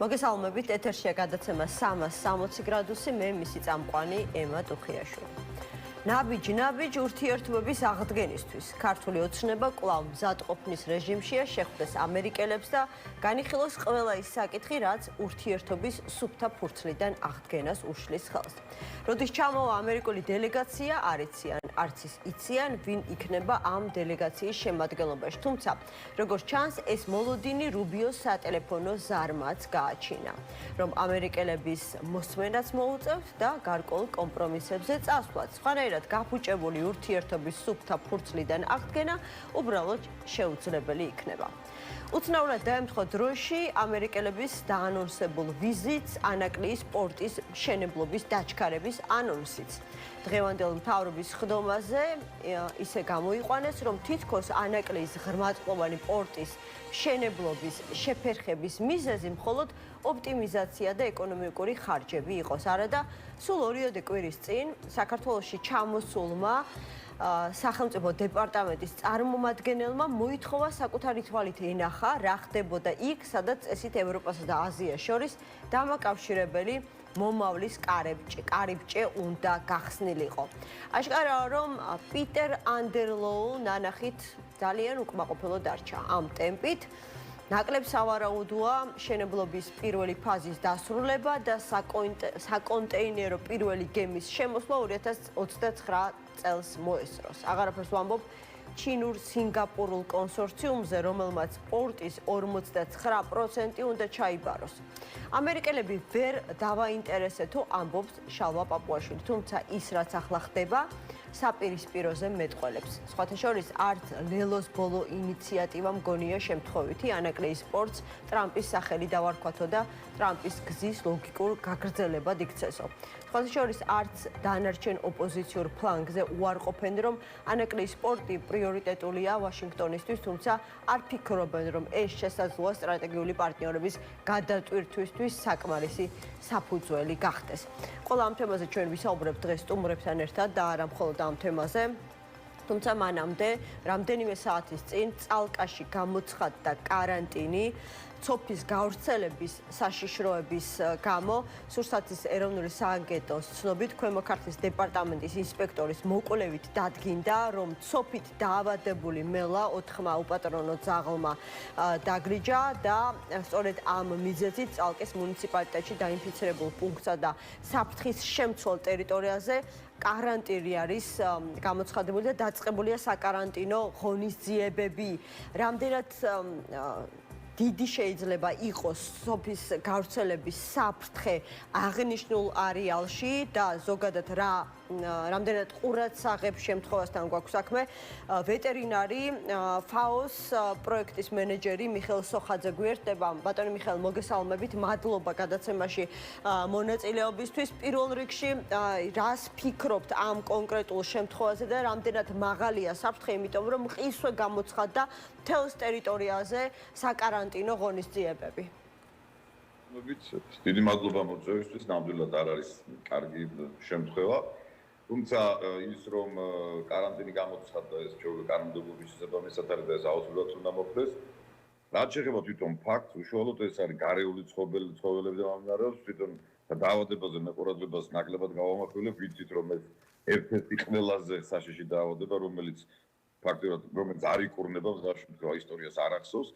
მოგესალმებით, ეთერშია გადაცემა 360 გრადუსი, მე მისი წამყვანი ემა ტუხიაშვილი. ნაბიჯ ურთიერთობების აღდგენისთვის ქართული ოცნება კვლავ მზადყოფნის რეჟიმშია შეხვდეს ამერიკელებს და განიხილოს ყველა ის საკითხი, რაც ურთიერთობის სუფთა ფურცლიდან აღდგენას უშლის ხელს. როდის ჩამოვა ამერიკული დელეგაცია, არც ის იციან, ვინ იქნება ამ დელეგაციის შემადგენლობაში. თუმცა, როგორც ჩანს, ეს მოლოდინი რუბიოს სატელეფონო ზარმაც გააჩინა, რომ ამერიკელების მოსმენაც მოუწევთ და გარკვეულ კომპრომისებზე წასვლაც. სხვანაირად გაფუჭებული ურთიერთობის სუფთა ფურცლიდან აღდგენა უბრალოდ შეუძლებელი იქნება. უცნაურად დაემთხვა დროში ამერიკელების დაანონსებულ ვიზიტს ანაკლიის პორტის მშენებლობის დაჩქარების ანონსიც. დღევანდელ მთავრობის ხდომაზე ისე გამოიყვანეს, რომ თითქოს ანაკლიის ღრმაწყლოვანი პორტის მშენებლობის შეფერხების მიზეზი მხოლოდ ოპტიმიზაცია და ეკონომიკური ხარჯები იყოს. არადა სულ 2 კვირის წინ საქართველოში ჩამოსულმა სახელმწიფო დეპარტამენტის წარმომადგენელმა მოითხოვა საკუთარი თვალით ენახა, რა ხდებოდა იქ, სადაც წესით ევროპასა და აზიას შორის დამაკავშირებელი მომავლის კარიბჭე უნდა გახსნილიყო. აშკარაა, რომ პიტერ ანდერლოუ ნანახით ძალიან უკმაყოფილო დარჩა ამ ტემპით. ნაკლებ სავარაუდოა მშენებლობის პირველი ფაზის დასრულება და საკონტეინერო პირველი გემის შემოსვლა 2029 წელს მოესწროს. აღარაფერს ვამბობ ჩინურ-სინგაპურულ კონსორციუმზე, რომელმაც პორტის 59% უნდა ჩაიბაროს. ამერიკელები ვერ დავაინტერესეთო, ამბობს შალვა პაპუაშვილი, თუმცა ის რაც ახლა ხდება, საპირისპიროზე მეტყველებს. სხვათა შორის არც ლელოს ბოლო ინიციატივა მგონია შემთხვევითი, ანაკლიის პორტს ტრამპის სახელი დავარქვათო და ტრამპის გზის ლოგიკურ გაგრძელებად იქცესო. სხვათა შორის არც დანარჩენ ოპოზიციურ ფლანგზე უარყოფენ, რომ ანაკლიის პორტი პრიორიტეტულია ვაშინგტონისთვის, თუმცა არ ფიქრობენ, რომ ეს შესაძლოა სტრატეგიული პარტნიორების გადატვირთვისთვის საკმარისი საფუძველი გახდეს. ყველა ამ თემაზე ჩვენ ვისაუბრებთ დღეს სტუმრებთან ერთად და არა მხოლოდ ამ თემაზე. თუმცა მანამდე რამდენიმე საათის წინ წალკაში გამოცხადდა კარანტინი ცოფის გავრცელების საშიშროების გამო. სურსათის ეროვნული სააგენტოს ცნობით, ქვემო ქართლის დეპარტამენტის ინსპექტორის მოკვლევით დადგინდა, რომ ცოფით დაავადებული მელა 4-ხმა უპატრონო ძაღლმა დაგრიჯა და სწორედ ამ მიზეზით წალკის მუნიციპალიტეტში დაინფიცირებულ პუნქტსა და საფრთხის შემცველ ტერიტორიაზე კარანტინი არის გამოცხადებული და დაწყებულია საკარანტინო ღონისძიებები. რამდენად დიდი შეიძლება იყოს სოფის გავრცელების საფრთხე აღნიშნულ არეალში და ზოგადად რამდენად ყურადსაღებ შემთხვევასთან გვაქვს საქმე. ვეტერინარი ფაოს პროექტის მენეჯერი მიხეილ სოხაძე გვერდება. ბატონო მიხეილ, მოგესალმებით, მადლობა გადაცემაში მონაწილეობისთვის. პირველ რიგში რას ფიქრობთ ამ კონკრეტულ შემთხვევაზე და რამდენად მაღალია საფრთხე, იმიტომ რომ ყისვე გამოცხადდა მთელს ტერიტორიაზე საკარანტინო ღონისძიებები. დიდი მადლობა მოწვევისთვის, ნამდვილად არ არის კარგი შემთხვევა. თუმცა ის რომ კარანტინი გამოცხადდა, ეს ჩვეულებრივ კანონმდებლობის შესაბამისად არის და ეს აუცილებლად უნდა მოხდეს. რაც შეეხება თვითონ ფაქტს, უშუალოდ ეს არის გარეული ცხოველებიდან მომდინარეობს, თვითონ დაავადებაზე მეყურადღებას ნაკლებად გავამახვილებ, ვიცით რომ ეს ერთ-ერთი ყველაზე საშიში დაავადება, რომელიც ფაქტობრივად რომელიც არ იკურნება მსგავსი ისტორიას არ ახსოვს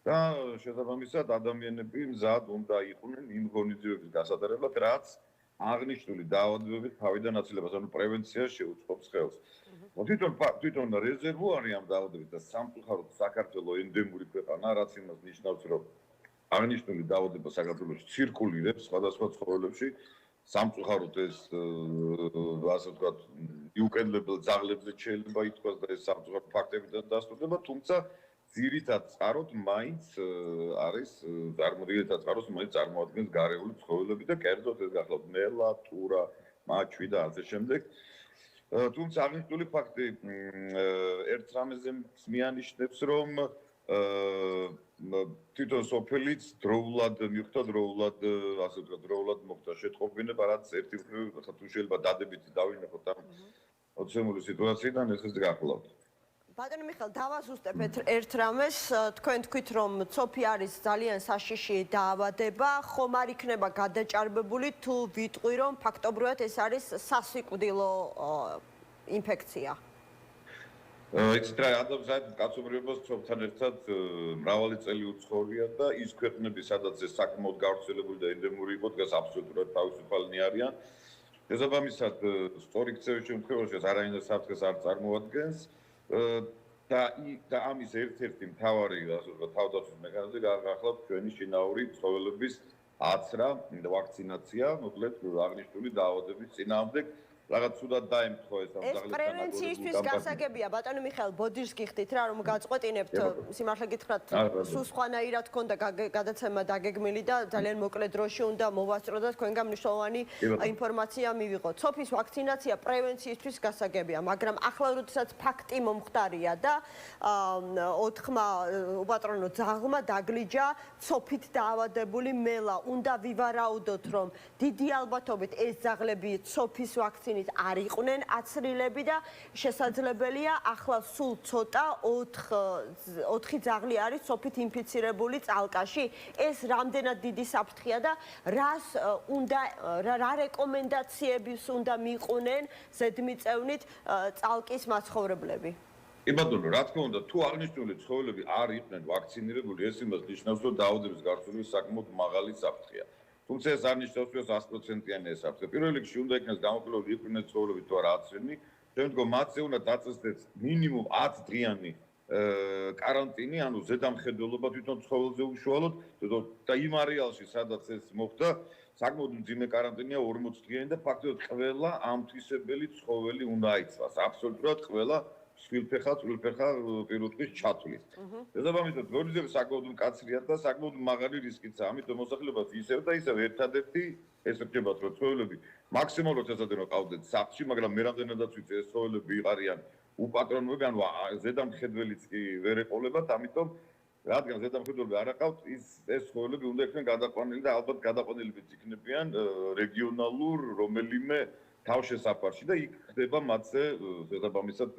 და შესაბამისად ადამიანები მზად უნდა იყვნენ იმ ღონისძიებების გასატარებლად, რაც აღნიშნული დაავადებების თავიდან აცილებას, ანუ პრევენციას შეუწყობს ხელს. თვითონ რეზერვუარი ამ დაავადების და სამწუხაროდ საქართველოს ენდემური ქვეყანა, რაც იმას ნიშნავს, რომ აღნიშნული დაავადება საქართველოში ცირკულირებს სხვადასხვა ცხოველებში. სამწუხაროდ ეს ასე ვთქვათ, იუკენლებელ ძაღლებზე შეიძლება ითქვას და ეს სამწუხაროდ ფაქტებიდან დასტურდება, თუმცა ძირითად წყაროდ მაინც არის წარმოადგენს გარეული ცხოველები და კერძოდ ეს გახლავთ მელა, ტურა, მაჩვი და ასე შემდეგ. თუმცა აღნიშნული ფაქტი ერთ რამეზე მიანიშნებს, რომ თვითონ სოფელიც დროულად ასე ვთქვათ, დროულად მოხდა შეტყობინება, რაც ერთი მხრივ თუ შეიძლება დადებითი დავინახოთ ამ ოცემული სიტუაციიდან, ესეც გახლავთ. ბატონო მიხელ, დავაზუსტებ ერთ რამეს, თქვენ თქვით რომ ცოფი არის ძალიან საშიში დაავადება, ხომ არ იქნება გადაჭარბებული თუ ვიტყვი რომ ფაქტობრივად ეს არის სასიკვდილო ინფექცია? იცით რა, ადამიანს კაცობრიობას ცოფთან ერთად მრავალი წელი უცხოვრია და ის ქვეყნები, სადაც ეს საკმაოდ გავრცელებული და ენდემური იყო, დღეს აბსოლუტურად თავისუფალნი არიან. შესაბამისად, სწორი ქცევის შემთხვევაში ეს არაინდ საფრთხეს არ წარმოადგენს. და ამის ერთ-ერთი მთავარი თავდაცვის მექანიზმი გახლავთ ჩვენი შინაური ცხოველების აცრა და ვაქცინაცია, მოკლედ აღნიშნული დაავადების წინააღმდეგ. რაღაც სულად დაემთხვა ეს ეს პრევენციისთვის გასაგებია, ბატონო მიხელ, ბოდიშს გიხდით რა, რომ გაწყვეტინებთ, სიმართლე გითხრათ, სულ სხვანაირად ქონდა გადაცემა დაგეგმილი და ძალიან მოკლე დროში უნდა მოვასწრო და თქვენგან მნიშვნელოვანი ინფორმაცია მივიღოთ. ცოფის ვაქცინაცია პრევენციისთვის გასაგებია, მაგრამ ახლა როდესაც ფაქტი მომხდარია და 4-ხმა უპატრონო ძაღლმა დაგლიჯა ცოფით დაავადებული მელა, უნდა ვივარაუდოთ, რომ დიდი ალბათობით ეს ძაღლები ცოფის ვაქცინით არ იყვნენ აცრილები და შესაძლებელია ახლა სულ ცოტა 4 ძაღლი არის ცოფით ინფიცირებული წალკაში. ეს რამდენად დიდი საფრთხეა და რა რეკომენდაციების უნდა მიყვნენ ზედმიწევნით წალკის მაცხოვრებლები? კი ბატონო, რა თქმა უნდა, თუ აღნიშნული ცხოველები არ იყვნენ ვაქცინირებული, ეს იმას ნიშნავს, რომ დაავადების გარშემო საკმაოდ მაღალი საფრთხეა. თუმცა ეს არ ნიშნავს, რომ 100%-იანი ეს საფრთხე. პირველ რიგში უნდა იქნეს გამოკლებული იყვნენ ცხოველები თუ არა აცრენი, შემდგომ მათზე უნდა დაწესდეს მინიმუმ 10 დღიანი каранტინი, ანუ ზედამხედველობა თვითონ ცხოველზე უშუალოდ და იმ არეალში, სადაც ეს მოხდა, საკმაოდ მძიმე каранტინია 40 დღიანი და ფაქტობრივად ყველა ამთვისებელი ცხოველი უნდა აიცვას. აბსოლუტურად ყველა შვილფეხა, წვრილფეხა პირველ დღეს ჩათვლის. შესაბამისად, გორიზები საკმაოდ მკაცრია და საკმაოდ მაღალი რისკიცაა. ამიტომ მოსახლეობას ისევ და ისევ ერთადერთი ეს რჩებათ, რომ ცხოველები მაქსიმალურად ეცადონ ყავდეთ სახლში, მაგრამ მე რამდენადაც ვიცი, ეს ცხოველები იყარიან უპატრონოები, ანუ ზედამხედველიც კი ვერ ეყოლებათ, ამიტომ რადგან ზედამხედველები არ აყავთ, ეს ცხოველები უნდა იქნან გადაყვანილი და ალბათ გადაყვანილებიც იქნებიან რეგიონალურ რომელიმე თავშესაფარში და იქ ხდება მათზე შესაბამისად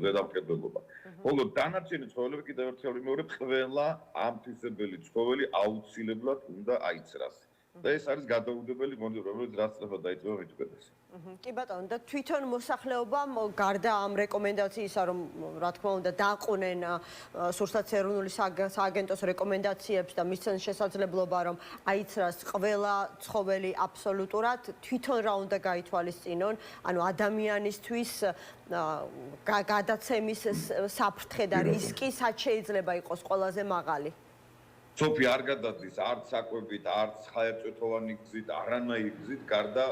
ზედამხედველობა. ხოლო დანარჩენი ცხოველები კიდევ ერთხელ ვიმეორებ, ყველა ამთვისებელი ცხოველი აუცილებლად უნდა აიცრას. და ეს არის გადაუდებელი მონიტორი, რომელიც რაც სწრაფად დაიწყება მით უკეთეს. კი ბატონო, და თვითონ მოსახლეობამ გარდა ამ რეკომენდაციისა, რომ რა თქმა უნდა დააყუნენ სურსათ ეროვნული სააგენტოს რეკომენდაციებს და მისცენ შესაძლებლობა, რომ აიცრას ყველა ცხოველი აბსოლუტურად, თვითონ რა უნდა გაითვალისწინონ, ანუ ადამიანისთვის გადაცემის საფრთხე და რისკი სად შეიძლება იყოს ყველაზე მაღალი? ცოფი არ გადადის არც საკვებით, არც ხაერწვეთოვანი გზით, არანაირი გზით, გარდა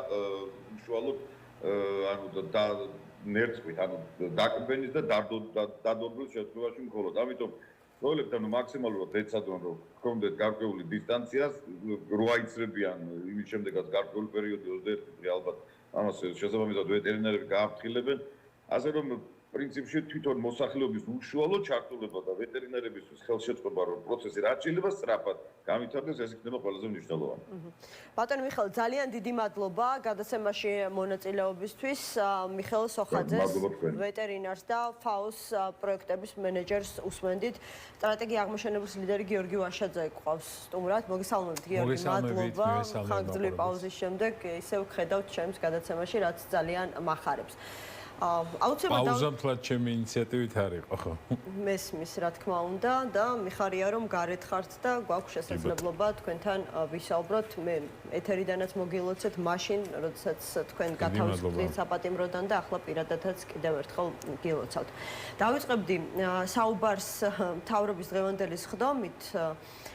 უშუალოდ ანუ ნერწყვით, ანუ დაკბენის და დადორბის შემთხვევაში მხოლოდ. ამიტომ ცხოველებთან მაქსიმალურად ეცადონ, რომ ჰქონდეთ გარკვეული დისტანცია, რო აიცრებიან იმის შემდეგაც გარკვეული პერიოდი 21 დღე ალბათ ამას შესაბამისად ვეტერინარები გააფრთხილებენ, ასე რომ პრინციპში თვითონ მოსახლეობის უშუალო ჩართულობა და ვეტერინარებისთვის ხელშეწყობა რომ პროცესი რაც შეიძლება სწრაფად გამართდეს, ეს იქნება ყველაზე მნიშვნელოვანი. ბატონო მიხელ, ძალიან დიდი მადლობა გადაცემაში მონაწილეობისთვის. მიხელ სოხაძეს, ვეტერინარს და FAO-ს პროექტების მენეჯერს უსმენდით. სტრატეგია აღმოჩენების ლიდერი გიორგი ვაშაძე გვყავს სტუმრად. მოგესალმებით გიორგი, მადლობა. ხანგრძლივი პაუზის შემდეგ ისევ ხედავთ ჩემს გადაცემაში, რაც ძალიან მახარებს. აუცილებლად პაუზა მთლად ჩემი ინიციატივით არ იყო, ხო? მესმის, რა თქმა უნდა და მიხარია რომ გარეთ ხართ და გვაქვს შესაძლებლობა თქვენთან ვისაუბროთ. მე ეთერიდანაც მოგილოცეთ მაშინ, როდესაც თქვენ გათავისუფლდით საპატიმროდან და ახლა პირადადაც კიდევ ერთხელ გილოცავთ. დავიწყებდი საუბარს მთავრობის დღევანდელი სხდომით.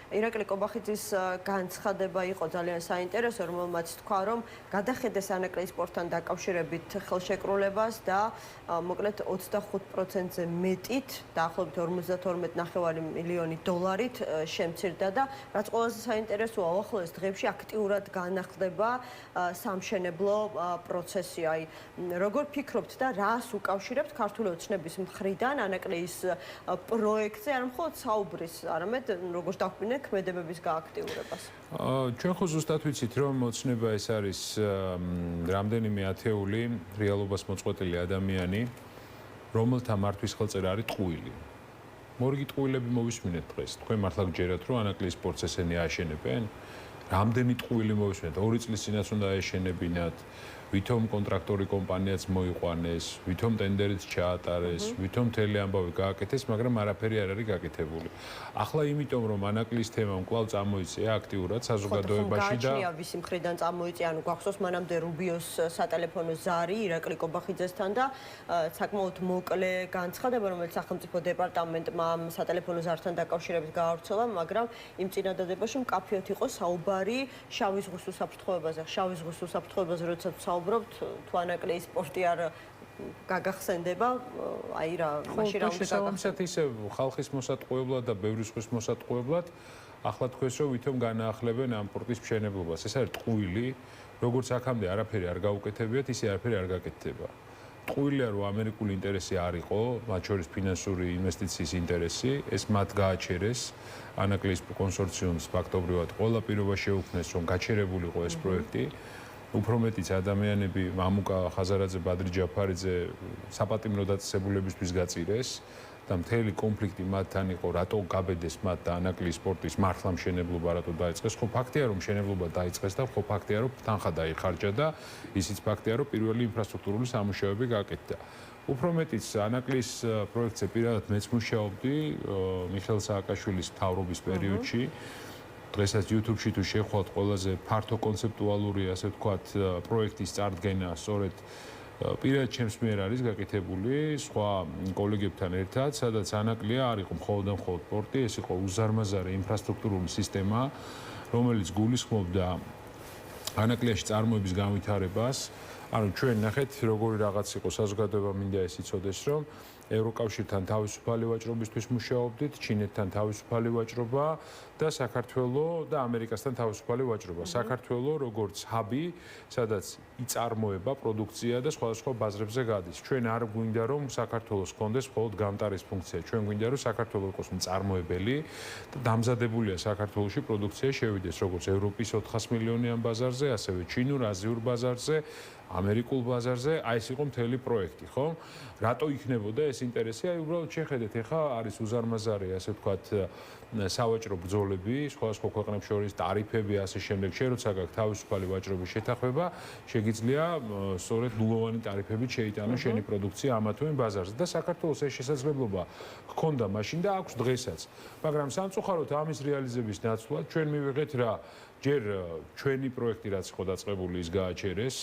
ირაკლი კობახიძის განცხადება იყო ძალიან საინტერესო, რომელმაც თქვა, რომ გადახედეს ანაკლიის სპორტთან დაკავშირებით ხელშეკრულებას და მოკლედ 25%-ზე მეტით, დაახლოებით 52.5 მილიონი დოლარით შემცირდა და რაც ყველაზე საინტერესოა, უახლოეს დღეებში აქტიურად განახლდება სამშენებლო პროცესი. აი, როგორ ფიქრობთ და რას უკავშირებთ ქართული ოცნების მხრიდან ანაკლიის პროექტზე, არ მხოლოდ საუბრის, არამედ როგორც დაგვიყვნენ ქმედებების გააქტიურებას. ჩვენ ხო ზუსტად ვიცით, რომ ოცნება ეს არის რამდენიმე ათეული რეალობას მოწყვეტილი ადამიანი, რომელთა მართვის ხელწერა არის ტყუილი. მორიგი ტყუილები მოვისმინეთ დღეს. თქვენ მართლა გჯერათ, რომ ანაკლიის სპორტს ესენი ააშენებენ? რამდენი ტყუილი მოვისმინეთ? 2 წლის წინაც უნდა აეშენებინათ. ვითომ კონტრაქტორი კომპანიაც მოიყვანეს, ვითომ ტენდერიც ჩაატარეს, ვითომ მთელი ამბავი გააკეთეს, მაგრამ არაფერი არ არის გაკეთებული. ახლა იმიტომ რომ ანაკლის თემა კვლავ წამოიწია აქტიურად საზოგადოებაში და გააჩნია ვისი მხრიდან წამოიწია, ანუ გახსოვს მანამდე რუბიოს სატელეფონო ზარი ირაკლი კობახიძესთან და საკმაოდ მოკლე განცხადება, რომელიც სახელმწიფო დეპარტამენტმა სატელეფონო ზართან დაკავშირებით გაავრცელა, მაგრამ იმ წინადადებაში მკაფიოდ იყო საუბარი შავი ზღვის უსაფრთხოებაზე. შავი ზღვის უსაფრთხოებაზე როდესაც საუბრობთ, თუ ანაკლიის სპორტი არ გაგახსენდება, აი რა, მაშინ რა უნდა შესაბამისად ისე ხალხის მოსატყუებლად და ბევრი სხვის მოსატყუებლად ახლა თქვენს რომ ვითომ განაახლებენ ამ სპორტის მშენებლობას. ეს არის ტყუილი, როგორც აქამდე არაფერი არ გაუკეთებიათ, ისე არაფერი არ გაკეთდება. ტყუილია რომ ამერიკული ინტერესი არ იყო, მათ შორის ფინანსური ინვესტიციის ინტერესი, ეს მათ გააჩერეს ანაკლიის კონსორციუმს ფაქტობრივად ყველა პირობა შეუქმნეს, რომ გაჩერებულიყო ეს პროექტი. უფრო მეტიც ადამიანები მამუკა ხაზარაძე, ბადრი ჯაფარიძე საპატიმრო დაწესებულებისთვის გაწირეს და მთელი კონფლიქტი მათთან იყო, რატო გაბედეს მათ და ანაკლიის სპორტის მართლა მშენებლობა რატო დაიწყეს. ხო ფაქტია რომ მშენებლობა დაიწყეს და ხო ფაქტია რომ თანხა დაიხარჯა და ისიც ფაქტია რომ პირველი ინფრასტრუქტურული სამუშაოები გააკეთდა. უფრო მეტიც ანაკლიის პროექტზე პირადად მეც მუშაობდი მიხეილ სააკაშვილის მთავრობის პერიოდში. დღესაც YouTube-ში თუ შეხვალთ ყველაზე ფართო კონცეპტუალური, ასე ვთქვათ, პროექტის წარდგენა, სწორედ პირადად ჩემს მიერ არის გაკეთებული სხვა კოლეგებთან ერთად, სადაც ანაკლია არ იყო მხოლოდ და მხოლოდ სპორტი, ეს იყო უზარმაზარი ინფრასტრუქტურული სისტემა, რომელიც გულისხმობდა ანაკლიაში წარმოების განვითარებას. ანუ ჩვენ ნახეთ, როგორი რაღაც იყო საზოგადოება მინდა ეს იცოდეს, რომ ევროკავშირთან თავისუფალი ვაჭრობისთვის მუშაობდით, ჩინეთთან თავისუფალი ვაჭრობა და საქართველოს და ამერიკასთან თავისუფალი ვაჭრობა. საქართველოს როგორც ჰაბი, სადაც იწარმოება პროდუქცია და სხვადასხვა ბაზრებზე გადის. ჩვენ არ გვინდა რომ საქართველოს ჰქონდეს მხოლოდ გამტარის ფუნქცია. ჩვენ გვინდა რომ საქართველოს იყოს მწარმოებელი და დამზადებულია საქართველოში პროდუქცია შევიდეს როგორც ევროპის 400 მილიონიან ბაზარზე, ასევე ჩინურ, აზიურ ბაზარზე. ამერიკულ ბაზარზე, აი ეს იყო მთელი პროექტი, ხო? რატო იქნებოდა ეს ინტერესი? აი უბრალოდ შეხედეთ, ეხა არის უზარმაზარი, ასე ვთქვათ, სავაჭრო ბრძოლები, სხვადასხვა ქვეყნებს შორის ტარიფები, ასე შემდეგ. შენ როცა გაქვს თავისუფალი ვაჭრობის შეთანხმება, შეგიძლია სწორედ ნულოვანი ტარიფებით შეიტანო შენი პროდუქცია ამა თუ იმ ბაზარზე და საქართველოს ეს შესაძლებლობა ჰქონდა მაშინ და აქვს დღესაც. მაგრამ სამწუხაროდ ამის რეალიზების ნაცვლად ჩვენ მივიღეთ რა, ჯერ ჩვენი პროექტი რაც იყო დაწყებული, ის გააჩერეს.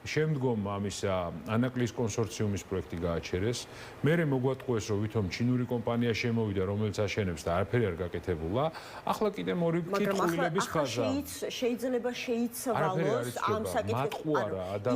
შემდგომ ამისა ანაკლიის კონსორციუმის პროექტი გააჩერეს. მერე მოგვატყუეს, რომ ვითომ ჩინური კომპანია შემოვიდა, რომელიც აშენებს და არაფერი არ გაკეთებულა. ახლა კიდე მორიგით ტყუილების ხაზა. შეიძლება შეიცვალოს ამ საკითხი.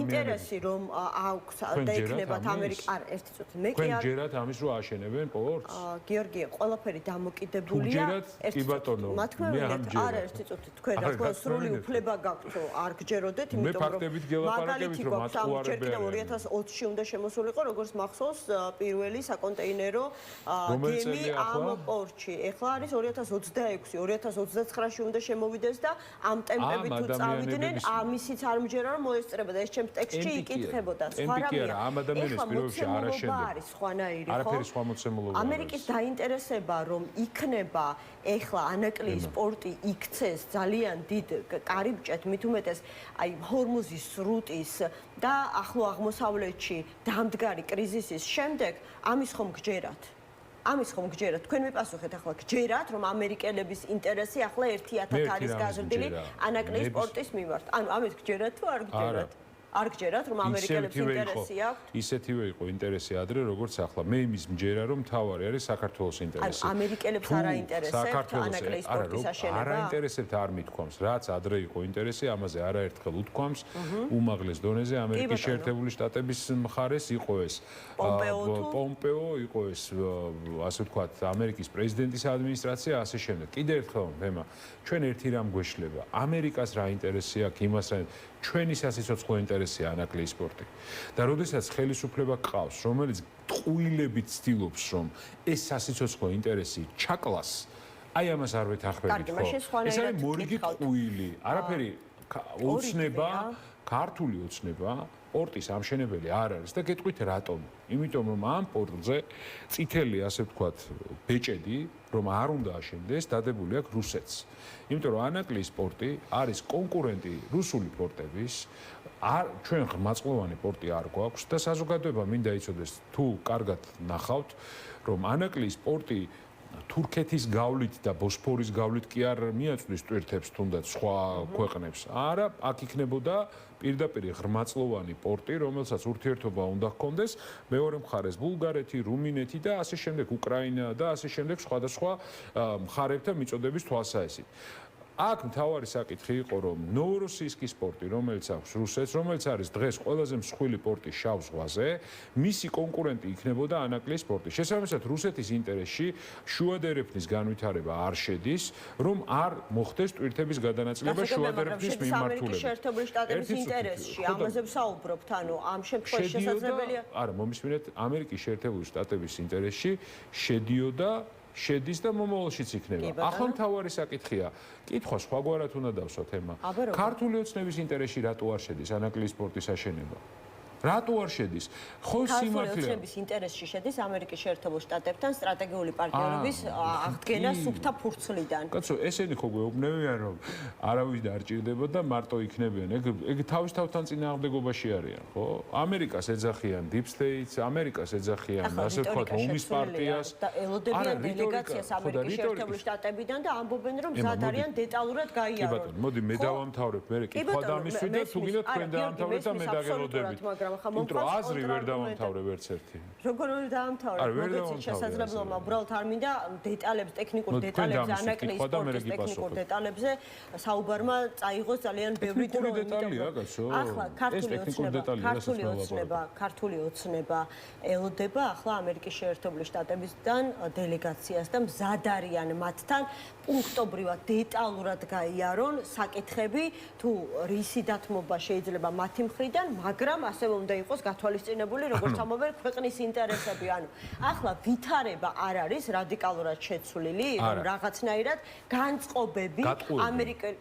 ინტერესი რომ აქვს და ექნებათ ამერიკა არ ერთი წუთი. მე კი არ ჯერათ ამის რომ აშენებენ პორტს. გიორგი, ყველაფერი დამოკიდებულია ერთი ბატონო. მე არ ერთი წუთი. თქვენ რა თქმა უნდა სრული უფლება გაქვთ, რომ არ გჯეროდეთ, იმიტომ რომ მე ფაქტებით გელაპარაკებით. ჯერ კიდევ 2020-ში უნდა შემოსულიყო, როგორც მახსოვს, პირველი საკონტეინერო გემი ამ პორტში. ეხლა არის 2026, 2029-ში უნდა შემოვიდეს და ამ ტემპებით თუ წავიდნენ, ამისიც არ მჯერა რომ მოესწრებოდა. ეს ჩემს ტექსტში იკითხებოდა. სხვა რამეა. ამ ადამიანის პირობებში არ აშენდება. არის სხვანაირი, ხო? არაფერი სხვა მოცემულობა. ამერიკის დაინტერესება რომ იქნება ეხლა ანაკლიის სპორტი იქცეს ძალიან დიდ კარიბჭეთ, მით უმეტეს აი ჰორმუზის სრუტის და ახლო აღმოსავლეთში დამდგარი კრიზისის შემდეგ ამის ხომ გჯერათ? ამის ხომ გჯერათ? თქვენ მიპასუხეთ ახლა გჯერათ რომ ამერიკელების ინტერესი ახლა 1000 არის გაზრდილი ანაკლიის სპორტის მიმართ. ანუ ამის გჯერათ თუ არ გჯერათ? არ გჯერათ რომ ამერიკელებს ინტერესი აქვს? ისეთივე იყო ინტერესი ადრე როგორც ახლა. მე იმის მჯერა რომ თავარი არის საქართველოს ინტერესი. ანუ ამერიკელებს არ აინტერესებთ ანაკლიის სპორტის აშენება? არ აინტერესებთ არ მithქვამს. რაც ადრე იყო ინტერესი, ამაზე არაერთხელ უთქვამს უმაღლეს დონეზე ამერიკის შეერთებული შტატების მხარეს იყო ეს პომპეო, იყო ეს ასე ვთქვათ ამერიკის პრეზიდენტის ადმინისტრაცია, ასე შემდეგ. კიდე ერთხელ თემა. ჩვენ ერთი რამ გვეშლება. ამერიკას რა ინტერესი აქვს იმას რა ჩვენი სასიცოცხლო ინტერესია ანაკლიის სპორტი. და როდესაც ხელისუფლება გყავს, რომელიც ტყუილებით ცდილობს, რომ ეს სასიცოცხლო ინტერესი ჩაკლას, აი ამას არ ვეთანხმებით ხო? ეს არის მორიგი ტყუილი. არაფერი ოცნება, ქართული ოცნება პორტის ამშენებელი არ არის და გეტყვით რატომ? იმიტომ რომ ამ პორტზე წითელი ასე ვთქვათ ბეჭედი რომ არ უნდა აშენდეს დადებული აქვს რუსეთს. იმიტომ რომ ანაკლის პორტი არის კონკურენტი რუსული პორტების ჩვენ ღრმაწყლოვანი პორტი არ გვაქვს და საზოგადოება მინდა იცოდეს თუ კარგად ნახავთ რომ ანაკლის პორტი თურქეთის გავლით და ბოსფორის გავლით კი არ მიაწვდის ტვირთებს თუნდაც სხვა ქვეყნებს. არა, აქ იქნებოდა პირდაპირ ღრმაწყლოვანი პორტი, რომელსაც ურთიერთობა უნდა ჰქონდეს მეორე მხარეს ბულგარეთი, რუმინეთი და ასე შემდეგ უკრაინა და ასე შემდეგ სხვადასხვა მხარეებთან მიწოდების თვალსაჩინო. აქ მთავარი საკითხი იყო რომ ნოვოროსიისკის პორტი, რომელიც აქვს რუსეთს, რომელიც არის დღეს ყველაზე მსხვილი პორტი შავ ზღვაზე, მისი კონკურენტი იქნებოდა ანაკლის პორტი. შესაბამისად, რუსეთის ინტერესში შუა დერეფნის განვითარება არ შედის, რომ არ მოხდეს ტვირთების გადანაწილება შუა დერეფნის მიმართულებით. ამერიკის შეერთებული შტატების ინტერესში ამაზე ვსაუბრობთ, ანუ ამ შემთხვევაში შესაძლებელია. არა, მომისმინეთ, ამერიკის შეერთებული შტატების ინტერესში შედიოდა შედის და მომავალშიც იქნება. ახლა მთავარი საკითხია, კითხვა სხვაგვარად უნდა დავსვათ ემა. ქართული ოცნების ინტერესში რატო არ შედის ანაკლის პორტის აშენება? რატო არ შედის? ხო სიმართლეა. ქართული ოცნების ინტერესში შედის ამერიკის შეერთებულ შტატებთან სტრატეგიული პარტნიორობის აღდგენა სუფთა ფურცლიდან. კაცო, ესენი ხო გვეუბნებიან რომ არავის არ ჭირდება და მარტო იქნებიან. ეგ თავის თავთან წინააღმდეგობაში არიან, ხო? ამერიკას ეძახიან Deep States, ამერიკას ეძახიან ასე ვთქვათ ომის პარტიას. და ელოდებიან დელეგაციას ამერიკის შეერთებული შტატებიდან და ამბობენ რომ მზად არიან დეტალურად გაიარონ. კი ბატონო, მოდი მე დავამთავრებ, მე კითხვა დამისვი და თუ გინდათ თქვენ დაამთავრეთ და მე დაგელოდებით. იმიტომ რომ აზრი ვერ დავამთავრებ ერთ ერთი. როგორ ვერ დავამთავრებ? მოგეცით შესაძლებლობა, უბრალოდ არ მინდა დეტალებს, ტექნიკურ დეტალებზე, ანაკლის პორტის ტექნიკურ დეტალებზე საუბარმა წაიღოს ძალიან ბევრი დრო. ახლა ქართული ოცნება ელოდება ახლა ამერიკის შეერთებული შტატებისგან დელეგაციას და მზად არიან მათთან პუნქტობრივად დეტალურად გაიარონ საკითხები თუ რისი დათმობა შეიძლება მათი მხრიდან, მაგრამ ასევე უნდა იყოს გათვალისწინებული როგორც ამობენ ქვეყნის ინტერესები. ანუ ახლა ვითარება არ არის რადიკალურად შეცვლილი, რომ რაღაცნაირად განწყობები ამერიკელ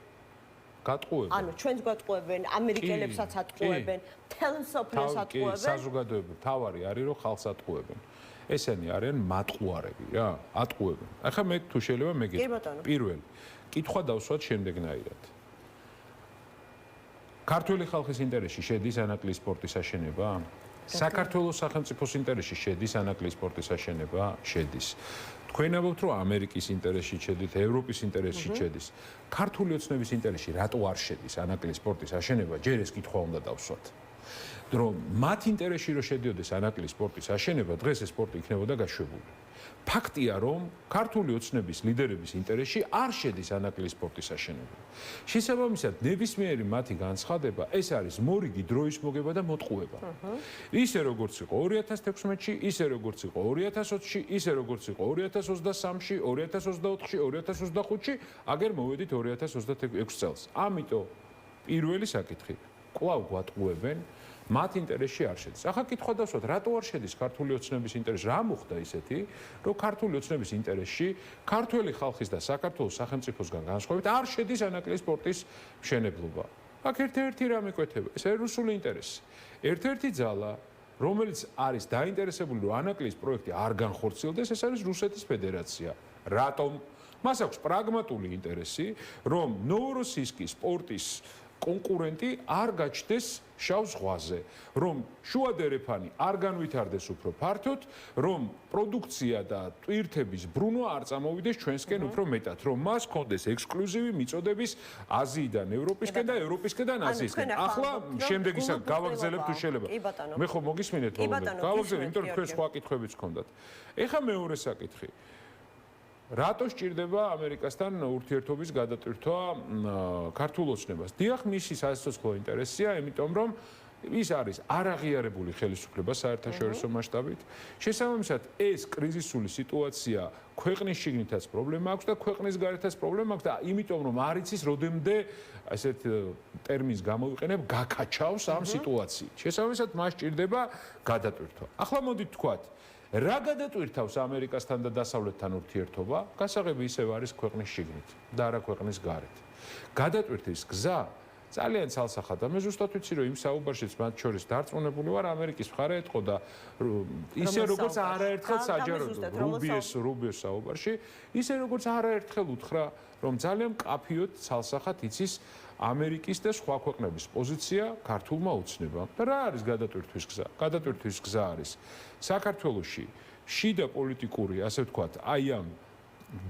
გატყუებენ. ანუ ჩვენს გვატყუებენ, ამერიკელებსაც ატყუებენ, მთელ მსოფლიოს ატყუებენ. საზოგადოება თავარი არის რომ ხალხს ატყუებენ. ესენი არიან მატყუარები რა, ატყუებენ. ახლა მე თუ შეიძლება მეგეთქვა. პირველ კითხვა დავსვათ შემდეგნაირად. ქართული ხალხის ინტერესში შედის ანაკლის პორტის აშენება? საქართველოს სახელმწიფოს ინტერესში შედის ანაკლის პორტის აშენება? შედის. თქვენ ამბობთ რომ ამერიკის ინტერესში შედით, ევროპის ინტერესში შედის. ქართული ოცნების ინტერესში რატო არ შედის ანაკლის პორტის აშენება? ჯერ ეს კითხვა უნდა დავსვათ. რომ მათ ინტერესში რომ შედიოდეს ანაკლის პორტის აშენება, დღეს ეს პორტი იქნებოდა გაშვებული. ფაქტია, რომ ქართული ოცნების ლიდერების ინტერესში არ შედის ანაკლის პორტის აშენება. შესაბამისად, ნებისმიერი მათი განცხადება ეს არის მორიგი დროის მოგება და მოტყუება. ისე როგორც იყო 2016-ში, ისე როგორც იყო 2020-ში, ისე როგორც იყო 2023-ში, 2024-ში, 2025-ში, აგერ მოვედით 2026 წელს. ამიტომ პირველი საკითხი, კვლავ გვატყუებენ მათ ინტერესში არ შედის. ახლა კითხვა დავსვათ, რატო არ შედის ქართული ოცნების ინტერესში? რა მოხდა ისეთი, რომ ქართული ოცნების ინტერესში ქართველი ხალხის და საქართველოს სახელმწიფოსგან განსხვავებით არ შედის ანაკლის პორტის მშენებლობა? აქ ერთ-ერთი რამ იკვეთება, ეს არის რუსული ინტერესი. ერთ-ერთი ძალა, რომელიც არის დაინტერესებული, რომ ანაკლის პროექტი არ განხორციელდეს, ეს არის რუსეთის ფედერაცია. რატომ? მას აქვს პრაგმატული ინტერესი, რომ ნოვოროსიისკის პორტის კონკურენტი არ გაჩნდეს შავ ზღვაზე, რომ შუა დერეფანი არ განვითარდეს უფრო ფართოდ, რომ პროდუქცია და ტვირთების ბრუნვა არ წამოვიდეს ჩვენსკენ უფრო მეტად, რომ მას ჰქონდეს ექსკლუზივი მიწოდების აზიიდან, ევროპისკენ და ევროპისკენ აზიისკენ. ახლა შემდეგი გავაგზავნებ თუ შეიძლება. მე ხო მოგისმინეთ მოგეთ. გავაგზავნებ, იმიტომ რომ თქვენ სხვა კითხვებიც გქონდათ. ეხლა მეორე საკითხი. რატო სჭირდება ამერიკასთან ურთიერთობის გადატვირთვა ქართულ ოცნებას? დიახ, მისი სასიცოცხლო ინტერესია, იმიტომ რომ ის არის არაღიარებული ხელისუფლება საერთაშორისო მასშტაბით. შესაბამისად, ეს კრიზისული სიტუაცია ქვეყნის შიგნითაც პრობლემა აქვს და ქვეყნის გარეთაც პრობლემა აქვს და იმიტომ რომ არ იცის როდემდე ასეთ ტერმინს გამოვიყენებ, გაკაჩავს ამ სიტუაციით. შესაბამისად, მას სჭირდება გადატვირთვა. ახლა მოდით ვთქვათ, რა გადატვირთავს ამერიკასთან და დასავლეთთან ურთიერთობა? გასაღები ისევ არის ქვეყნის შიგნით და არა ქვეყნის გარეთ. გადატვირთვის გზა ძალიან ცალსახად და მე ზუსტად ვიცი რომ იმ საუბარშიც მათ შორის დარწმუნებული ვარ ამერიკის მხარე ეთყო და ისე როგორც არაერთხელ საჯაროდ რუბიოს საუბარში ისე როგორც არაერთხელ უთხრა რომ ძალიან მკაფიოდ ცალსახად იცის ამერიკის და სხვა ქვეყნების პოზიცია ქართულმა ოცნებამ და რა არის გადატვირთვის გზა? გადატვირთვის გზა არის საქართველოში შიდა პოლიტიკური, ასე ვთქვათ, აი ამ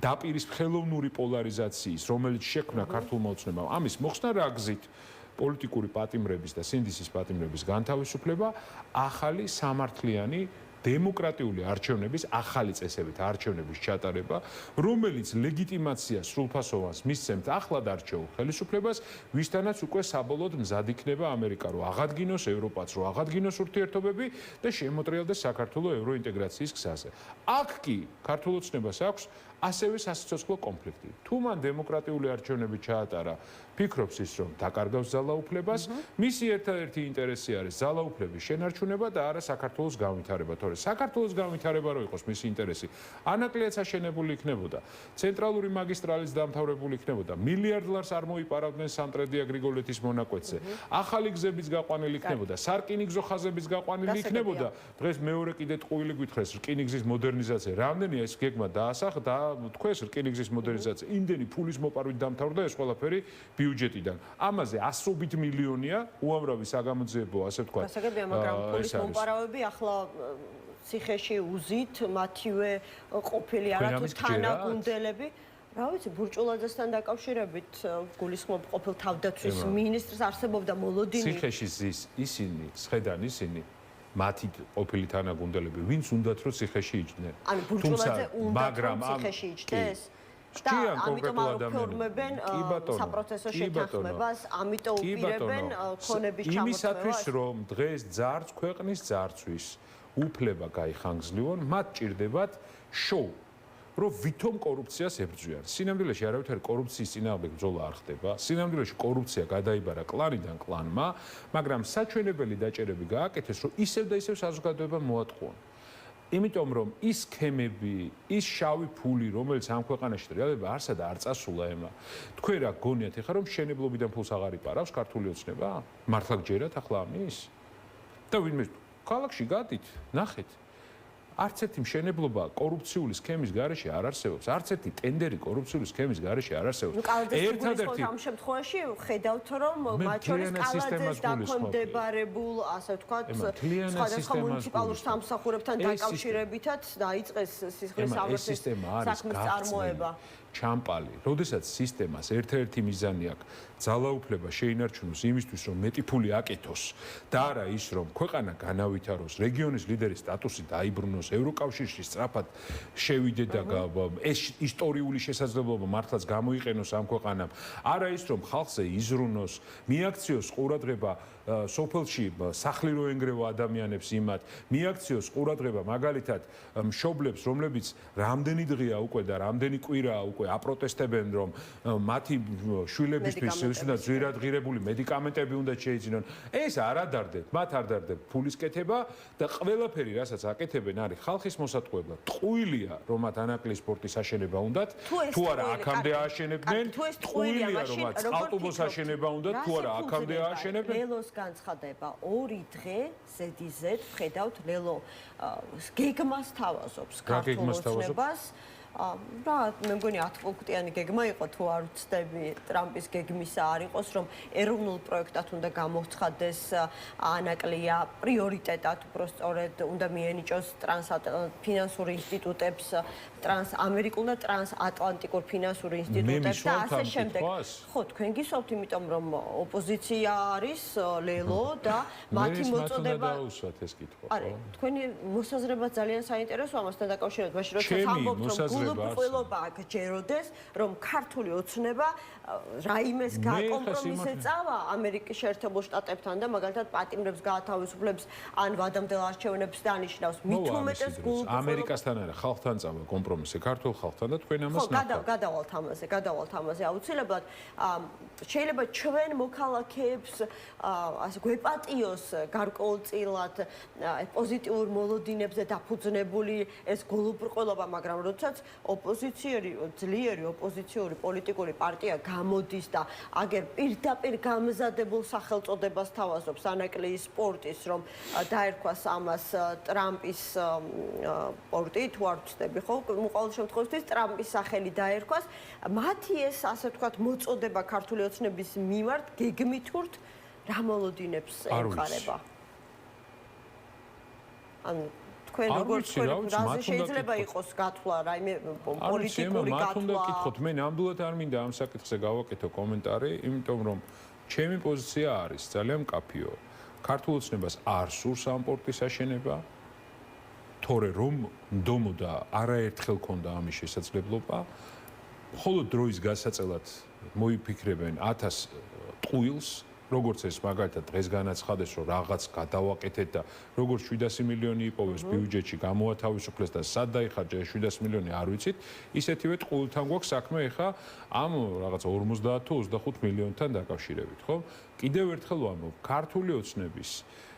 დაპირისპირებული პოლარიზაციის, რომელიც შექმნა ქართულმა ოცნებამ, ამის მოხსნა რა გზით? პოლიტიკური პატიმრების და სინდისის პატიმრების განთავისუფლება, ახალი სამართლიანი დემოკრატიული არჩევნების ახალი წესებით არჩევნების ჩატარება, რომელიც ლეგიტიმაციას სრულფასოვანს მისცემთ ახლად არჩეულ ხელისუფლებას, ვისთანაც უკვე საბოლოოდ მზად იქნება ამერიკა, რომ აღადგინოს ევროპაც, რომ აღადგინოს ურთიერთობები და შემოტრიალდეს საქართველოს ევროინტეგრაციის გზაზე. აქ კი ქართულ ოცნებას აქვს ასევე სასიცოცხლო კონფლიქტი. თუ მან დემოკრატიული არჩევნები ჩაატარა, ფიქრობს ის, რომ დაკარგავს ძალაუფლებას, მისი ერთადერთი ინტერესი არის ძალაუფლების შენარჩუნება და არა საქართველოს განვითარება. თორე საქართველოს განვითარება რო იყოს მისი ინტერესი, ანაკლიაც აშენებული იქნებოდა, ცენტრალური მაგისტრალიც დამთავრებული იქნებოდა, მილიარდ ლარს არ მოიპარავდნენ სამტრედია გრიგოლეთის მონაკვეთზე, ახალი გზებიც გაყვანილი იქნებოდა, სარკინიგზო ხაზებიც გაყვანილი იქნებოდა. დღეს მეორე კიდე ტყუილი გვითხრეს რკინიგზის მოდერნიზაცია. რამდენია ეს გეგმა დაასახა თქვენს რკინიგზის მოდერნიზაცია, იმდენი ფულის მოპარვით დამთავრდა ეს ყველაფერი ბიუჯეტიდან. ამაზე ასობით მილიონია უამრავი საგამოძიებო, ასე ვთქვათ. გასაგებია, მაგრამ ფულის მომპარავები ახლა ციხეში უზით, მათივე ყოფილი არათუ თანაგუნდელები. რა ვიცი, ბურჭულაძესთან დაკავშირებით გულისხმობ ყოფილ თავდაცვის მინისტრს არსებობდა მოლოდინი. ციხეში ზის ისინი, სხედან ისინი მათი ყოფილი თანაგუნდელები, ვინც უნდათ რომ ციხეში იჯდნენ. ანუ ბურჭულაძე უნდათ რომ ციხეში იჯდეს? ჭიან კონკრეტულ ადამიანებს საპროცესო შეთანხმებას, ამიტომ უპირებენ ქონების ჩამოთმევას. იმისათვის რომ დღეს ძარც ქვეყნის ძარცვის უფლება გაიხანგრძლივონ, მათ ჭირდებათ შოუ, რომ ვითომ კორუფციას ებრძვიან. სინამდვილეში არავითარი კორუფციის წინააღმდეგ ბრძოლა არ ხდება. სინამდვილეში კორუფცია გადაიბარა კლანიდან კლანმა, მაგრამ საჩვენებელი დაჭერები გააკეთეს, რომ ისევ და ისევ საზოგადოება მოატყუონ. იმიტომ რომ ის სქემები, ის შავი ფული, რომელიც ამ ქვეყანაში რეალობა არსა და არ წასულა ემა. თქვენ რა გონიათ ეხლა რომ შენებლობიდან ფულს აღარ იპარავს ქართული ოცნება? მართლა გჯერათ ახლა ამის? და ვინმე ქალაქში გადით, ნახეთ. არც ერთი მშენებლობა კორუფციული სქემის გარეშე არ არსებობს. არც ერთი ტენდერი კორუფციული სქემის გარეშე არ არსებობს. ერთადერთი ამ შემთხვევაში ხედავთ რომ მათ შორის კალაძეს დაქვემდებარებულ, ასე ვთქვათ, სხვადასხვა მუნიციპალურ სამსახურებთან დაკავშირებითაც დაიწყეს სისხლის სამართლის საქმის წარმოება. ჩამპალი, როდესაც სისტემას ერთ-ერთი მიზანი აქვს ძალაუფლება შეინარჩუნოს იმისთვის, რომ მეტი ფული აკეთოს და არა ის, რომ ქვეყანა განავითაროს, რეგიონის ლიდერის სტატუსი დაიბრუნოს, ევროკავშირში სწრაფად შევიდე და ეს ისტორიული შესაძლებლობა მართლაც გამოიყენოს ამ ქვეყანამ, არა ის, რომ ხალხზე იზრუნოს, მიაქციოს ყურადღება სოფელში სახლი რო ენგრევა ადამიანებს იმათ, მიაქციოს ყურადღება მაგალითად მშობლებს, რომლებიც რამდენი დღეა უკვე და რამდენი კვირაა უკვე აპროტესტებენ, რომ მათი შვილებისთვის უნდა ძვირადღირებული მედიკამენტები უნდა შეიძინონ. ეს არ ადარდებთ, მათ არ დარდებთ ფულის კეთება და ყველაფერი, რასაც აკეთებენ, არის ხალხის მოსატყუებლად. ტყუილია, რომ მათ ანაკლის სპორტის აშენება უნდათ, თუ არა აქამდე ააშენებდნენ, ტყუილია, რომ მათ წყალტუბოს აშენება უნდათ, თუ არა აქამდე ააშენებდნენ. ლელოს განცხადება 2 დღე ზედიზედ ვხედავთ ლელო გეგმას თავაზობს ქართულ ოცნებას. რა მე მგონი 10 პუნქტიანი გეგმა იყო თუ არ ვცდები ტრამპის გეგმისა არ იყოს რომ ეროვნულ პროექტად უნდა გამოცხადდეს ანაკლია პრიორიტეტად უბრალოდ უნდა მიენიჭოს ფინანსურ ინსტიტუტებს ტრანსამერიკულ და ტრანსატლანტიკურ ფინანსურ ინსტიტუტებს და ასე შემდეგ. ხო, თქვენ გისურვებთ, იმიტომ რომ ოპოზიცია არის ლელო და მათი მოწოდება დაუსვათ ეს კითხვა. არა, თქვენი მოსაზრება ძალიან საინტერესოა ამასთან დაკავშირებით, მაშინ როცა ამბობთ რომ გულუბრყვილობა გჯეროდეს, რომ ქართული ოცნება რაიმეს გაკომპრომისზე წავა ამერიკის შეერთებულ შტატებთან და მაგალითად პატიმრებს გაათავისუფლებს ან ვადამდელ არჩევნებს დანიშნავს. მით უმეტეს გულუბრყვილობა ამერიკასთან არა, ხალხთან წავა კომპრომისი, ქართულ ხალხთან და თქვენ ამას ნახავთ. გადავალთ ამაზე აუცილებლად. შეიძლება ჩვენ მოქალაქეებს ასე გვეპატიოს გარკვეულწილად პოზიტიურ მოლოდინებზე დაფუძნებული ეს გულუბრყვილობა, მაგრამ როდესაც ძლიერი ოპოზიციური პოლიტიკური პარტია გამოდის და აგერ პირდაპირ გამზადებულ სახელწოდებას თავაზობს ანაკლიის სპორტის, რომ დაერქვას ამას ტრამპის სპორტი, თუ არ ვცდები, ხო? ყოველ შემთხვევაში ტრამპის სახელი დაერქვას. მათი ეს, ასე ვთქვათ, მოწოდება ქართული ოცნების მიმართ გეგმითურთ რა მოლოდინებს ემყარება? ანუ თქვენ როგორც რაზე შეიძლება იყოს გათვლა, რაიმე პოლიტიკური გათვლა? მათ უნდა გითხოთ, მე ნამდვილად არ მინდა ამ საკითხზე გავაკეთო კომენტარი, იმიტომ რომ ჩემი პოზიცია არის ძალიან მკაფიო. ქართულ ოცნებას არ სურს ამ პორტის აშენება, თორე რომ ნდომოდა არაერთხელ ქონდა ამის შესაძლებლობა, მხოლოდ დროის გასაწელად მოიფიქრებენ 1000 ტყუილს, როგორც ეს მაგალითად დღეს განაცხადეს, რომ რაღაც გადავაკეთეთ და როგორც 700 მილიონი იპოვეს ბიუჯეტში გამოათავისუფლეს და სად დაიხარჯა 700 მილიონი არ ვიცით, ისეთივე ტყუილთან გვაქვს საქმე ახლა ამ რაღაც 50 თუ 25 მილიონთან დაკავშირებით, ხო? კიდევ ერთხელ ვამბობ, ქართული ოცნების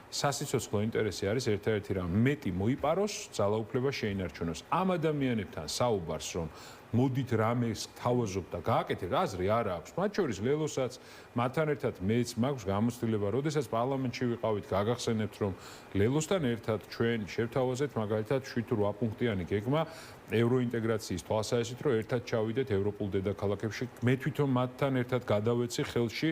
სასიცოცხლო ინტერესი არის ერთ-ერთი რამ მეტი მოიპაროს, ძალაუფლება შეინარჩუნოს. ამ ადამიანებთან საუბარს რომ მოდით რამეს თავაზობ და გააკეთეთ, აზრი არ აქვს. მათ შორის ლელოსაც, მათთან ერთად მეც მაქვს გამოცდილება, როდესაც პარლამენტში ვიყავით, გაგახსენებთ რომ ლელოსთან ერთად ჩვენ შევთავაზეთ მაგალითად 7-8 პუნქტიანი გეგმა ევროინტეგრაციის თვალსაზრისით, რომ ერთად ჩავიდეთ ევროპულ დედაქალაქებში. მე თვითონ მათთან ერთად გადავეცი ხელში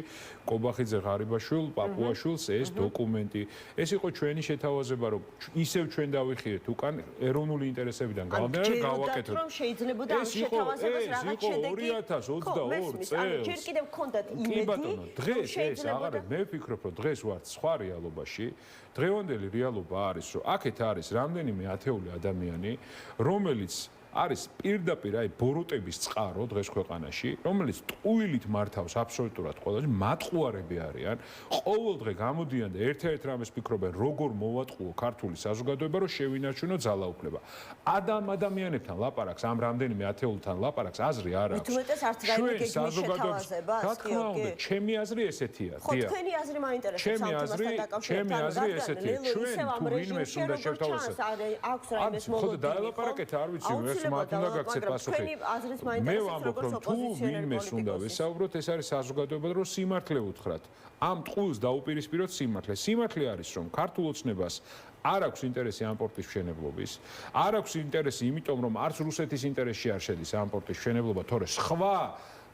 კობახიძე ღარიბაშვილ, პაპუაშვილს ეს დოკუმენტი. ეს იყო ჩვენი შეთავაზება, რომ ისევ ჩვენ დავიხიეთ უკან ეროვნული ინტერესებიდან გამომდინარე გავაკეთოთ. რომ შეიძლებოდა ამ შეთავაზებას რაღაც შედეგი 2022 წელს. ჯერ კიდევ გქონდათ იმედი. კი ბატონო, დღეს ეს აღარ მე ვფიქრობ, რომ დღეს ვართ სხვა რეალობაში. დღევანდელი რეალობა არის, რომ აქეთ არის რამდენიმე ათეული ადამიანი, რომელიც არის პირდაპირ აი ბოროტების წყარო დღეს ქვეყანაში, რომელიც ტყუილით მართავს აბსოლუტურად ყველას, მატყუარები არიან, ყოველდღე გამოდიან და ერთ-ერთ რამეს ფიქრობენ, როგორ მოვატყუო ქართული საზოგადოება, რომ შევინარჩუნო ძალაუფლება. ადამიანებთან ლაპარაკს, ამ რამდენიმე ათეულთან ლაპარაკს, აზრი არ აქვს. მithumetes არც რაიმე გეგმის შეთავაზებას, რა თქმა უნდა, ჩემი აზრი ესეთია. ხო, თქვენი აზრი მაინტერესებს ჩემი აზრი ესეთია. ჩვენ თუ ვინმეს უნდა შევთავაზოთ. აქვს რაიმე ხო, დაელაპარაკეთ, არ ვიცი, მათ უნდა გაგცეთ პასუხი. მე ვამბობ, რომ თუ ვინმეს უნდა ვესაუბროთ, ეს არის საზოგადოება, რომ სიმართლე უთხრათ. ამ ტყუილს დაუპირისპიროთ სიმართლე. სიმართლე არის, რომ ქართულ ოცნებას არ აქვს ინტერესი ამ პორტის მშენებლობის. არ აქვს ინტერესი, იმიტომ რომ არც რუსეთის ინტერესში არ შედის ამ პორტის მშენებლობა, თორე სხვა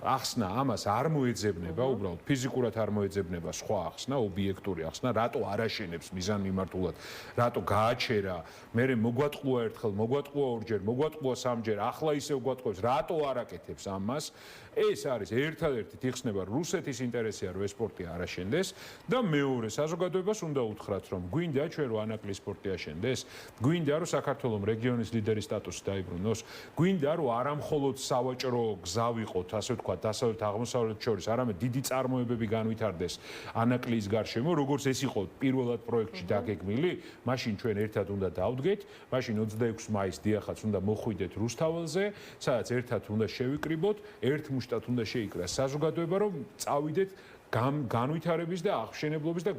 ახსნა ამას არ მოეძებნება, უბრალოდ ფიზიკურად არ მოეძებნება სხვა ახსნა, ობიექტური ახსნა, რატო არ აშენებს მიზანმიმართულად, რატო გააჩერა, მერე მოგვატყუა ერთხელ, მოგვატყუა ორჯერ, მოგვატყუა სამჯერ, ახლა ისევ გვატყუებს, რატო არ აკეთებს ამას? ეს არის ერთადერთი იხსნება რუსეთის ინტერესია, რომ ეს სპორტი არ აშენდეს და მეორე საზოგადოებას უნდა უთხრათ, რომ გვინდა ჩვენ რომ ანაკლიის სპორტი აშენდეს, გვინდა რომ საქართველოს რეგიონის ლიდერის სტატუსი დაიბრუნოს, გვინდა რომ არამხოლოდ სავაჭრო გზა ვიყოთ, ასე ვთქვათ, დასავლეთ აღმოსავლეთ შორის, არამედ დიდი წარმოებები განვითარდეს ანაკლიის გარშემო, როგორც ეს იყო პირველად პროექტში დაგეგმილი, მაშინ ჩვენ ერთად უნდა დავდგეთ, მაშინ 26 მაისს დიახაც უნდა მოხვიდეთ რუსთაველზე, სადაც ერთად უნდა შევიკრიბოთ, ერთ მუშტად უნდა შეიკრას საზოგადოება, რომ წავიდეთ განვითარების და აღშენებლობის და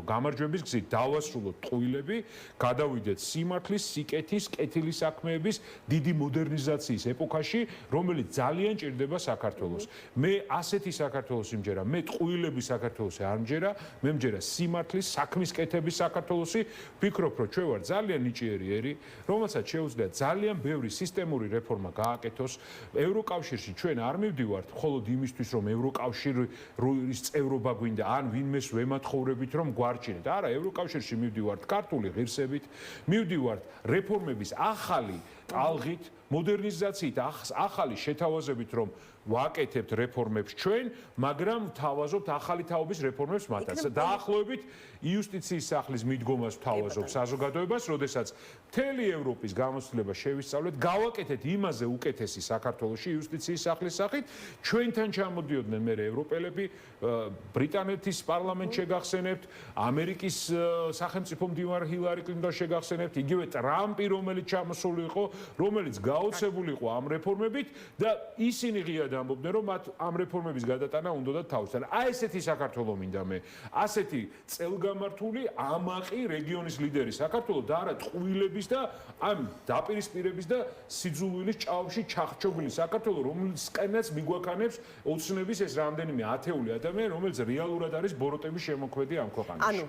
გამარჯვების გზით, დავასრულოთ ტყუილები, გადავიდეთ სიმართლის, სიკეთის, კეთილის საქმეების დიდი მოდერნიზაციის ეპოქაში, რომელიც ძალიან ჭირდება საქართველოს. მე ასეთი საქართველოს იმჯერა, მე ტყუილების საქართველოსი არ მჯერა, მე მჯერა სიმართლის, საქმის კეთების საქართველოსი. ვფიქრობ, რომ ჩვენ ვართ ძალიან ნიჭიერი ერი, რომელსაც შეუძლია ძალიან ბევრი სისტემური რეფორმა გააკეთოს. ევროკავშირში ჩვენ არ მივდივართ მხოლოდ იმისთვის, რომ ევროკავშირის ევროპა გვინდა ან ვინმეს ვემათხოვრებით რომ გვარჩინეთ. არა, ევროკავშირში მივდივართ ქართული ღირსებით, მივდივართ რეფორმების ახალი ტალღით, მოდერნიზაციით, ახალი შეთავაზებით რომ ვაკეთებთ რეფორმებს ჩვენ, მაგრამ ვთავაზობთ ახალი თაობის რეფორმებს მათაც. დაახლოებით იუსტიციის სახლის მიდგომას ვთავაზობ საზოგადოებას, როდესაც მთელი ევროპის გამოცდილება შევისწავლეთ, გავაკეთეთ იმაზე უკეთესი საქართველოში იუსტიციის სახლის სახით, ჩვენთან ჩამოდიოდნენ მე ევროპელები, ბრიტანეთის პარლამენტს შეგახსენებთ, ამერიკის სახელმწიფო მდივანი ჰილარი კლინტონს შეგახსენებთ, იგივე ტრამპი, რომელიც ჩამოსული იყო, რომელიც გაოცებული იყო ამ რეფორმებით და ისინი ღია არაფერად ამბობდნენ, რომ მათ ამ რეფორმების გადატანა უნდათ თავისთან. აი ესეთი საქართველო მინდა მე. ასეთი წელგამართული ამაყი რეგიონის ლიდერი საქართველო და არა ტყუილების და ამ დაპირისპირების და სიძულვილის ჭაობში ჩახჩობილი საქართველო, რომელსკენაც მიგვაქანებს ოცნების ეს რამდენიმე ათეული ადამიანი, რომელიც რეალურად არის ბოროტების შემოქმედი ამ ქვეყანაში. ანუ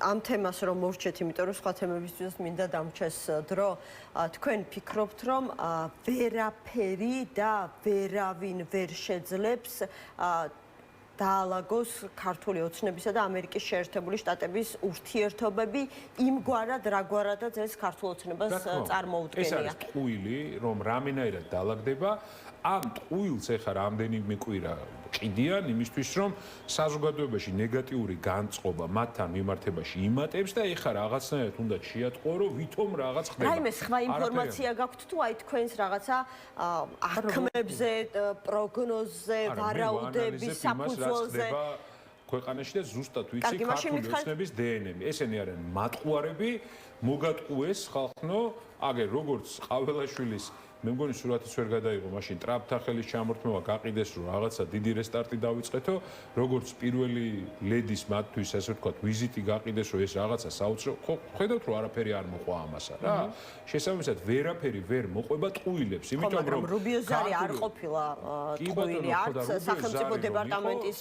ამ თემას რომ მოვრჩეთ, იმიტომ რომ სხვა თემებისთვის მინდა დამჩეს დრო, თქვენ ფიქრობთ, რომ ვერაფერი და ვერავინ ვერ შეძლებს დაალაგოს ქართული ოცნებისა და ამერიკის შეერთებული შტატების ურთიერთობები იმგვარად, რაგვარადაც ეს ქართულ ოცნებას წარმოუდგენია. ეს არის ტყუილი, რომ რამენაირად დაალაგდება, ამ ტყუილს ეხა რამდენიმე კვირა ყიდიან იმისთვის, რომ საზოგადოებაში ნეგატიური განწყობა მათთან მიმართებაში იმატებს და ეხა რაღაცნაირად უნდა შეატყო, რომ ვითომ რაღაც ხდება. რაიმე სხვა ინფორმაცია გაქვთ თუ აი თქვენს რაღაცა აღქმებზე, პროგნოზზე, ვარაუდების საფუძველზე ქვეყანაში და ზუსტად ვიცი ქართული ოცნების დნმ. ესენი არიან მატყუარები, მოგატყუეს ხალხნო, აგერ როგორც ყაველაშვილის მე მგონი სურათიც ვერ გადაიღო, მაშინ ტრამპთან ხელის ჩამორთმევა გაყიდეს, რომ რაღაცა დიდი რესტარტი დავიწყეთო, როგორც პირველი ლედის მათთვის, ასე ვთქვათ, ვიზიტი გაყიდეს, რომ ეს რაღაცა საოცრო, ხო, ხედავთ, რომ არაფერი არ მოყვა ამასა რა. შესაბამისად, ვერაფერი ვერ მოყვება ტყუილებს, იმიტომ რომ რუბიოზარი არ ყოფილა ტყუილი, არც სახელმწიფო დეპარტამენტის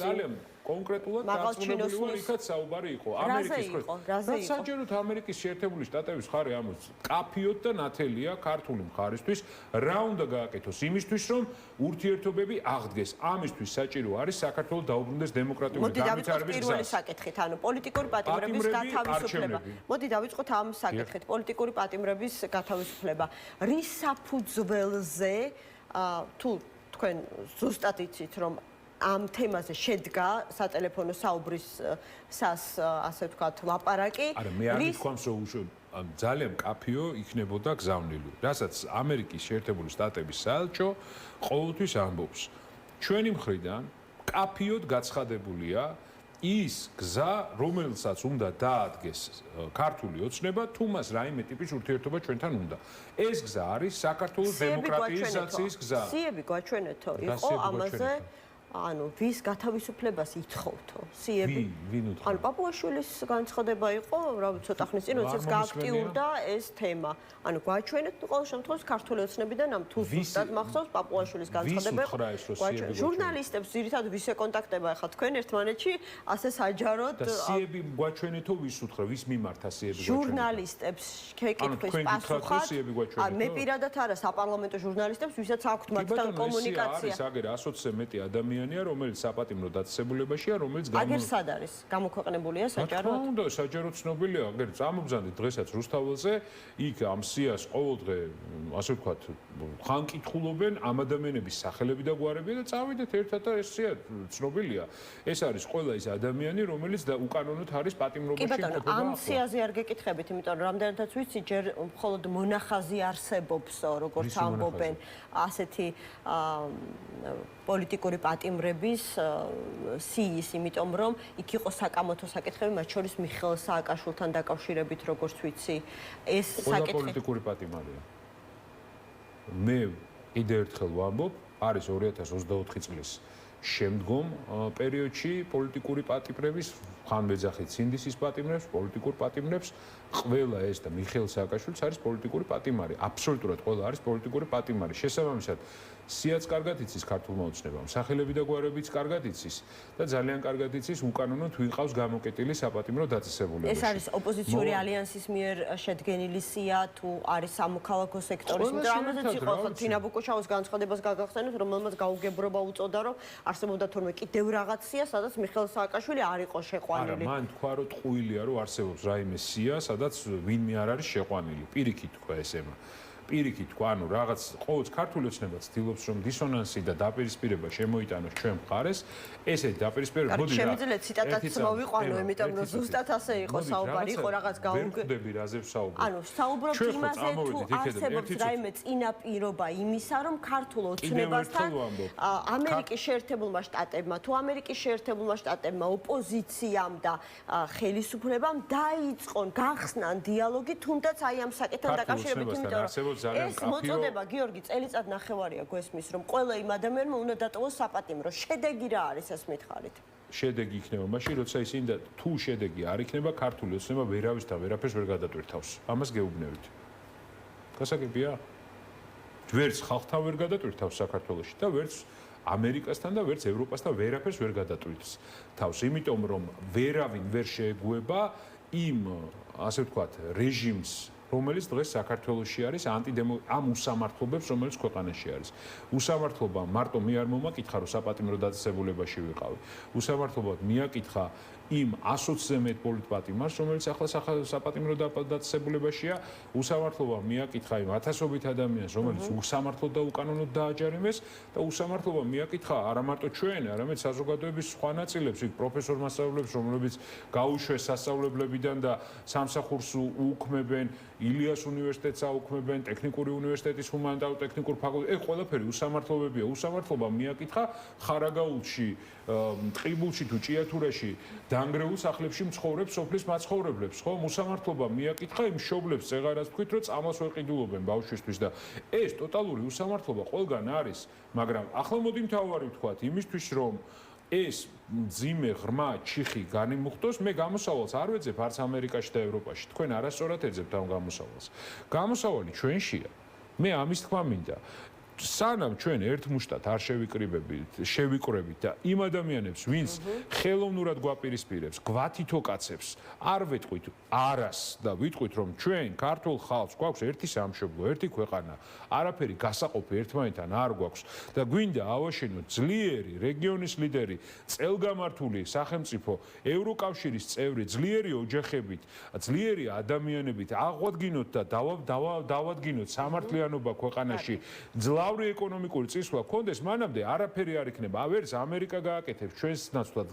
კონკრეტულად დაწუნებული იქაც საუბარი იყო ამერიკის ქვეყნებთან. საჯაროდ ამერიკის შეერთებული შტატების მხარე ამოც კაფიოდ და ნათელია ქართული მხარისთვის რა უნდა გააკეთოს იმისთვის რომ ურთიერთობები აღდგეს. ამისთვის საჭირო არის საქართველოს დაუბრუნდეს დემოკრატიული განვითარების გზა. პირველი საკითხით, ანუ პოლიტიკური პატიმრების გათავისუფლება. მოდი დავიწყოთ ამ საკითხით, პოლიტიკური პატიმრების გათავისუფლება. რის საფუძველზე თუ თქვენ ზუსტად იცით რომ ამ თემაზე შედგა სატელეფონო საუბრის ასე ვთქვათ ლაპარაკი. არა, მე არ მithქვამს, რომ ძალიან კაფიო იქნებოდა გზავნილი. რასაც ამერიკის შეერთებული შტატების საელჩო ყოველთვის ამბობს. ჩვენი მხრიდან კაფიოდ გაცხადებულია ის გზა, რომელსაც უნდა დაადგეს ქართული ოცნება, თუ მას რაიმე ტიპის ურთიერთობა ჩვენთან უნდა. ეს გზა არის საქართველოს დემოკრატიზაციის გზა. სიები გვაჩვენეთო, იყო ამაზე ანუ ვის გათავისუფლებას ითხოვთო? სიები? ვინ უთხოვდა? ანუ პაპუაშვილის განცხადება იყო, რა ვიცი, ცოტა ხნის წინ, როდესაც გააქტიურდა ეს თემა. ანუ გვაჩვენეთ ყოველ შემთხვევაში ქართული ოცნებიდან ამ თუ ზუსტად მახსოვს პაპუაშვილის განცხადება იყო. ჟურნალისტებს ძირითადად ვის ეკონტაქტება ახლა თქვენ ერთმანეთში, ასე საჯაროდ და სიები გვაჩვენეთო ვის უთხრა, ვის მიმართა სიები გვაჩვენეთო? ჟურნალისტებს კითხვის პასუხად. მე პირადად არა, საპარლამენტო ჟურნალისტებს, ვისაც აქვთ მათთან კომუნიკაცია. არის აგერ 120-ზე მეტი ადამიანი რომელიც საპატიმრო დაწესებულებაშია, რომელიც აგერ სად არის? გამოქვეყნებულია საჯაროდ? რა უნდა, საჯაროდ ცნობილია, აგერ წამობძანდით დღესაც რუსთაველზე, იქ ამ სიას ყოველდღე, ასე ვთქვათ, ხანკითხულობენ ამ ადამიანების სახელები და გვარები და წავიდეთ ერთად და ეს სია ცნობილია. ეს არის ყველა ის ადამიანი, რომელიც უკანონოდ არის პატიმრობაში იმყოფება. კი ბატონო, ამ სიაზე არ გეკითხებით, იმიტომ რომ რამდენადაც ვიცი, ჯერ მხოლოდ მონახაზი არსებობს, როგორც ამბობენ, ასეთი პოლიტიკური პატიმრების სიის, იმიტომ რომ იქ იყო საკამათო საკითხები, მათ შორის მიხეილ სააკაშვილთან დაკავშირებით, როგორც ვიცი, ეს საკითხი პოლიტიკური პატიმარია. მე კიდევ ერთხელ ვამბობ, არის 2024 წლის შემდგომ პერიოდში პოლიტიკური პატიმრების, ხან მეძახით სინდისის პატიმრებს, პოლიტიკურ პატიმრებს, ყველა ეს და მიხეილ სააკაშვილიც არის პოლიტიკური პატიმარი. აბსოლუტურად ყველა არის პოლიტიკური პატიმარი. შესაბამისად, სიაც კარგად იცის ქართულმა ოცნებამ, სახელები და გვარებიც კარგად იცის და ძალიან კარგად იცის უკანონოდ ვინ ყავს გამოკეტილი საპატიმრო დაწესებულებაში. ეს არის ოპოზიციური ალიანსის მიერ შედგენილი სია თუ არის სამოქალაქო სექტორის, იმიტომ რომ ამაზეც იყო ხო თინა ბუკუშაუს განცხადებას გაგახსენოთ, რომელმაც გაუგებრობა უწოდა, რომ არსებობდა თორმე კიდევ რაღაც სია, სადაც მიხეილ სააკაშვილი არ იყო შეყვანილი. არა, მან თქვა, რომ ტყუილია, რომ არსებობს რაიმე სია, სადაც ვინმე არ არის შეყვანილი. პირიქით თქვა ეს ემა. პირიქით თქვა, ანუ რაღაც ყოველთვის ქართული ოცნება ცდილობს, რომ დისონანსი და დაპირისპირება შემოიტანოს ჩვენ მხარეს. ესეთი დაპირისპირება მოდი რა. შემიძლია ციტატაც მოვიყვანო, იმიტომ რომ ზუსტად ასე იყო საუბარი, იყო რაღაც გაუგებრები რაზე ვსაუბრობ. ანუ საუბრობთ იმაზე, თუ არსებობს რაიმე წინაპირობა იმისა, რომ ქართულ ოცნებასთან ამერიკის შეერთებულმა შტატებმა, თუ ამერიკის შეერთებულმა შტატებმა ოპოზიციამ და ხელისუფლებამ დაიწყონ, გახსნან დიალოგი, თუნდაც აი ამ საკითხთან დაკავშირებით, იმიტომ რომ ძალიან ეს კაფიო. მოწოდება გიორგი წელიწად ნახევარია გვესმის რომ ყველა იმ ადამიანმა უნდა დატოვოს საპატიმრო. შედეგი რა არის ეს მითხარით? შედეგი იქნება მაშინ, როცა ისინი და თუ შედეგი არ იქნება, ქართული ოცნება ვერავისთან ვერაფერს ვერ გადატვირთავს. ამას გეუბნებით. გასაგებია? ვერც ხალხთან ვერ გადატვირთავს საქართველოში და ვერც ამერიკასთან და ვერც ევროპასთან ვერაფერს ვერ გადატვირთს თავს, იმიტომ რომ ვერავინ ვერ შეეგუება იმ, ასე ვთქვათ, რეჟიმს, რომელიც დღეს საქართველოში არის ამ უსამართლობებს, რომელიც ქვეყანაში არის. უსამართლობა მარტო მე არ მომაკითხა, რომ საპატიმრო დაწესებულებაში ვიყავი. უსამართლობა მიაკითხა იმ 120-ზე მეტ პოლიტპატიმარს, რომელიც ახლა საპატიმრო დაწესებულებაშია. უსამართლობა მიაკითხა იმ 1000-ობით ადამიანს, რომელიც უსამართლოდ და უკანონოდ დააჯარიმეს და უსამართლობა მიაკითხა არა მარტო ჩვენ, არამედ საზოგადოების სხვა ნაწილებს, იქ პროფესორ-მასწავლებლებს, რომლებიც გაუშვეს სასწავლებლებიდან და სამსახურს უქმებენ, ილიას უნივერსიტეტს აუქმებენ, ტექნიკური უნივერსიტეტის ჰუმანიტარულ-ტექნიკურ ფაკულტეტს. ეს ყველაფერი უსამართლობებია. უსამართლობა მიაკითხა ხარაგაულში, ტყიბულში თუ ჭიათურაში დანგრეულ სახლებში მცხოვრებ სოფლის მაცხოვრებლებს, ხო? უსამართლობა მიაკითხა იმ მშობლებს, წეღარას თქვით, რომ წამალს ვერ ყიდულობენ ბავშვისთვის და ეს ტოტალური უსამართლობა ყველგან არის, მაგრამ ახლა მოდი მთავარი ვთქვათ, იმისთვის რომ ეს მძიმე ღრმა ჩიხი განიმუხტოს, მე გამოსავალს არ ვეძებ არც ამერიკაში და ევროპაში. თქვენ არასწორად ეძებთ ამ გამოსავალს. გამოსავალი ჩვენშია. მე ამის თქვა მინდა. სანამ ჩვენ ერთ მუშტად არ შევიკრებით და იმ ადამიანებს, ვინც ხელოვნურად გვაპირისპირებს, გვათითო კაცებს, არ ვეტყვით არას და ვიტყვით, რომ ჩვენ ქართულ ხალხს გვაქვს ერთი სამშობლო, ერთი ქვეყანა, არაფერი გასაყოფი ერთმანეთთან არ გვაქვს და გვინდა ავაშენოთ ძლიერი რეგიონის ლიდერი, წელგამართული სახელმწიფო, ევროკავშირის წევრი, ძლიერი ოჯახებით, ძლიერი ადამიანებით, აღვადგინოთ და დავადგინოთ სამართლიანობა ქვეყანაში, ძლავრი ეკონომიკური წისვლა გქონდეს, მანამდე არაფერი არ იქნება. ვერც ამერიკა გააკეთებს ჩვენს ნაცვლად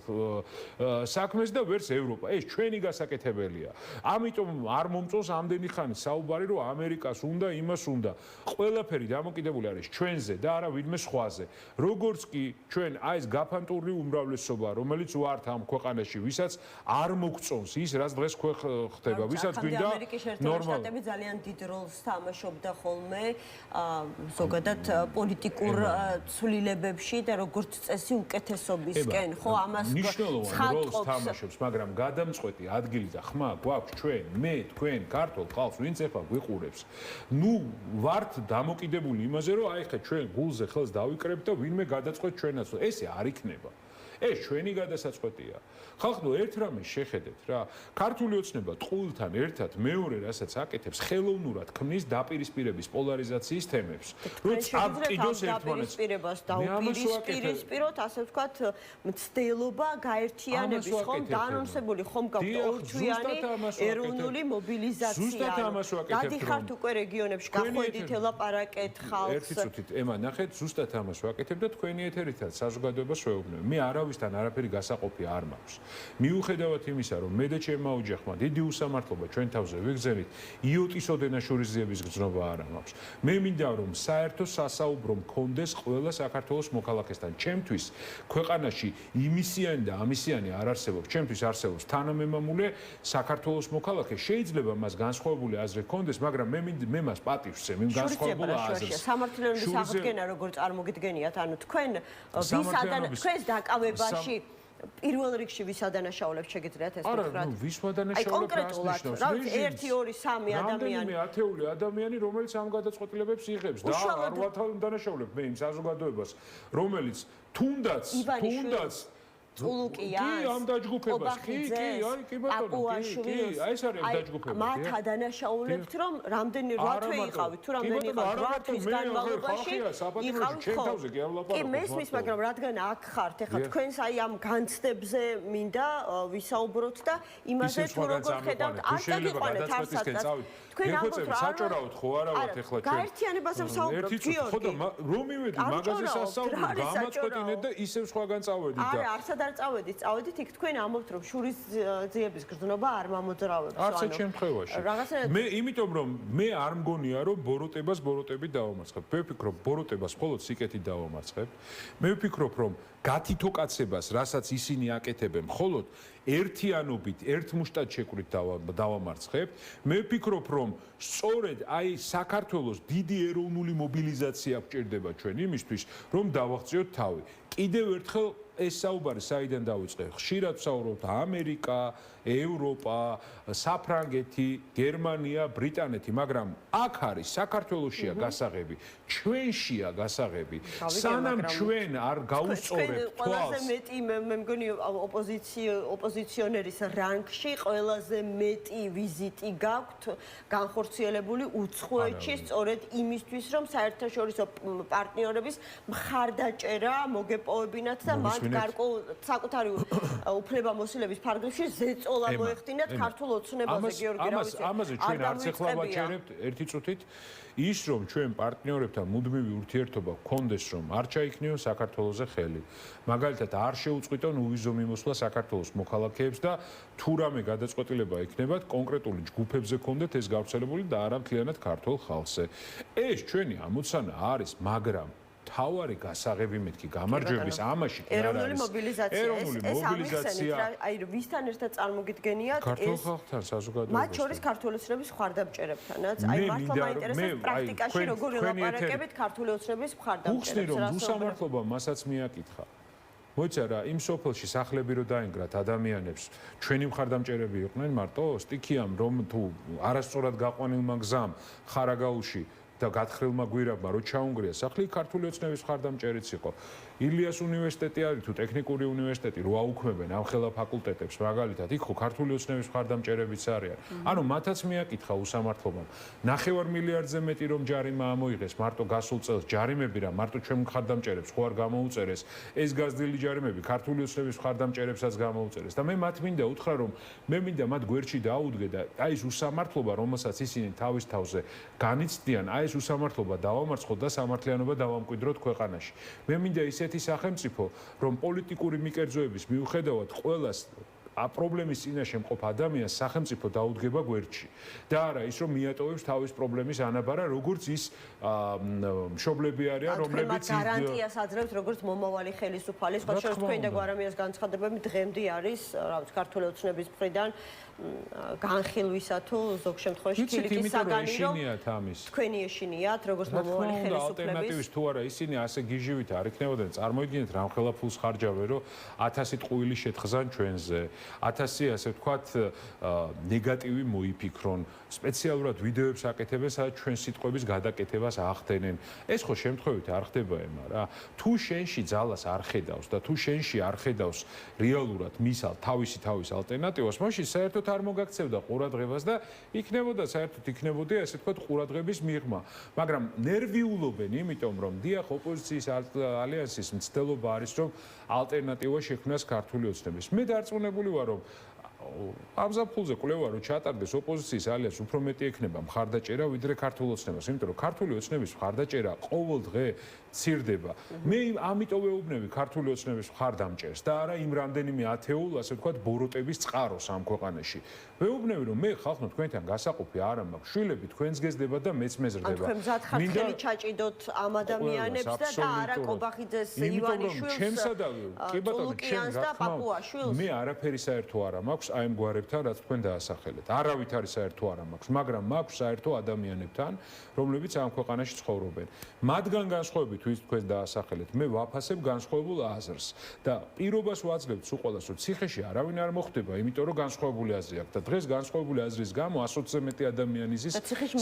საქმეს და ვერც ევროპა. ეს ჩვენი გასაკეთებელია. ამიტომ არ მომწონს ამდენი ხანი საუბარი, რომ ამერიკას უნდა, იმას უნდა. ყველაფერი დამოკიდებული არის ჩვენზე და არა ვინმე სხვაზე. როგორც კი ჩვენ აი ეს გაფანტური უმრავლესობა, რომელიც ვართ ამ ქვეყანაში, ვისაც არ მოგწონს ის, რაც დღეს ხდება, ვისაც გვინდა ნორმალურად. ამერიკის ძალიან დიდ როლს თამაშობდა ხოლმე ზოგადად პოლიტიკურ ცვლილებებში და როგორც წესი უკეთესობისკენ, ხო, ამას მნიშვნელოვან როლს თამაშობს, მაგრამ გადამწყვეტი ადგილი და ხმა გვაქვს ჩვენ, მე, თქვენ, ქართულ ხალხს, ვინც ეხლა გვიყურებს. ნუ ვართ დამოკიდებული იმაზე, რომ აი ხა ჩვენ გულზე ხელს დავიკრებთ და ვინმე გადაწყვეტ ჩვენაც. ესე არ იქნება. ეს ჩვენი გადასაწყვეტია. ხალხო, ერთ რამეს შეხედეთ რა. ქართული ოცნება ტყუილთან ერთად მეორე რასაც აკეთებს, ხელოვნურად ქმნის დაპირისპირების პოლარიზაციის თემებს. რომ წავყიდოს ერთმანეთს დაუპირისპიროთ, ასე ვთქვათ, მცდელობა გაერთიანების, ხომ, დაანონსებული ხომ გაქვთ ორთვიანი ეროვნული მობილიზაცია. ზუსტად ამას ვაკეთებთ. გადიხართ უკვე რეგიონებში, გახვედით, ელაპარაკეთ ხალხს. ერთი წუთით, ემა, ნახეთ, ზუსტად ამას ვაკეთებ და თქვენი ეთერითაც საზოგადოებას ვეუბნები. მე არავისთან არაფერი გასაყოფი არ მაქვს. მიუხედავად იმისა, რომ მე და ჩემმა ოჯახმა დიდი უსამართლობა ჩვენ თავზე ვიგზავნით, იოტის ოდენაშორის ზიების გრძნობა არ მაქვს. მე მინდა რომ საერთო სასაუბრო მქონდეს ყველა საქართველოს მოქალაქესთან. ჩემთვის ქვეყანაში იმისიანი და ამისიანი არ არსებობს. ჩემთვის არსებობს თანამემამულე საქართველოს მოქალაქე. შეიძლება მას განსხვავებული აზრი ჰქონდეს, მაგრამ მე მას პატივს ვცემ იმ განსხვავებულ აზრს. სამართლიანობის აღდგენა როგორ წარმოგიდგენიათ, ანუ თქვენ თქვენს დაკავებაში პირველ რიგში ვის ადანაშაულებს შეგიძლიათ ეს ვთქვათ? არა, ნუ ვის ადანაშაულებს კონკრეტულად, რა ვიცი, 1, 2, 3 ადამიანი. რამდენიმე ათეული ადამიანი, რომელიც ამ გადაწყვეტილებებს იღებს და არ ვადანაშაულებ მე იმ საზოგადოებას, რომელიც თუნდაც წულუკია, კი, ამ დაჯგუფებას, კი, აი, კი ბატონო, კი, აი ეს არის დაჯგუფება. მათ ადანაშაულებთ, რომ რამდენი რვათვე იყავით, თუ რამდენი იყავით, 8 თვის განმავლობაში იყავით თავზე კი კი, მესმის, მაგრამ რადგან აქ ხართ, ეხლა თქვენს აი ამ განცდებზე მინდა ვისაუბროთ და იმაზე თუ როგორ ხედავთ, არ დაგიყვანეთ არსადაც. თქვენ ამბობთ რა საჭიროოდ ხო არა ვართ ეხლა ჩვენ. გაერთიანებაზე ვსაუბრობთ, გიორგი. ხო და რომ მივედი მაღაზიას ასწავლე, გამაწყვეტინეთ და ისევ სხვაგან წავედით და არა, არსად არ წავედით იქ თქვენ ამბობთ რომ შურის ძიების გრძნობა არ მომოძრავებს. არც ერთ შემთხვევაში. მე იმიტომ რომ მე არ მგონია რომ ბოროტებით დავამარცხებ. მე ვფიქრობ ბოროტებას მხოლოდ სიკეთით დავამარცხებ. მე ვფიქრობ რომ გათითო კაცებას, რასაც ისინი აკეთებენ, მხოლოდ ერთიანობით, ერთ მუშტად შეკვრით დავამარცხებ. მე ვფიქრობ რომ სწორედ აი საქართველოს დიდი ეროვნული მობილიზაცია გვჭირდება ჩვენ იმისთვის, რომ დავაღწიოთ თავი. კიდევ ერთხელ ეს საუბარი საიდან დავიწყე? ხშირად ვსაუბრობთ ამერიკა, ევროპა, საფრანგეთი, გერმანია, ბრიტანეთი, მაგრამ აქ არის საქართველოსია გასაღები, ჩვენშია გასაღები. სანამ ჩვენ არ გაუსწორებთ თვალს. ყველაზე მეტი მე მგონი ოპოზიციონერის რანგში ყველაზე მეტი ვიზიტი გაქვთ განხორციელებული უცხოეთში სწორედ იმისთვის რომ საერთაშორისო პარტნიორების მხარდაჭერა მოგეპოვებინათ და მათ გარკვეულ საკუთარი უფლებამოსილების ფარგლებში ზეწოლა მოეხდინათ ქართულ ოცნებაზე გიორგი რავიძე. ამაზე ჩვენ არც ახლა ვაჩერებთ ერთი წუთით ის რომ ჩვენ პარტნიორებთან მუდმივი ურთიერთობა გქონდეს რომ არ ჩაიქნიონ საქართველოზე ხელი. მაგალითად არ შეუწყვიტონ უვიზო მიმოსვლა საქართველოს მოქალაქეებს და თუ რამე გადაწყვეტილება იქნებათ კონკრეტული ჯგუფებზე გქონდეთ ეს გავრცელებული და არა მთლიანად ქართულ ხალხზე. ეს ჩვენი ამოცანა არის, მაგრამ თავარი გასაღები მეთქი გამარჯვების ამაში კი არ არის. ეროვნული მობილიზაცია. აი ვისთან ერთად წარმოგიდგენიათ ეს ქართულ ხალხთან საზოგადოებასთან. მათ შორის ქართული ოცნების მხარდამჭერებთანაც. აი მართლა მაინტერესებს პრაქტიკაში როგორ ელაპარაკებით ქართული ოცნების მხარდამჭერებს. უხსნი რომ უსამართლობა მასაც მიაკითხა. მოიცა რა, იმ სოფელში სახლები რო დაინგრათ ადამიანებს, ჩვენი მხარდამჭერები იყვნენ მარტო სტიქიამ რომ თუ არასწორად გაყვანილმა გზამ ხარაგაულში და გათხრილმა გვირაბმა რო ჩაუნგრია სახლი ქართული ოცნების მხარდამჭერიც იყო. ილიას უნივერსიტეტი არის თუ ტექნიკური უნივერსიტეტი რო აუქმებენ ამ ხელა ფაკულტეტებს მაგალითად იქ ხო ქართული ოცნების მხარდამჭერებიც არიან. ანუ მათაც მიაკითხა უსამართლობამ. 9 მილიარდზე მეტი რომ ჯარიმა ამოიღეს მარტო გასულ წელს ჯარიმები რა მარტო ჩვენ მხარდამჭერებს ხო არ გამოუწერეს ეს გაზრდილი ჯარიმები ქართული ოცნების მხარდამჭერებსაც გამოუწერეს და მე მათ მინდა უთხრა რომ მე მინდა მათ გვერდში დაუდგე და აი ეს უსამართლობა რომელსაც ისინი თავის თავზე განიცდიან აი ეს უსამართლობა დავამარცხოთ და სამართლიანობა დავამკვიდროთ ქვეყანაში. მე მინდა ისეთი სახელმწიფო, რომ პოლიტიკური მიკერძოების მიუხედავად ყველას პრობლემის წინაშე მყოფ ადამიანს სახელმწიფო დაუდგება გვერდში და არა ის რომ მიატოვებს თავის პრობლემის ანაბარა როგორც ის მშობლები არიან რომლებიც გარანტიას აძლევთ როგორც მომავალი ხელისუფალის სხვა შორის თქვენ და გვარამიას განცხადებები დღემდე არის რა ვიცი ქართული ოცნების მხრიდან განხილვისა თუ ზოგ შემთხვევაში ქილიკის საგანი რომ თქვენი ეშინიათ როგორც მომავალი ხელისუფლების ალტერნატივის თუ არა ისინი ასე გიჟივით არ იქნებოდნენ წარმოიდგინეთ რამხელა ფულს ხარჯავენ რომ 1000 ტყუილი შეთხზან ჩვენზე 1000 ასე ვთქვათ ნეგატივი მოიფიქრონ სპეციალურად ვიდეოებს აკეთებენ სადაც ჩვენ სიტყვების გადაკეთებას ახდენენ ეს ხო შემთხვევით არ ხდება ემა რა თუ შენში ძალას არ ხედავს და თუ შენში არ ხედავს რეალურად მისალ თავის ალტერნატივას მაშინ საერთოდ არ მოგაქცევდა ყურადღებას და იქნებოდა საერთოდ იქნებოდა ასე ვთქვათ ყურადღების მიღმა მაგრამ ნერვიულობენ იმიტომ რომ დიახ ოპოზიციის ალიანსის მცდელობა არის რომ ალტერნატივა შექმნას ქართული ოცნების მე დარწმუნებული ვარ რომ ამზაფხულზე კვლევა რო ჩატარდეს ოპოზიციის ალიანსს უფრო მეტი ექნება მხარდაჭერა ვიდრე ქართულ ოცნებას იმიტომ რომ ქართული ოცნების მხარდაჭერა ყოველ დღე ცირდება მე ამიტომ ვეუბნები ქართული ოცნების მხარდამჭერს და არა იმ რამდენიმე ათეულ ასე ვთქვათ ბოროტების წყაროს ამ ქვეყანაში ვეუბნები რომ მე ხალხო თქვენთან გასაყოფი არ მაქვს შვილები თქვენს გეზდება და მეც მეზრდება თქვენ მზად ხართ ხელი ჩაჭიდოთ ამ ადამიანებს და არა კობახიძეს ივანიშვილს ჩემსადავე კი ბატონო ჩემს რა თქმა უნდა მე არაფერი საერთო არ მაქვს აი ამ გვარებთან რაც თქვენ დაასახელეთ არავით არის საერთო არ მაქვს მაგრამ მაქვს საერთო ადამიანებთან რომლებიც ამ ქვეყანაში ცხოვრობენ მათგან განსხვავებით ვის თქვენ დაასახელეთ მე ვაფასებ განსხვავებულ აზრს და პირობას ვაძლევთ სულ ყველას რომ ციხეში არავინ არ მოხვდება იმიტომ რომ განსხვავებული აზრი აქვს და დღეს განსხვავებული აზრის გამო 120-ზე მეტი ადამიანი ზის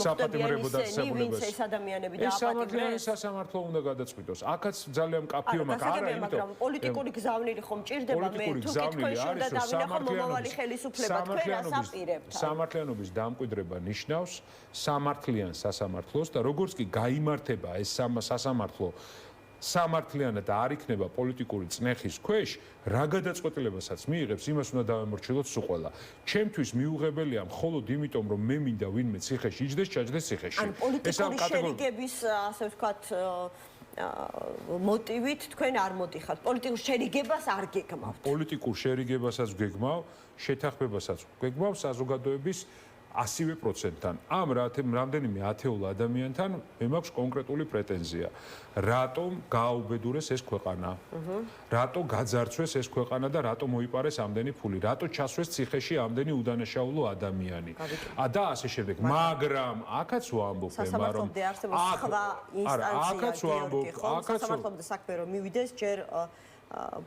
საპატიმრებო დასაბულებას ეს ადამიანები და აპატიმრებს სასამართლო უნდა გადაწყვიტოს აქაც ძალიან მკაფიო მაგრამ პოლიტიკური გზავნილი ხომ ჭირდება მე თუ თქვენში უნდა დავინახო მომავალი ხელისუფლება თქვენ ასაპირებთ სამართლიანობის დამკვიდრება ნიშნავს სამართლიან სასამართლოს და როგორც კი გაიმართება ეს სასამართლო სამართლიანად არ იქნება პოლიტიკური წნეხის ქვეშ რა გადაწყვეტილებასაც მიიღებს იმას უნდა დავემორჩილოთ სულ ყველა ჩემთვის მიუღებელია მხოლოდ იმიტომ რომ მე მინდა ვინმე ციხეში იჯდეს ჩაჯდეს ციხეში ან პოლიტიკური შერიგების ასე ვთქვათ მოტივით თქვენ არ მოდიხართ? პოლიტიკურ შერიგებას არ გეგმავთ? პოლიტიკურ შერიგებასაც გეგმავ, შეთანხმებასაც გეგმავ საზოგადოების 100%-თან. ამ რამდენიმე ათეულ ადამიანთან მე მაქვს კონკრეტული პრეტენზია. რატომ გააუბედურეს ეს ქვეყანა? რატო გაძარცვეს ეს ქვეყანა და რატო მოიპარეს ამდენი ფული? რატო ჩასვეს ციხეში ამდენი უდანაშაულო ადამიანი? და ასე შემდეგ. მაგრამ აქაც ვამბობ, რომ სასამართლომდე არსებობს სხვა ინსტანცია, სასამართლომდე საქმე რომ მივიდეს, ჯერ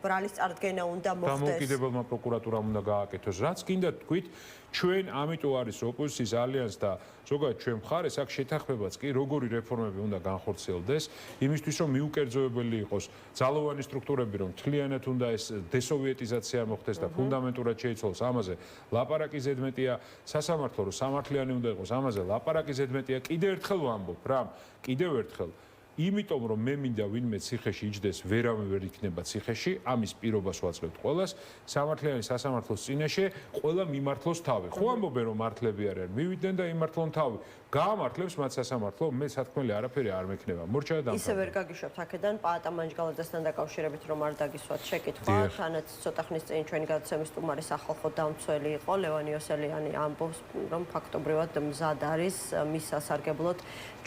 ბრალის წარდგენა უნდა მოხდეს. დამოუკიდებელმა პროკურატურამ უნდა გააკეთოს. რაც კიდე თქვით, ჩვენ ამიტომ არის ოპოზიციის ალიანს და ზოგადად ჩვენ მხარეს აქ შეთანხმებაც კი როგორი რეფორმები უნდა განხორციელდეს, იმისთვის რომ მიუკერძოებელი იყოს ძალოვანი სტრუქტურები, რომ მთლიანად უნდა ეს დესოვიეტიზაცია მოხდეს და ფუნდამენტურად შეიცვალოს. ამაზე ლაპარაკი ზედმეტია, სასამართლო რომ სამართლიანი უნდა იყოს, ამაზე ლაპარაკი ზედმეტია. კიდევ ერთხელ ვამბობ, რა, კიდევ ერთხელ იმიტომ რომ მე მინდა ვინმე ციხეში იჯდეს, ვერავინ ვერ იქნება ციხეში, ამის პირობას ვაძლევთ ყველას, სამართლიანი სასამართლოს წინაშე ყველა მიმართლოს თავი. ხო ამბობენ რომ მართლები არიან, მივიდნენ და იმართლონ თავი. გაამართლებს მათ სასამართლო, მე სათქმელი არაფერი არ მექნება. მორჩა და ისე ვერ გაგიშვებთ აქედან პაატა მანჯგალაძესთან დაკავშირებით რომ არ დაგისვათ შეკითხვა, თანაც ცოტა ხნის წინ ჩვენი გადაცემის სტუმარი სახალხო დამცველი იყო ლევან იოსელიანი ამბობს რომ ფაქტობრივად მზად არის მის სასარგებლოდ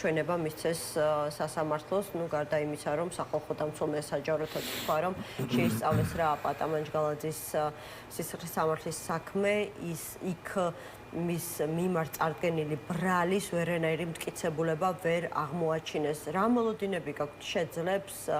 ჩვენება მისცეს სასამართლოს, ну გარდა იმისა რომ სახალხო დამცველმა საჯაროთაც თქვა რომ შეისწავლეს რა პაატა მანჯგალაძის სისხლის სამართლის საქმე ის იქ მის მიმართ წარდგენილი ბრალის ვერანაირი მტკიცებულება ვერ აღმოაჩინეს. რა მოლოდინები გაქვთ შეძლებს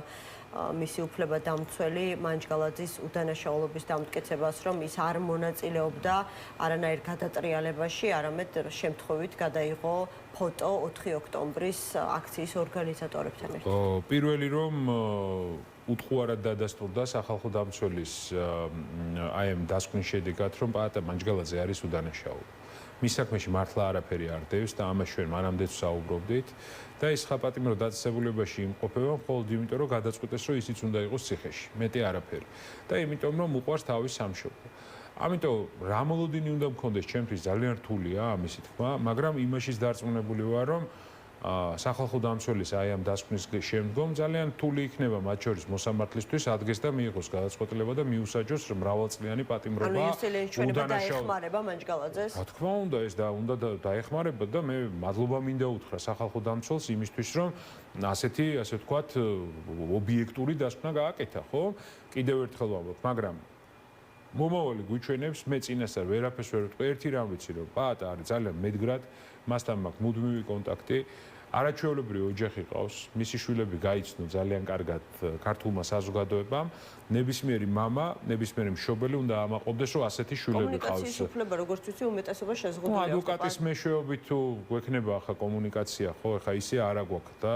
მისი უფლება დამცველი მანჯგალაძის უდანაშაულობის დამტკიცებას, რომ ის არ მონაწილეობდა არანაირ გადატრიალებაში, არამედ შემთხვევით გადაიღო ფოტო 4 ოქტომბრის აქციის ორგანიზატორებთან ერთად. პირველი რომ უთხოვარად დადასტურდა სახალხო დამცველის აი ამ დასკვნის შედეგად, რომ პაატა მანჯგალაძე არის უდანაშაული. მის საქმეში მართლა არაფერი არ დევს და ამას ჩვენ მანამდეც საუბრობდით და ეს ხაპატიმრო დაწესებულებაში იმყოფება მხოლოდ იმიტომ, რომ გადაწყვეტეს, რომ ისიც უნდა იყოს ციხეში, მეტი არაფერი. და იმიტომ, რომ უყვარს თავის სამშობლო. ამიტომ რა მოლოდინი უნდა მქონდეს ჩემთვის ძალიან რთულია ამისი თქმა, მაგრამ იმაშიც დარწმუნებული ვარ, რომ სახალხო დამცველის აი ამ დასკვნის შემდგომ ძალიან რთული იქნება მათ შორის მოსამართლისთვის ადგეს და მიიღოს გადაწყვეტილება და მიუსაჯოს მრავალწლიანი პატიმრობა. ანუ იოსელიანი ჩვენება დაეხმარება მანჯგალაძეს? რა თქმა უნდა, ეს უნდა დაეხმარება და მე მადლობა მინდა უთხრა სახალხო დამცველს იმისთვის, რომ ასეთი, ასე ვთქვათ, ობიექტური დასკვნა გააკეთა, ხო? კიდევ ერთხელ ვამბობ, მაგრამ მომავალი გვიჩვენებს, მე წინასწარ ვერაფერს ვერ ვიტყვი, ერთი რამ ვიცი, რომ პაატა არის ძალიან მედგრად, მასთან მაქვს მუდმივი კონტაქტი. არაჩვეულებრივი ოჯახი ყავს, მისი შვილები გაიცნო ძალიან კარგად ქართულმა საზოგადოებამ. ნებისმიერი მამა, ნებისმიერი მშობელი უნდა ამაყობდეს, რომ ასეთი შვილები ყავს. კომუნიკაციის უფლება, როგორც ვიცი, უმეტესობა შეზღუდულია. ადვოკატის მეშვეობით თუ გვექნება ახლა კომუნიკაცია, ხო, ახლა ისე არა გვაქვს და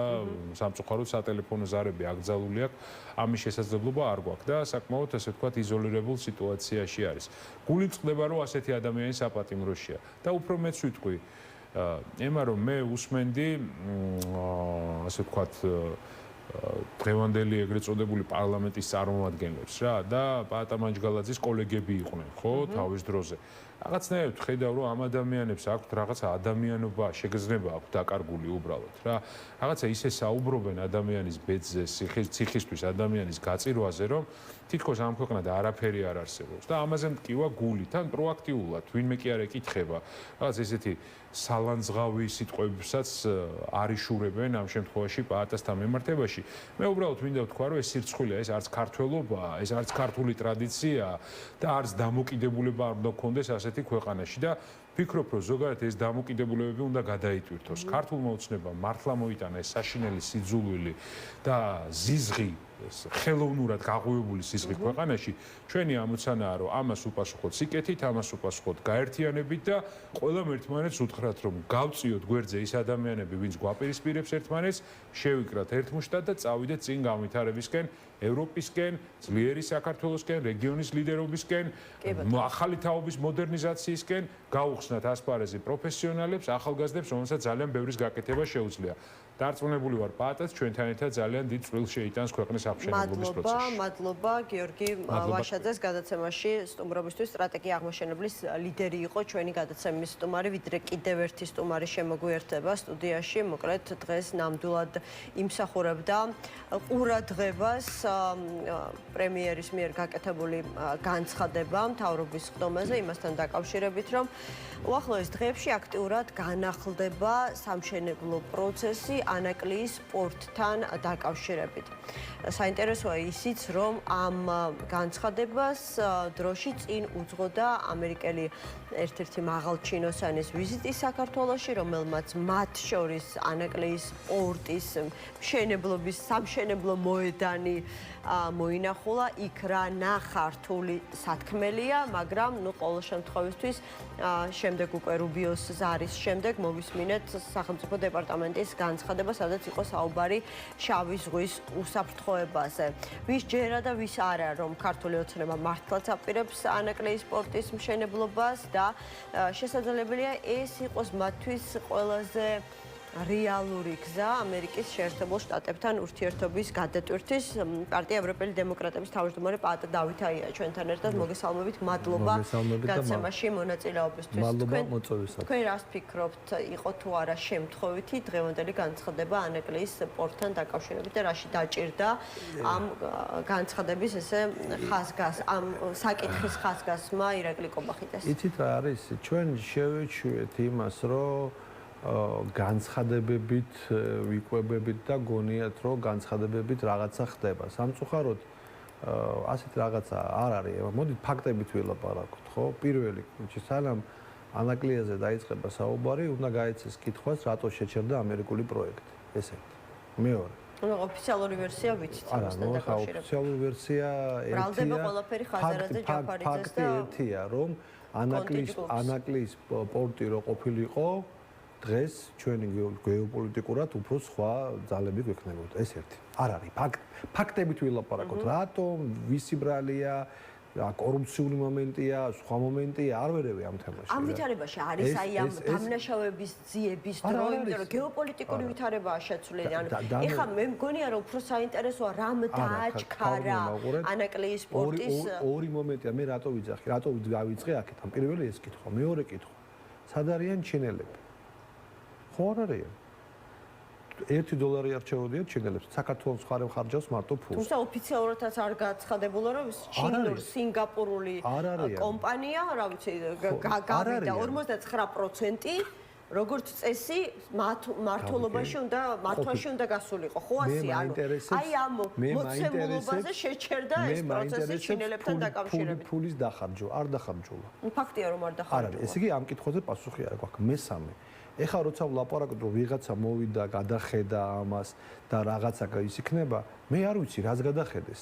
სამწუხაროდ სატელეფონო ზარები აკრძალული აქვს, ამის შესაძლებლობა არ გვაქვს და საკმაოდ ასე ვთქვათ იზოლირებულ სიტუაციაში არის. გული წყდება, რომ ასეთი ადამიანი საპატიმროშია და უფრო მეც ვიტყვი ემა რომ მე უსმენდი ასე ვთქვათ დღევანდელი ეგრეთ წოდებული პარლამენტის წარმომადგენლებს რა და პაატა მანჯგალაძის კოლეგები იყვნენ ხო თავის დროზე რაღაცნაირად ხედავ რომ ამ ადამიანებს აქვთ რაღაცა ადამიანობა შეგრძნება აქვთ დაკარგული უბრალოდ რა რაღაცა ისე საუბრობენ ადამიანის ბედზე ციხისთვის ადამიანის გაწირვაზე რომ თითქოს ამ ქვეყნად არაფერი არ არსებობს და ამაზე მტკივა გული თან პროაქტიულად ვინმე კი არ ეკითხება რაღაც ესეთი სალანძღავი სიტყვებსაც არიშურებენ ამ შემთხვევაში პაატასთან მიმართებაში მე უბრალოდ მინდა ვთქვა რომ ეს სირცხვილია ეს არც ქართველობაა ეს არც ქართული ტრადიციაა და არც დამოკიდებულება არ უნდა გქონდეს ასეთი ქვეყანაში და ვფიქრობ რომ ზოგადად ეს დამოკიდებულებები უნდა გადაიტვირთოს ქართულმა ოცნებამ მართლა მოიტანა ეს საშინელი სიძულვილი და ზიზღი ხელოვნურად გაღვივებული სიზღი ქვეყანაში ჩვენი ამოცანაა რომ ამას უპასუხოთ სიკეთით ამას უპასუხოთ გაერთიანებით და ყველამ ერთმანეთს უთხრათ რომ გავწიოთ გვერდზე ის ადამიანები ვინც გვაპირისპირებს ერთმანეთს შევიკრათ ერთმუშტად და წავიდეთ წინ განვითარებისკენ ევროპისკენ ძლიერი საქართველოსკენ რეგიონის ლიდერობისკენ ახალი თაობის მოდერნიზაციისკენ გაუხსნათ ასპარეზი პროფესიონალებს ახალგაზრდებს რომელსაც ძალიან ბევრის გაკეთება შეუძლია დარწმუნებული ვარ პაატაც ჩვენთან ერთად ძალიან დიდ წვლილს შეიტანს ქვეყნის აღმშენებლობის პროცესში. მადლობა გიორგი ვაშაძეს გადაცემაში სტუმრობისთვის სტრატეგია აღმოჩენებლის ლიდერი იყო ჩვენი გადაცემის სტუმარი, ვიდრე კიდევ ერთი სტუმარი შემოგვიერთება სტუდიაში. მოკლედ დღეს ნამდვილად იმსახურებდა ყურადღებას პრემიერის მიერ გაკეთებული განცხადება მთავრობის ხდომაზე იმასთან დაკავშირებით, რომ უახლოეს დღეებში აქტიურად განახლდება სამშენებლო პროცესი ანაკლიის პორტთან დაკავშირებით. საინტერესოა ისიც, რომ ამ განცხადებას დროში წინ უძღოდა ამერიკელი ერთ-ერთი მაღალჩინოსანის ვიზიტი საქართველოში, რომელმაც მათ შორის ანაკლიის პორტის მშენებლობის სამშენებლო მოედანი მოინახულა. იქ რა ნახა რთული სათქმელია, მაგრამ ყოველ შემთხვევისთვის შემდეგ უკვე რუბიოს ზარის შემდეგ მოვისმინეთ სახელმწიფო დეპარტამენტის განცხადება, სადაც იყო საუბარი შავი ზღვის უსაფრთხოებაზე. ვის ჯერა და ვის არა, რომ ქართული ოცნება მართლაც აპირებს ანაკლიის პორტის მშენებლობას და შესაძლებელია ეს იყოს მათთვის ყველაზე რეალური გზა ამერიკის შეერთებულ შტატებთან ურთიერთობის გადატვირთვის. პარტია ევროპელი დემოკრატების თავმჯდომარე პაატ დავითაია ჩვენთან ერთად. მოგესალმებით, მადლობა გადაცემაში მონაწილეობისთვის. თქვენ რას ფიქრობთ, იყო თუ არა შემთხვევითი დღევანდელი განცხადება ანაკლიის პორტთან დაკავშირებით და რაში დაჭირდა ამ განცხადების ესე ხაზგას, ამ საკითხის ხაზგასმა ირაკლი კობახიძეს? იცით რა არის? ჩვენ შევეჩვიეთ იმას, რომ განცხადებებით ვიკვებებით და გონიათ, რომ განცხადებებით რაღაცა ხდება. სამწუხაროდ ასეთ რაღაცა არ არის. მოდით ფაქტებით ვილაპარაკოთ, ხო? პირველი, სანამ ანაკლიაზე დაიწყება საუბარი, უნდა გაეცეს კითხვას, რატო შეჩერდა ამერიკული პროექტი. ეს ერთი. მეორე. ოფიციალური ვერსია ვიცით ამასთან დაკავშირებით. ოფიციალური ვერსია ერთია. ბრალდება ყველაფერი ხაზარაძე ჯაფარიძეს და ერთია, რომ ანაკლის პორტი რო ყოფილიყო, დღეს ჩვენი გეოპოლიტიკურად უფრო სხვა ძალები გვექნებოდა. ეს ერთი. არ არის ფაქტებით ვილაპარაკოთ. რატომ ვისი ბრალია, კორუფციული მომენტია, სხვა მომენტია, არ ვერევი ამ თემაში. ამ ვითარებაში არის აი ამ დამნაშავების ძიების დრო, იმიტომ რომ გეოპოლიტიკური ვითარებაა შეცვლილი. ეხლა მე მგონია რომ უფრო საინტერესოა რამ დააჩქარა ანაკლიის პორტის ორი მომენტია. მე რატო ვიძახი, რატო გავიწყე აქეთ? ამ პირველი ეს კითხვა, მეორე კითხვა. სად არიან ჩინელები? ხო არ არიან. $1 არჩეოდიათ ჩინელებს. საქართველოს მხარე ხარჯავს მარტო ფულს. თუმცა ოფიციალურადაც არ გაცხადებულა, რომ ჩინური სინგაპურული კომპანია, რა ვიცი, გავიდა 59%, როგორც წესი, მართლობაში უნდა მართვაში უნდა გასულიყო. ხო ასე, ანუ აი ამ მოცემულობაზე შეჩერდა ეს პროცესი ჩინელებთან დაკავშირებით. ფულის დახარჯვა, არ დახარჯულა. ფაქტია რომ არ დახარჯულა. არ არის, ესე იგი ამ კითხვაზე პასუხი არ გვაქვს. მესამე ეხლა როცა ვლაპარაკობ რომ ვიღაცა მოვიდა, გადახედა ამას და რაღაცა ის იქნება, მე არ ვიცი რას გადახედეს.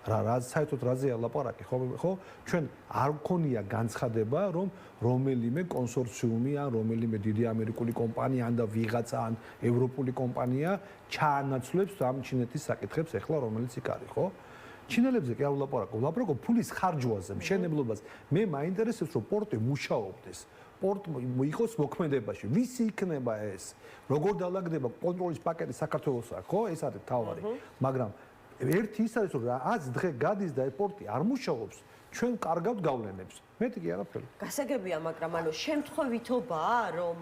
რაც საერთოდ რაზეა ლაპარაკი, ხო? ჩვენ არ გქონია განცხადება, რომ რომელიმე კონსორციუმი ან რომელიმე დიდი ამერიკული კომპანია ან და ვიღაცა ან ევროპული კომპანია ჩაანაცვლებს ამ ჩინეთის საკითხებს ეხლა რომელიც იქ არის, ხო? ჩინელებზე კი არ ვლაპარაკობ ფულის ხარჯვაზე, მშენებლობას. მე მაინტერესებს რომ პორტი მუშაობდეს. პორტ იყოს მოქმედებაში. ვისი იქნება ეს? როგორ დაალაგდება კონტროლის პაკეტი საქართველოს აქვს, ხო? ეს არის თავარი. მაგრამ ერთი ის არის რომ რაც დღე გადის და პორტი არ მუშაობს, ჩვენ კარგავთ გავლენებს. მეტი კი არაფერი. გასაგებია, მაგრამ ანუ შემთხვევითობაა, რომ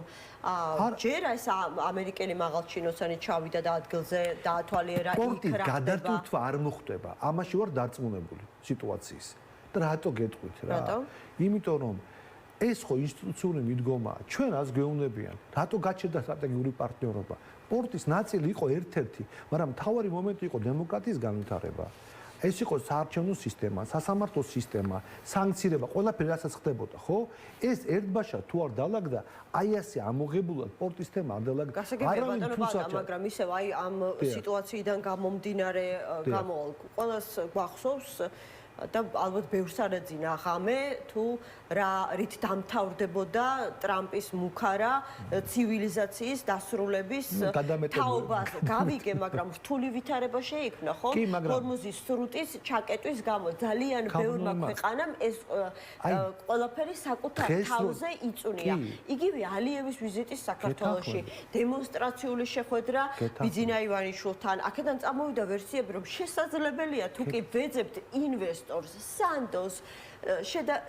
ჯერ ეს ამერიკელი მაღალჩინოსანი ჩავიდა და ადგილზე დაათვალიერა იქ რა პორტი გადატვირთვა არ მოხდება. ამაში ვარ დარწმუნებული სიტუაციის. და რატო გეტყვით რა? იმიტომ რომ ეს ხო ინსტიტუციური მიდგომაა. ჩვენ რას გვეუბნებიან? რატო გაჩერდა სტრატეგიული პარტნიორობა? პორტის ნაწილი იყო ერთ-ერთი, მაგრამ მთავარი მომენტი იყო დემოკრატიის განვითარება. ეს იყო საარჩევნო სისტემა, სასამართლო სისტემა, სანქცირება, ყველაფერი რასაც ხდებოდა, ხო? ეს ერთბაშად თუ არ დაალაგდა, აი ასე ამოღებულად პორტის თემა არ დაალაგდა. გასაგებია ბატონო პაატა, მაგრამ ისევ აი ამ სიტუაციიდან გამომდინარე, ყველას გვახსოვს და ალბათ ბევრს არ ეძინა ღამე თუ რით დამთავრდებოდა ტრამპის მუქარა ცივილიზაციის დასრულების თაობაზე. გავიგე, მაგრამ რთული ვითარება შეიქმნა, ხო? ჰორმუზის სრუტის ჩაკეტვის გამო ძალიან ბევრმა ქვეყანამ ეს ყველაფერი საკუთარ თავზე იწუნია. იგივე ალიევის ვიზიტის საქართველოში დემონსტრაციული შეხვედრა ბიძინა ივანიშვილთან. აქედან წამოვიდა ვერსიები, რომ შესაძლებელია თუ კი ვეძებთ ინვესტორს,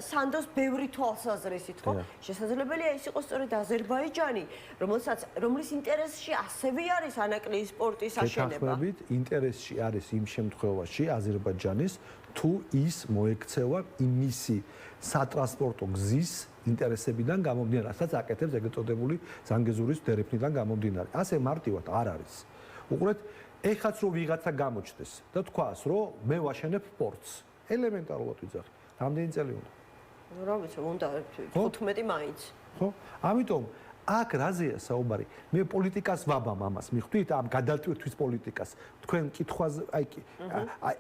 სანდოს ბევრი თვალსაზრისით, ხო? შესაძლებელია ის იყოს სწორედ აზერბაიჯანი, რომლის ინტერესში ასევე არის ანაკლიის პორტის აშენება. შეთანხმებით ინტერესში არის იმ შემთხვევაში აზერბაიჯანის თუ ის მოექცევა იმისი სატრანსპორტო გზის ინტერესებიდან გამომდინარე, რასაც აკეთებს ეგრეთ წოდებული ზანგეზურის დერეფნიდან გამომდინარე. ასე მარტივად არ არის. უყურეთ, ეხაც რომ ვიღაცა გამოჩნდეს და თქვას, რომ მე ვაშენებ პორტს. ელემენტარულად ვიძახი. რამდენი წელი უნდა? რა ვიცი, უნდა 15 მაინც. ხო? ამიტომ აქ რაზეა საუბარი? მე პოლიტიკას ვაბამ ამას. მიხვდით ამ გადატვირთვის პოლიტიკას. თქვენ კითხვაზე,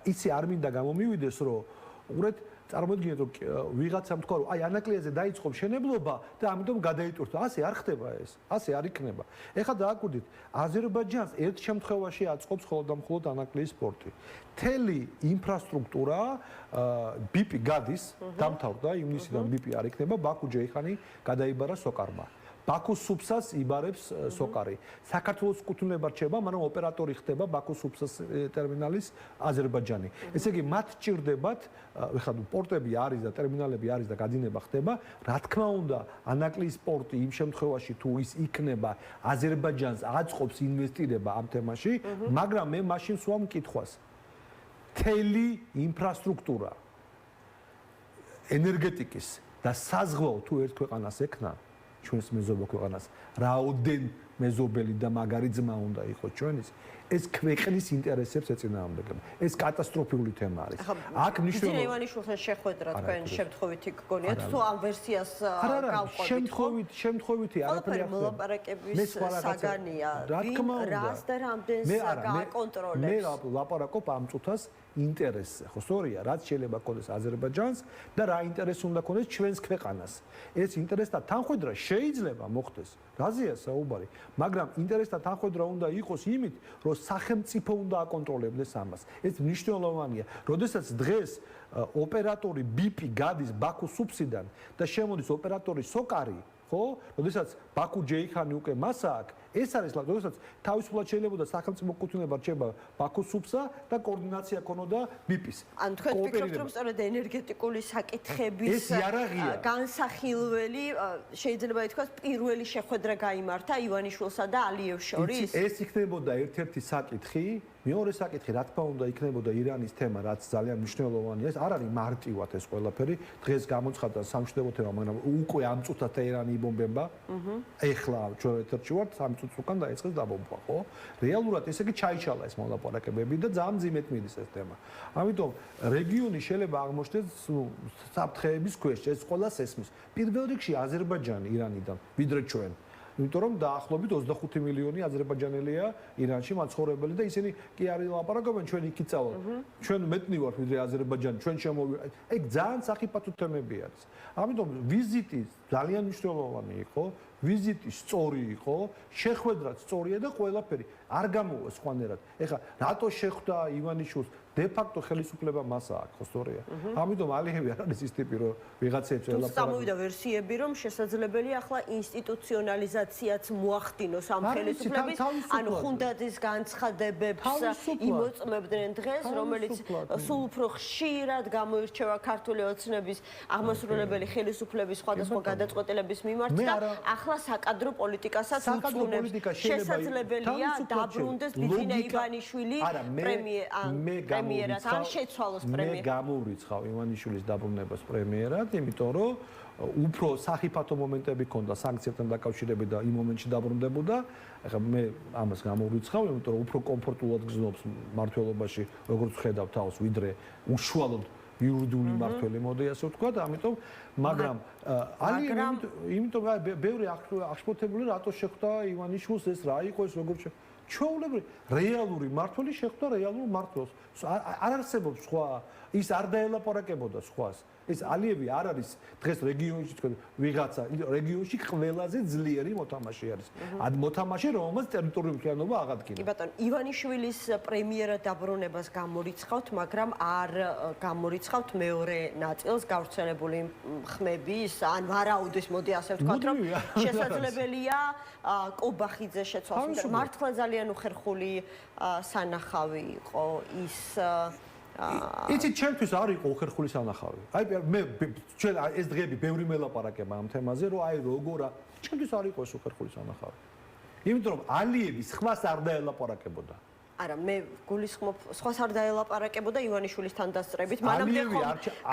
იცი არ მინდა გამომივიდეს, რომ უყურეთ, წარმოიდგინეთ, რომ ვიღაცამ თქვა, რომ ანაკლიაზე დაიწყო მშენებლობა და ამიტომ გადაიტვირთვა. ასე არ ხდება ეს. ასე არ იქნება. ეხლა დააკვირდით, აზერბაიჯანს ერთ შემთხვევაში აწყობს მხოლოდ და მხოლოდ ანაკლიის პორტი. მთელი ინფრასტრუქტურა ბიპი გადის, დამთავრდა, ივნისიდან ბიპი არ იქნება, ბაქუ-ჯეიხანი გადაიბარა სოკარმა. ბაქუს სუბსას იბარებს სოკარი. საქართველოს კუთვნილება რჩება, მაგრამ ოპერატორი ხდება ბაქუს სუბსას ტერმინალის აზერბაიჯანი. ესე იგი, მათ ჭირდებათ, ეხლა პორტები არის და ტერმინალები არის და გადინება ხდება, რა თქმა უნდა, ანაკლიის პორტი იმ შემთხვევაში თუ ის იქნება, აზერბაიჯანს აწყობს ინვესტირება ამ თემაში, მაგრამ მე მაშინ სვამ მკითხვას. მთელი ინფრასტრუქტურა ენერგეტიკის და საზღვაო თუ ერთ ქვეყანას ექნა ჩვენს მეზობელ ქვეყანას რაოდენ მეზობელი და მაგარი ძმა უნდა იყოს ჩვენის ეს ქვეყნის ინტერესებს ეწინააღმდეგება ეს კატასტროფული თემა არის აქ ნიშნულობა ბიძინა ივანიშვილთან შეხვედრა თქვენ შემთხვევითი გგონიათ თუ ამ ვერსიას გავყვებით შემთხვევითი არაფერი მოლაპარაკების საგანია რას და რამდენს გააკონტროლებს მე ლაპარაკობ ამ წუთას ინტერესზე ხო სწორია რაც შეიძლება გქონდეს აზერბაიჯანს და რა ინტერესი უნდა გქონდეს ჩვენს ქვეყანას ეს ინტერესთა თანხვედრა შეიძლება მოხდეს რაზეა საუბარი მაგრამ ინტერესთა თანხვედრა უნდა იყოს იმით რომ სახელმწიფო უნდა აკონტროლებდეს ამას ეს მნიშვნელოვანია როდესაც დღეს ოპერატორი ბიპი გადის ბაქუს სუბსიდან და შემოდის ოპერატორი სოკარი ხო როდესაც ბაქუ-ჯეიხანი უკვე მასა აქვს ეს არის როდესაც თავისუფლად შეიძლება სახელმწიფო კუთვნილება რჩება ბაქუს სუბსა და კოორდინაცია ქონოდა ბიპის ან თქვენ ვფიქრობთ რომ სწორედ ენერგეტიკული საკითხების განსახილველი შეიძლება ითქვას პირველი შეხვედრა გაიმართა ივანიშვილსა და ალიევს შორის ეს იქნებოდა ერთ-ერთი საკითხი მეორე საკითხი რა თქმა უნდა იქნებოდა ირანის თემა რაც ძალიან მნიშვნელოვანია ეს არ არის მარტივად ეს ყველაფერი დღეს გამოცხადდა სამშვიდობო თემა მაგრამ უკვე ამ წუთად ტეჰრანი იბომბება ეხლა ჩვენ ერთ-ერთი ვართ 3 წუთს უკან დაიწყეს დაბომბვა ხო რეალურად ესე იგი ჩაიშალა ეს მოლაპარაკებები და ძალიან ძიმეთ მიდის ეს თემა ამიტომ რეგიონი შეიძლება აღმოჩნდეს საფრთხეების ქვეშ ეს ყველას ესმის პირველ რიგში აზერბაიჯანი ირანიდან ვიდრე ჩვენ იმიტომ რომ დაახლოებით 25 მილიონი აზერბაიჯანელია ირანში მაცხოვრებელი და ისინი კი არის ლაპარაკობენ ჩვენ იქით წავალ ჩვენ მეტნი ვართ ვიდრე აზერბაიჯანი ჩვენ შემოვიდა ეგ ძალიან სახიფათო თემები არის ამიტომ ვიზიტი ძალიან მნიშვნელოვანი იყო ვიზიტი სწორი იყო შეხვედრაც სწორია და ყველაფერი არ გამოვა სხვანაირად ეხლა რატო შეხვდა ივანიშვილს დე-ფაქტო ხელისუფლება მასა აქვს ხო სწორია ამიტომ ალიევი არ არის ის ტიპი რომ ვიღაცებს ელაპარაკებს წამოვიდა ვერსიები რომ შესაძლებელია ახლა ინსტიტუციონალიზაციაც მოახდინოს ამ ხელისუფლების ანუ ხუნდაძის განცხადებებს იმოწმებდნენ დღეს რომელიც სულ უფრო ხშირად გამოირჩევა ქართული ოცნების აღმასრულებელი ხელისუფლების სხვადასხვა გადაწყვეტილების მიმართ და ახლა საკადრო პოლიტიკასაც უწუნებს შესაძლებელია დაბრუნდეს ბიძინა ივანიშვილი პრემიერად ან შეცვალოს პრემიერად. მე გამოვრიცხავ ივანიშვილის დაბრუნებას პრემიერად, იმიტომ რომ უფრო სახიფათო მომენტები ქონდა სანქციებთან დაკავშირებით და იმ მომენტში დაბრუნდებოდა. ეხლა მე ამას გამოვრიცხავ, იმიტომ რომ უფრო კომფორტულად გზნობს მართლობაში, როგორც ხედავ თავს, ვიდრე უშუალოდ იურიდიული მართველი მოდი ასე ვთქვა და ამიტომ მაგრამ იმიტომ ბევრი აღშფოთებული რატო შეხვდა ივანიშვილს ეს რა იყო ეს როგორც ჩვეულებრივი რეალური მართველი შეხვდა რეალურ მმართველს არ არსებობს სხვა ის არ დაელაპარაკებოდა სხვას. ეს ალიევი არ არის დღეს რეგიონში თქვენ ვიღაცა რეგიონში ყველაზე ძლიერი მოთამაშე არის. მოთამაშე რომელმაც ტერიტორიული მთლიანობა აღადგინა. კი ბატონო, ივანიშვილის პრემიერად დაბრუნებას გამორიცხავთ, მაგრამ არ გამორიცხავთ მეორე ნაწილს გავრცელებული ხმების, ან ვარაუდის, მოდი ასე ვთქვათ, რომ შესაძლებელია კობახიძე შეცვალოს. მართლა ძალიან უხერხული სანახავი იყო ის იცით ჩემთვის არ იყო უხერხული სანახავი. აი მე ჩვენ ეს დღეები ბევრი მელაპარაკება ამ თემაზე, რომ აი როგორა ჩემთვის არ იყო ეს უხერხული სანახავი. იმიტომ რომ ალიევის სხვას არ დაელაპარაკებოდა. არა, მე გულისხმობ, სხვას არ დაელაპარაკებოდა ივანიშვილისთან დასწრებით, მანამდე ხომ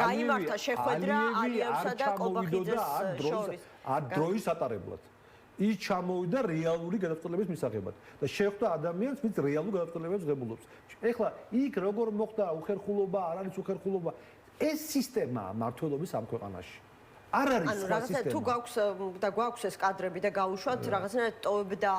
გაიმართა შეხვედრა ალიევსა და კობახიძეს შორის. არ დროის ატარებლად. ის ჩამოვიდა რეალური გადაწყვეტილების მისაღებად და შეხვდა ადამიანს, ვინც რეალურ გადაწყვეტილებებს ღებულობს. ეხლა იქ როგორ მოხდა უხერხულობა, არ არის უხერხულობა, ეს სისტემაა მართლობის ამ ქვეყანაში. არ არის სხვა სისტემა. თუ გვაქვს ეს კადრები და გავუშვათ, რაღაცნაირად ტოვებდა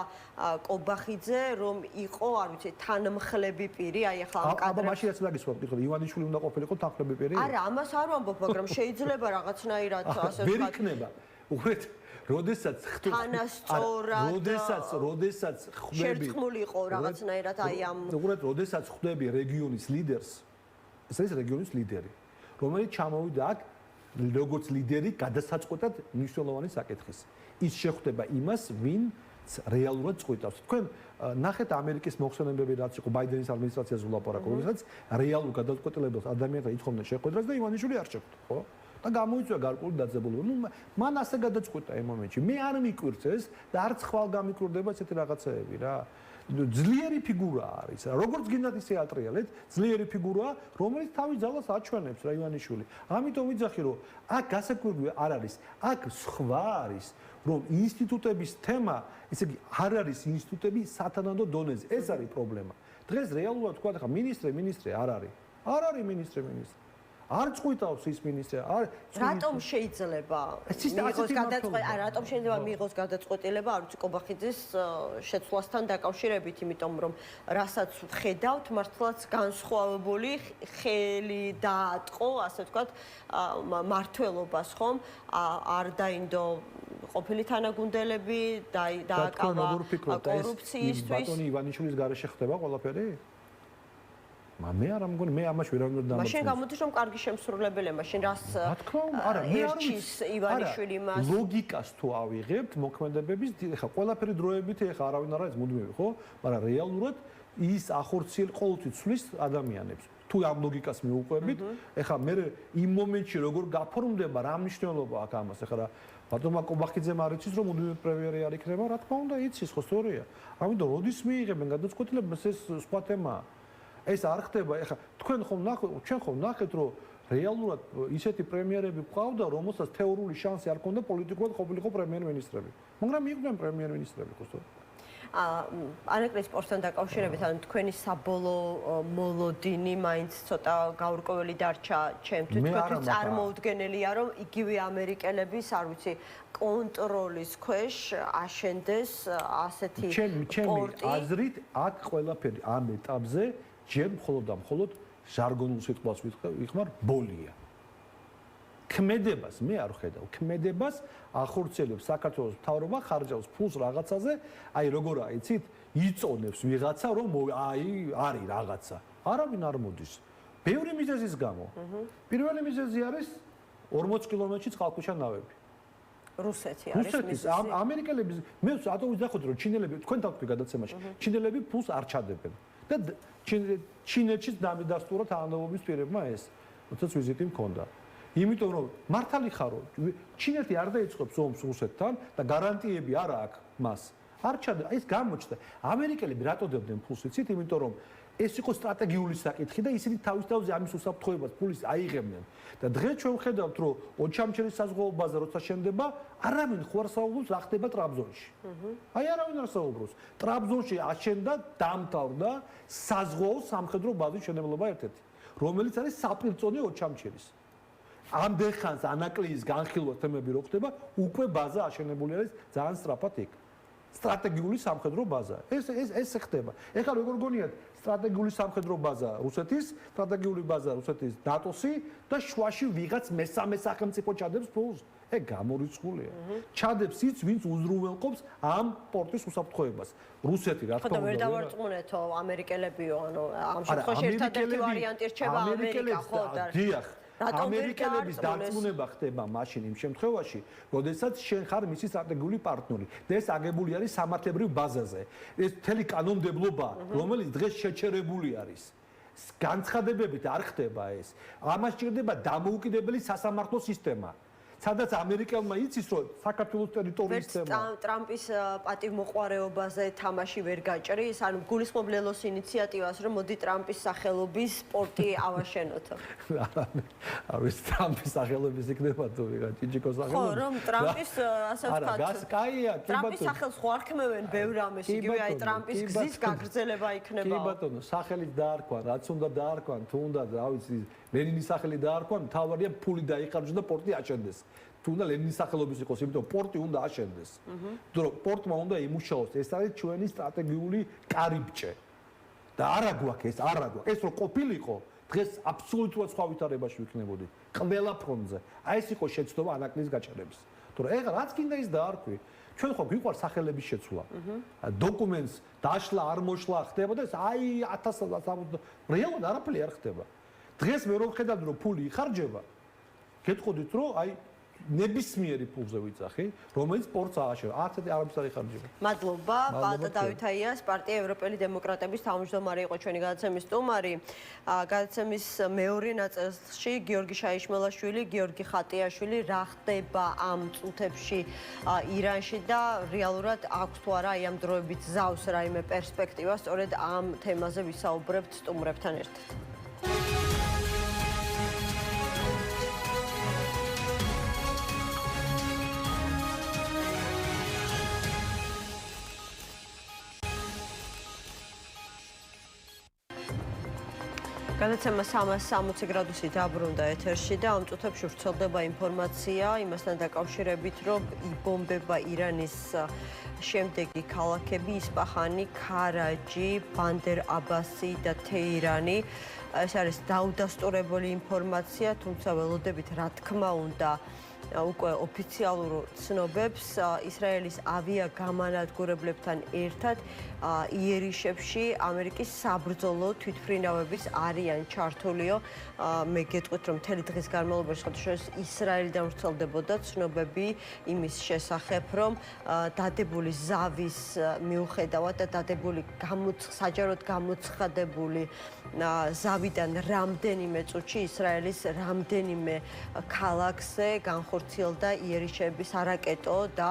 კობახიძე, რომ იყო, არ ვიცი, თანმხლები პირი, აი ახლა ამ კადრებს. აბა მაშინ რაც დაგისვამთ, ხო, ივანიშვილი უნდა ყოფილიყო თანმხლები პირი? არა, ამას არ ვამბობ, მაგრამ შეიძლება რაღაცნაირად ასე ვთქვათ. ვერ იქნება. უყურეთ როდესაც როდესაც ხვდები შერწყმული იყო რაღაცნაირად აი ამ უყურეთ როდესაც ხვდები რეგიონის ლიდერს ეს არის რეგიონის ლიდერი რომელიც ჩამოვიდა აქ როგორც ლიდერი გადასაწყვეტად მნიშვნელოვანი საკითხის ის შეხვდება იმას ვინ რეალურად წყვიტავს თქვენ ნახეთ ამერიკის მოხსენებები რაც იყო ბაიდენის ადმინისტრაციას ვლაპარაკობ რომელსაც რეალურ გადაწყვეტილებებს ადამიანთა ითხოვდნენ შეხვედრას და ივანიშვილი არ შეხვდა ხო და გამოიწვია გარკვეული დაძაბულობა. ნუ მან ასე გადაწყვეტა იმ მომენტში. მე არ მიკვირს ეს და არც ხვალ გამიკვირდება ესეთი რაღაცეები რა. ძლიერი ფიგურა არის. როგორც გინდათ ისე ატრიალეთ, ძლიერი ფიგურაა, რომელიც თავის ძალას აჩვენებს რა ივანიშვილი. ამიტომ ვიძახი რომ აქ გასაკვირველი არ არის. აქ სხვა არის, რომ ინსტიტუტების თემა, ესე იგი, არ არის ინსტიტუტები სათანადო დონეზე. ეს არის პრობლემა. დღეს რეალურად თქვა ხა მინისტრი არ არის. არ არის მინისტრი. არ წყვიტავს ის მინისტრი. რატომ შეიძლება მიიღოს გადაწყვეტილება, არ ვიცი, კობახიძის შეცვლასთან დაკავშირებით, იმიტომ რომ რასაც ვხედავთ, მართლაც განსხვავებული ხელი დაატყო, ასე ვთქვათ, მართლობას ხომ, არ დაინდო ყოფილი თანაგუნდელები, დააკავა კორუფციისთვის. ბატონი ივანიშვილის გარეშე ხდება ყველაფერი? მე არ ამგონი მე ამაში ვერ ამბობ და მაშინ გამოდის რომ კარგი შემსრულებელია მაშინ რას ერჩის ივანიშვილი მას ლოგიკას თუ ავიღებთ მოქმედებების ხა ყველაფერი დროებით ხა არავინ არ არის მუდმივი ხო მაგრამ რეალურად ის ახორციელ ყოველთვის ცვლის ადამიანებს თუ ამ ლოგიკას მიუყვებით ხა მე იმ მომენტში როგორ გაფორმდება რა მნიშვნელობა აქვს ამას ხა რა ბატონმა კობახიძემ არ იცის რომ მუდმივი პრემიერი არ იქნება რა თქმა უნდა იცის ხო სწორია ამიტომ როდის მიიღებენ გადაწყვეტილებას ეს სხვა თემაა ეს არ ხდება ეხლა თქვენ ხომ ნახეთ რომ რეალურად ისეთი პრემიერები ყავდა რომელსაც თეორიული შანსი არ ქონდა პოლიტიკურად ყოფილიყო პრემიერ-მინისტრები მაგრამ იყვნენ პრემიერ-მინისტრები ხო სწორად ანეკლის სპორტთან დაკავშირებით ანუ თქვენი საბოლოო მოლოდინი მაინც ცოტა გაურკვეველი დარჩა ჩემთვის თქვენთვის წარმოუდგენელია რომ იგივე ამერიკელების არ ვიცი კონტროლის ქვეშ აშენდეს ასეთი ჩემი აზრით აქ ყველაფერი ამ ეტაპზე ჯერ მხოლოდ ჟარგონულ სიტყვას ვიხმარ ბოლია. ქმედებას მე არ ვხედავ. ქმედებას ახორციელებს საქართველოს მთავრობა, ხარჯავს ფულს რაღაცაზე, აი როგორ აიცით, იწონებს ვიღაცა რომ აი არის რაღაცა. არავინ არ მოდის. ბევრი მიზეზის გამო. პირველი მიზეზი არის 40 კილომეტრში წყალქვეშა ნავები. რუსეთი არის მიზეზი. ამერიკელების მე რატომ ვიზახოთ რომ ჩინელები თქვენ თავქვი გადაცემაში ჩინელები ფულს არ ჩადებენ. და ჩინეთშიც დამიდასტურა თანამდებობის პირებმა ეს, როდესაც ვიზიტი მქონდა. იმიტომ რომ მართალი ხარო, ჩინეთი არ დაიწყებს ომს რუსეთთან და გარანტიები არ აქვს მას. არ ჩადა, ეს გამოჩნდა. ამერიკელები რატო დებდნენ ფულს იცით? იმიტომ რომ ეს იყო სტრატეგიული საკითხი და ისინი თავის თავზე ამის უსაფრთხოებას ფულის აიღებდნენ. და დღეს ჩვენ ვხედავთ, რომ ოჩამჩელის საზღვაო ბაზა როცა შენდება, არავინ ხო არ საუბრობს რა ხდება ტრაბზონში. აი არავინ არ საუბრობს. ტრაბზონში აშენდა, დამთავრდა საზღვაო სამხედრო ბაზის მშენებლობა ერთ-ერთი, რომელიც არის საპირწონე ოჩამჩელის. ამდენ ხანს ანაკლიის განხილვა თემები რო ხდება, უკვე ბაზა აშენებული არის ძალიან სწრაფად იქ. სტრატეგიული სამხედრო ბაზა. ეს ხდება. ეხლა როგორ გონიათ სტრატეგიული სამხედრო ბაზა რუსეთის, სტრატეგიული ბაზა რუსეთის ნატოსი და შუაში ვიღაც მესამე სახელმწიფო ჩადებს ფულს. გამორიცხულია. ჩადებს ის, ვინც უზრუნველყოფს ამ პორტის უსაფრთხოებას. რუსეთი რა თქმა უნდა. უნდა. ვერ დავარწმუნეთო ამერიკელებიო, ანუ ამ შემთხვევაში ერთადერთი ვარიანტი რჩება ამერიკა, ხო და დიახ. ამერიკელების დარწმუნება ხდება მაშინ იმ შემთხვევაში, როდესაც შენ ხარ მისი სტრატეგიული პარტნიორი და ეს აგებული არის სამართლებრივ ბაზაზე. ეს მთელი კანონმდებლობა, რომელიც დღეს შეჩერებული არის. განცხადებებით არ ხდება ეს. ამას ჭირდება დამოუკიდებელი სასამართლო სისტემა. სადაც ამერიკელმა იცის, რომ საქართველოს ტერიტორიის თემა ტრამპის პატივმოყვარეობაზე თამაში ვერ გაჭრის, ანუ გულისხმობლელოს ინიციატივას, რომ მოდი ტრამპის სახელობის პორტი ავაშენოთო. არ ვიცი, ტრამპის სახელობის იქნება თუ ვიღა ჭიჭიკოს სახელობის. ხო, რომ ტრამპის ასე ვთქვათ. არა, გას კაია, კი ბატონო. ტრამპის სახელს ხო არ ხმევენ ბევრ ამას, იგივე აი ტრამპის გზის გაგრძელება იქნება. კი ბატონო, სახელით დაარქვან, რაც უნდა დაარქვან, თუ უნდა, რა ვიცი, ლენინის სახელი დაარქვან, თავარია ფული დაიხარჯოს და პორტი აშენდეს. თუ უნდა ლენინის სახელობის იყოს, იმიტომ პორტი უნდა აშენდეს. იმიტომ რომ პორტმა უნდა იმუშაოს, ეს არის ჩვენი სტრატეგიული კარიბჭე. და არა გვაქვს ეს, არა გვაქვს. ეს რო ყოფილიყო, დღეს აბსოლუტურად სხვა ვითარებაში ვიქნებოდით. ყველა ფრონტზე. აი ეს იყო შეცდომა ანაკლის გაჩერების. თორე ეხლა რაც კიდე ის დაარქვი, ჩვენ ხო გვიყვარს სახელების შეცვლა. დოკუმენტს დაშლა, არ მოშლა ხდება და ეს აი 1000 რეალურად არაფერი არ ხდება. დღეს მე რომ ხედავ რომ ფული იხარჯება, გეტყოდით რომ აი ნებისმიერი ფულზე ვიწახი, რომელიც პორტს ააშენა. 10 არაფერს არ იხარჯება. მადლობა, პატა დავით აიას, პარტია ევროპელი დემოკრატების თავმჯდომარე იყო ჩვენი გადაცემის სტუმარი. გადაცემის მეორე ნაწილში გიორგი შაიშმელაშვილი, გიორგი ხატიაშვილი რა ხდება ამ წუთებში ირანში და რეალურად აქვს თუ არა აი ამ დროებით ზავს რაიმე პერსპექტივა, სწორედ ამ თემაზე ვისაუბრებთ სტუმრებთან ერთად. გადაცემა 360 გრადუსი დაბრუნდა ეთერში და ამ წუთებში ვრცელდება ინფორმაცია იმასთან დაკავშირებით, რომ იბომბება ირანის შემდეგი ქალაქები ისპაჰანი, ქარაჯი, ბანდერ აბასი და თეირანი. ეს არის დაუდასტურებული ინფორმაცია, თუმცა ველოდებით რა თქმა უნდა უკვე ოფიციალურ ცნობებს ისრაელის ავიაგამანადგურებლებთან ერთად იერიშებში ამერიკის საბრძოლო თვითმფრინავების არიან ჩართულიო. მე გეტყვით, რომ მთელი დღის განმავლობაში შესაძლოა ისრაელიდან ვრცელდებოდა ცნობები იმის შესახებ, რომ დადებული ზავის მიუხედავად და დადებული საჯაროდ გამოცხადებული ზავიდან რამდენიმე წუთში ისრაელის რამდენიმე ქალაქზე განხორციელდა იერიშების არაკეტო და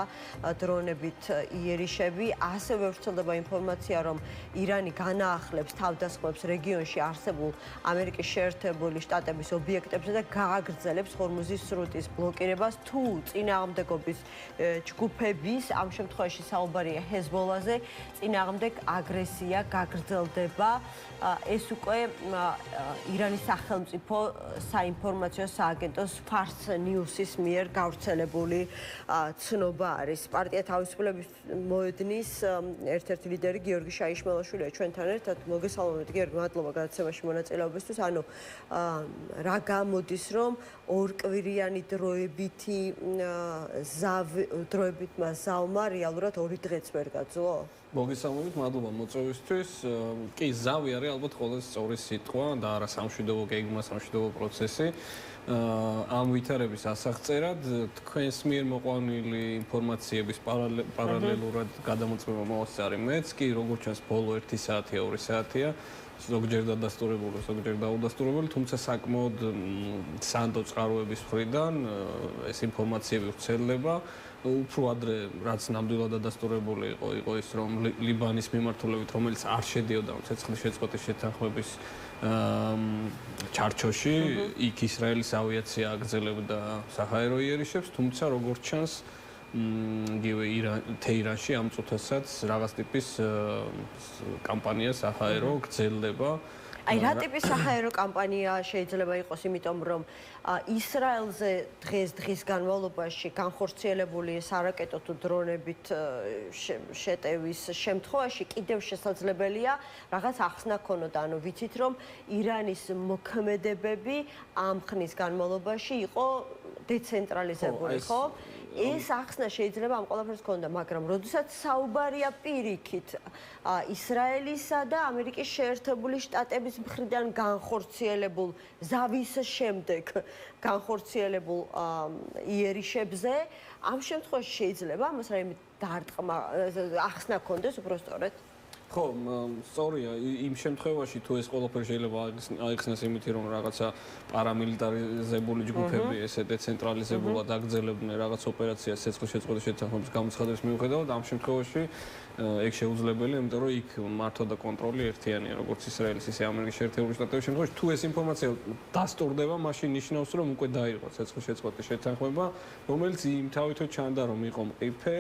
დრონებით იერიშები. ასევე ვრცელდება ინფორმაცია, რომ ირანი განაახლებს თავდასხმებს რეგიონში არსებულ ამერიკის შეერთებული შტატების ობიექტებზე და გააგრძელებს ჰორმუზის სრუტის ბლოკირებას. თუ წინააღმდეგობის ჯგუფების, ამ შემთხვევაში საუბარია ჰეზბოლაზე, წინააღმდეგ აგრესია გაგრძელდება. ეს უკვე ირანის სახელმწიფო საინფორმაციო სააგენტოს Fars News-ის მიერ გავრცელებული ცნობა არის. პარტია თავისუფლების მოედნის ერთ-ერთი ლიდერი გიორგი შაიშმელაშვილია ჩვენთან ერთად. მოგესალმებით გიორგი, მადლობა გადაცემაში მონაწილეობისთვის. ანუ რა გამოდის, რომ ორკვირიანი დროებითმა ზავმა რეალურად 2 დღეც ვერ გაძლო? მოგესალმებით, მადლობა მოწვევისთვის. კი, ზავი არის ალბათ ყველაზე სწორი სიტყვა და არა სამშვიდობო გეგმა, სამშვიდობო პროცესი. ამ ვითარების ასაღწერად თქვენს მიერ მოყვანილი ინფორმაციების პარალელურად გადამოწმება მოვასწარი მეც კი, როგორც ჩანს, ბოლო 1 საათია, 2 საათია. ზოგჯერ დადასტურებული, ზოგჯერ დაუდასტურებული, თუმცა საკმაოდ სანდო წყაროების მხრიდან ეს ინფორმაციები ვრცელდება. უფრო ადრე რაც ნამდვილად დადასტურებული იყო ის, რომ ლიბანის მიმართულებით, რომელიც არ შედიოდა ცეცხლის შეწყვეტის შეთანხმების ჩარჩოში, იქ ისრაელის ავიაცია აგრძელებდა საჰაერო იერიშებს, თუმცა როგორც ჩანს, თეირანში ამ წუთასაც რაღაც ტიპის კამპანია საჰაერო გრძელდება. აი რა ტიპის საჰაერო კამპანია შეიძლება იყოს, იმიტომ რომ ისრაელზე დღის განმავლობაში განხორციელებული სარაკეტო თუ დრონებით შეტევის შემთხვევაში კიდევ შესაძლებელია რაღაც ახსნა ქონოდა, ანუ ვიცით რომ ირანის მოქმედებები ამ ხნის განმავლობაში იყო დეცენტრალიზებული, ხო? ეს ახსნა შეიძლება ამ ყველაფერს ქონდა, მაგრამ როდესაც საუბარია პირიქით ისრაელისა და ამერიკის შეერთებული შტატების მხრიდან განხორციელებულ ზავის შემდეგ განხორციელებულ იერიშებზე, ამ შემთხვევაში შეიძლება ამას რაიმე დარტყმა ახსნა ქონდეს უბრალოდ ხო, სწორია, იმ შემთხვევაში თუ ეს ყველაფერი შეიძლება აიხსნას იმით, რომ რაღაცა პარამილიტარიზებული ჯგუფები ესე დეცენტრალიზებულად აგრძელებდნენ რაღაც ოპერაციას ცეცხლ-შეწყვეტის შეთანხმების გამოცხადების მიუხედავად, ამ შემთხვევაში ეგ შეუძლებელია, იმიტომ რომ იქ მართვა და კონტროლი ერთიანია, როგორც ისრაელის, ისე ამერიკის შეერთებული შტატების შემთხვევაში. თუ ეს ინფორმაცია დასტურდება, მაშინ ნიშნავს, რომ უკვე დაიღო ცეცხლ-შეწყვეტის შეთანხმება, რომელიც იმთავითო ჩანდა, რომ იყო მყიფე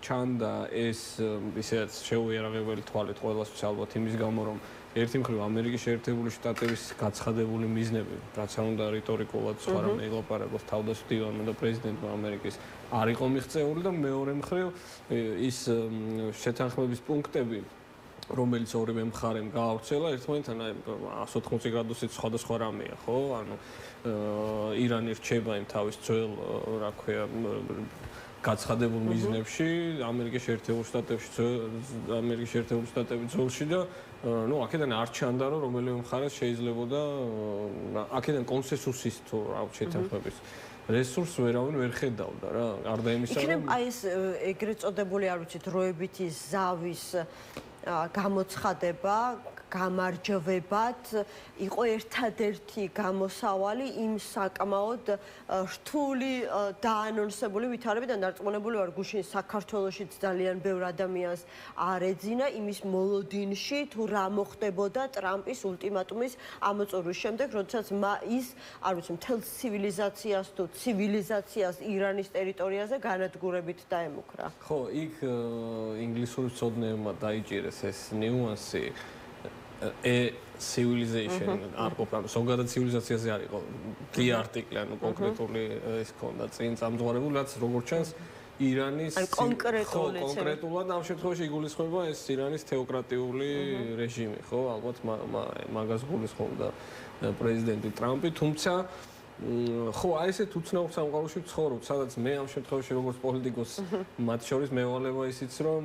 ჩანდა ეს ისედაც შეუიარაღებელი თვალით ყველასთვის ალბათ იმის გამო რომ ერთი მხრივ ამერიკის შეერთებული შტატების გაცხადებული მიზნები რაც არ უნდა რიტორიკულად სხვა რამე ილაპარაკოს თავდაცვის დივანმა და პრეზიდენტმა ამერიკის არ იყო მიღწეული და მეორე მხრივ ის შეთანხმების პუნქტები რომელიც ორივე მხარემ გაავრცელა ერთმანეთთან აი 180 გრადუსით სხვადასხვა რამეა ხო ანუ ირანი რჩება იმ თავის ძველ რა ქვია გაცხადებულ მიზნებში ამერიკის შეერთებულ შტატების ძოლში და ნუ აქედან არ ჩანდა რომ რომელიმე მხარეს შეიძლებოდა აქედან კონსენსუსის თუ რა შეთანხმების რესურსს ვერავინ ვერ ხედავდა რა გარდა იმისა რომ აი ეს ეგრეთ წოდებული არ ვიცით დროებითი ზავის გამოცხადება გამარჯვებად იყო ერთადერთი გამოსავალი იმ საკმაოდ რთული დაანონსებული ვითარებიდან დარწმუნებული ვარ გუშინ საქართველოშიც ძალიან ბევრ ადამიანს არ ეძინა იმის მოლოდინში თუ რა მოხდებოდა ტრამპის ულტიმატუმის ამოწურვის შემდეგ როდესაც ის არ ვიცი მთელ ცივილიზაციას თუ ცივილიზაციას ირანის ტერიტორიაზე განადგურებით დაემუქრა ხო იქ ინგლისური მცოდნეებმა დაიჭირეს ეს ნიუანსი civilization არ ყოფილი ზოგადად ცივილიზაციაზე არ იყო დი არტიკლი ანუ კონკრეტული ეს ქონდა წინ წამძღვარებული რაც როგორც ჩანს ირანის კონკრეტულად ამ შემთხვევაში იგულისხმება ეს ირანის თეოკრატიული რეჟიმი ხო ალბათ მაგას გულისხმობდა პრეზიდენტი ტრამპი თუმცა ხო აი ესეთ უცნაურ სამყაროში ვცხოვრობ სადაც მე ამ შემთხვევაში როგორც პოლიტიკოს მათ შორის მევალება ისიც რომ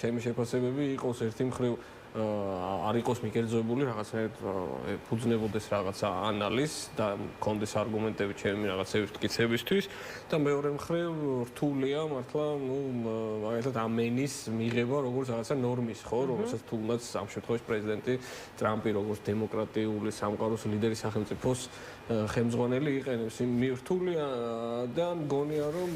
ჩემი შეფასებები იყოს ერთი მხრივ არ იყოს მიკერძოებული რაღაცნაირად ფუძნებოდეს რაღაცა ანალიზ და კონდეს არგუმენტები ჩემი რაღაცების მტკიცებისთვის და მეორე მხრივ რთულია მართლა ნუ მაგალითად ამენის მიღება როგორც რაღაცა ნორმის ხო რომელსაც თუნდაც ამ შემთხვევაში პრეზიდენტი ტრამპი როგორც დემოკრატიული სამყაროს ლიდერი სახელმწიფოს ხელმძღვანელი იყენებს მირთულია და მგონია რომ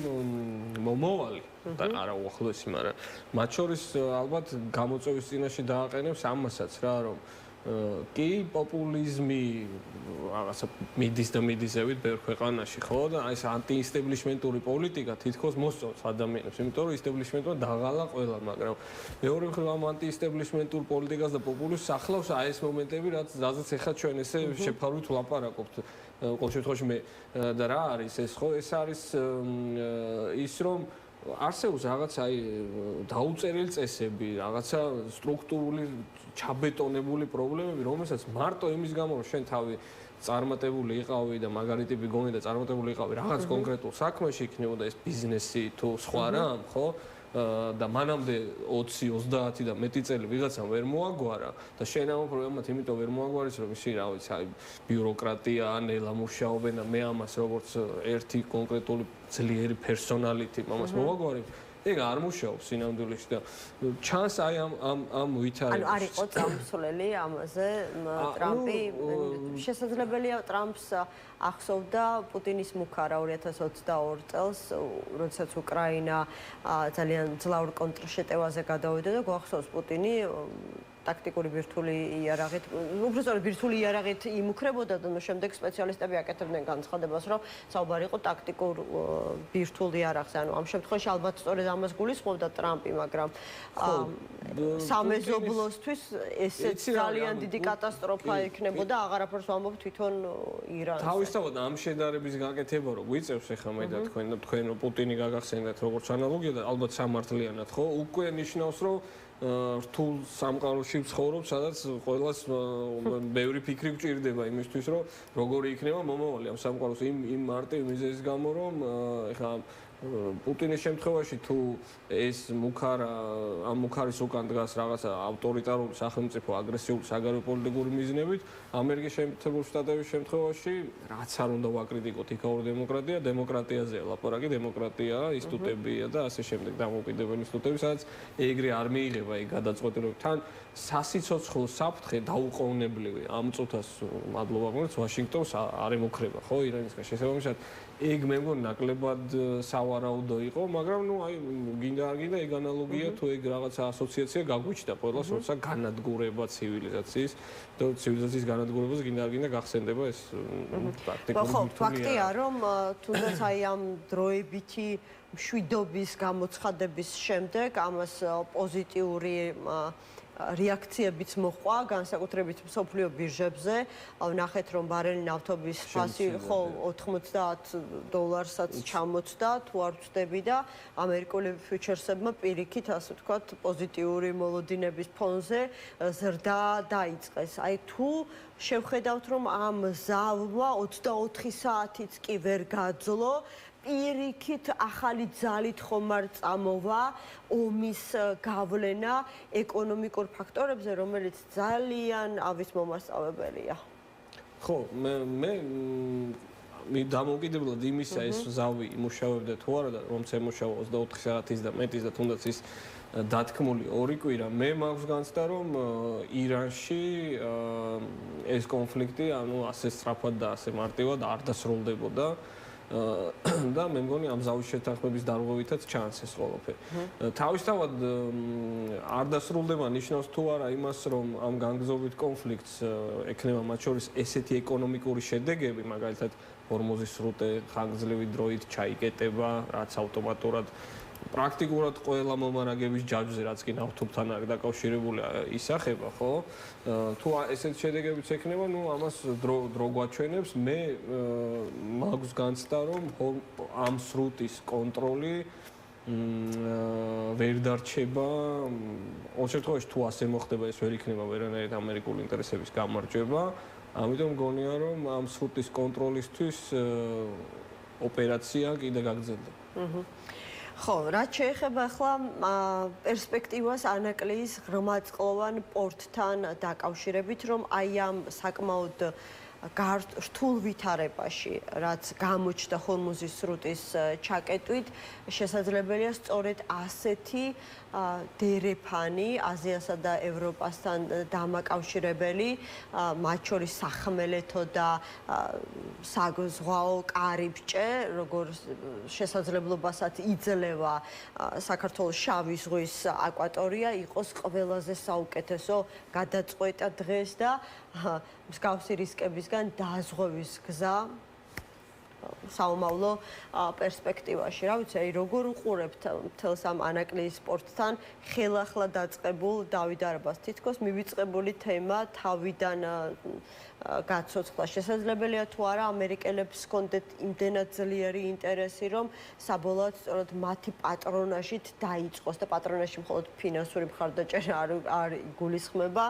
მომავალი და არა უახლოესი მაგრამ მათ შორის ალბათ გამოწვევის წინაშე დააყენებს ამასაც რა რომ კი პოპულიზმი რაღაცა მიდის და მიდისევით ბევრ ქვეყანაში ხო და აი ეს ანტიისტებლიშმენტური პოლიტიკა თითქოს მოსწონს ადამიანებს იმიტომ რომ ისტებლიშმენტმა დაღალა ყველა მაგრამ მეორე მხრივ ამ ანტიისტებლიშმენტურ პოლიტიკას და პოპულიზმს ახლავს აი ეს მომენტები რაზეც ეხლა ჩვენ ესე შეფარვით ვლაპარაკობთ ყოველ შემთხვევაში მე და რა არის ეს ხო ეს არის ის რომ არსებობს რაღაც აი დაუწერელი წესები, რაღაცა სტრუქტურული ჩაბეტონებული პრობლემები, რომელსაც მარტო იმის გამო რომ შენ თავი წარმატებული იყავი და მაგარი ტიპი გონი და წარმატებული იყავი რაღაც კონკრეტულ საქმეში იქნებოდა ეს ბიზნესი თუ სხვა რამ, ხო? და მანამდე 20-30 და მეტი წელი ვიღაცამ ვერ მოაგვარა და შენ ამ პრობლემად იმიტომ ვერ მოაგვარის რომ ისი რა ვიცი აი ბიუროკრატია ანელა მუშაობენ და მე ამას როგორც ერთი კონკრეტული ძლიერი პერსონალიტი ამას მოაგვარი ეგ არ მუშაობს სინამდვილეში და ჩანს აი ამ ვითარებაში. ანუ არ იყო წამსვლელი ამაზე ტრამპი შესაძლებელია ტრამპს ახსოვდა პუტინის მუქარა 2022 წელს, როდესაც უკრაინა ძალიან ძლაურ კონტრშეტევაზე გადავიდა და გვახსოვს პუტინი ტაქტიკური ბირთვული იარაღით, უბრალოდ ბირთვული იარაღით იმუქრებოდა და შემდეგ სპეციალისტები აკეთებდნენ განცხადებას, რომ საუბარი იყო ტაქტიკურ ბირთვულ იარაღზე. ანუ ამ შემთხვევაში ალბათ სწორედ ამას გულისხმობდა ტრამპი, მაგრამ სამეზობლოსთვის ესეც ძალიან დიდი კატასტროფა იქნებოდა, აღარაფერს ვამბობ თვითონ ირანზე. თავისთავად ამ შედარების გაკეთება რო გვიწევს ახლა მე და თქვენ რომ პუტინი გაგახსენდათ როგორც ანალოგია და ალბათ სამართლიანად ხო უკვე ნიშნავს რომ რთულ სამყაროში ვცხოვრობ, სადაც ყველას ბევრი ფიქრი გვჭირდება იმისთვის, რომ როგორი იქნება მომავალი ამ სამყაროს იმ მარტივ მიზეზის გამო, რომ ეხლა პუტინის შემთხვევაში თუ ეს ამ მუქარის უკან დგას რაღაცა ავტორიტარული სახელმწიფო აგრესიული საგარეო პოლიტიკური მიზნებით, ამერიკის შეერთებული შტატების შემთხვევაში რაც არ უნდა ვაკრიტიკოთ იქაური დემოკრატიაზეა ლაპარაკი, დემოკრატია, ინსტიტუტებია და ასე შემდეგ დამოუკიდებელი ინსტიტუტები, სადაც ეგრე არ მიიღება ეგ გადაწყვეტილება. თან სასიცოცხლო საფრთხე დაუყოვნებლივი ამ წუთას მადლობა გქონდეთ ვაშინგტონს არ ემუქრება ხო ირანისგან შესაბამისად ეგ მე მგონი ნაკლებად სავარაუდო იყო, მაგრამ ნუ აი გინდა არ გინდა ეგ ანალოგია თუ ეგ რაღაცა ასოციაცია გაგვიჩნდა ყველას, როცა განადგურება ცივილიზაციის და ცივილიზაციის განადგურებას გინდა არ გინდა გახსენდება ეს ტაქტიკური ხო, ფაქტია რომ თუნდაც აი ამ დროებითი მშვიდობის გამოცხადების შემდეგ ამას პოზიტიური რეაქციებიც მოყვა, განსაკუთრებით მსოფლიო ბირჟებზე. ვნახეთ, რომ ბარელი ნავთობის ფასი ხო $90-საც ჩამოწდა, თუ არ ვწდები და ამერიკული ფიუჩერსებმა პირიქით, ასე ვთქვათ, პოზიტიური მოლოდინების ფონზე ზრდა დაიწყეს. აი თუ შევხედავთ, რომ ამ ზავმა 24 საათიც კი ვერ გაძლო, პირიქით ახალი ძალით ხომ არ წამოვა ომის გავლენა ეკონომიკურ ფაქტორებზე, რომელიც ძალიან ავის მომასწავებელია. ხო, მე დამოუკიდებლად იმისა ეს ზავი იმუშავებდა თუ არა და რომც ემუშავა 24 საათის და მეტის და თუნდაც ის დათქმული 2 კვირა, მე მაქვს განცდა რომ ირანში ეს კონფლიქტი ანუ ასე სწრაფად და ასე მარტივად არ დასრულდებოდა. და მე მგონი ამ ზავის შეთანხმების დარღვევითაც ჩანს ეს ყველაფერი. თავისთავად არ დასრულდება ნიშნავს თუ არა იმას, რომ ამ განგზობით კონფლიქტს ექნება მათ შორის ესეთი ეკონომიკური შედეგები, მაგალითად ჰორმუზის სრუტე ხანგრძლივი დროით ჩაიკეტება, რაც ავტომატურად პრაქტიკულად ყველა მომარაგების ჯაჭვზე, რაც კი ნავთობთან არის დაკავშირებული, ისახება, ხო? თუ ესეთ შედეგებიც ექნება, ნუ ამას დრო გვაჩვენებს. მე მაქვს განცდა, რომ ამ სრუტის კონტროლი ვერ დარჩება. ორ შემთხვევაში თუ ასე მოხდება, ეს ვერ იქნება ვერანაირად ამერიკული ინტერესების გამარჯვება. ამიტომ მგონია, რომ ამ სრუტის კონტროლისთვის ოპერაცია კიდე გაგრძელდება. ხო, რაც შეეხება ახლა პერსპექტივას ანაკლიის ღრმაწყლოვან პორტთან დაკავშირებით, რომ აი ამ საკმაოდ რთულ ვითარებაში, რაც გამოჩნდა ჰორმუზის სრუტის ჩაკეტვით, შესაძლებელია სწორედ ასეთი დერეფანი აზიასა და ევროპასთან დამაკავშირებელი, მათ შორის სახმელეთო და საზღვაო კარიბჭე, როგორც შესაძლებლობასაც იძლევა საქართველოს შავი ზღვის აკვატორია იყოს ყველაზე საუკეთესო გადაწყვეტა დღეს და მსგავსი რისკებისგან დაზღვევის გზა საომავლო პერსპექტივაში. რა ვიცი, როგორ უყურებთ მთელს ამ ანაკლიის სპორტთან ხელახლა დაწყებულ დავიდარებას, თითქოს მივიწყებული თემა თავიდან გაცოცხლა. შესაძლებელია თუ არა ამერიკელებს ჰქონდეთ იმდენად ძლიერი ინტერესი, რომ საბოლოოდ სწორედ მათი პატრონაჟით დაიწყოს და პატრონაჟი მხოლოდ ფინანსური მხარდაჭერა არ იგულისხმება,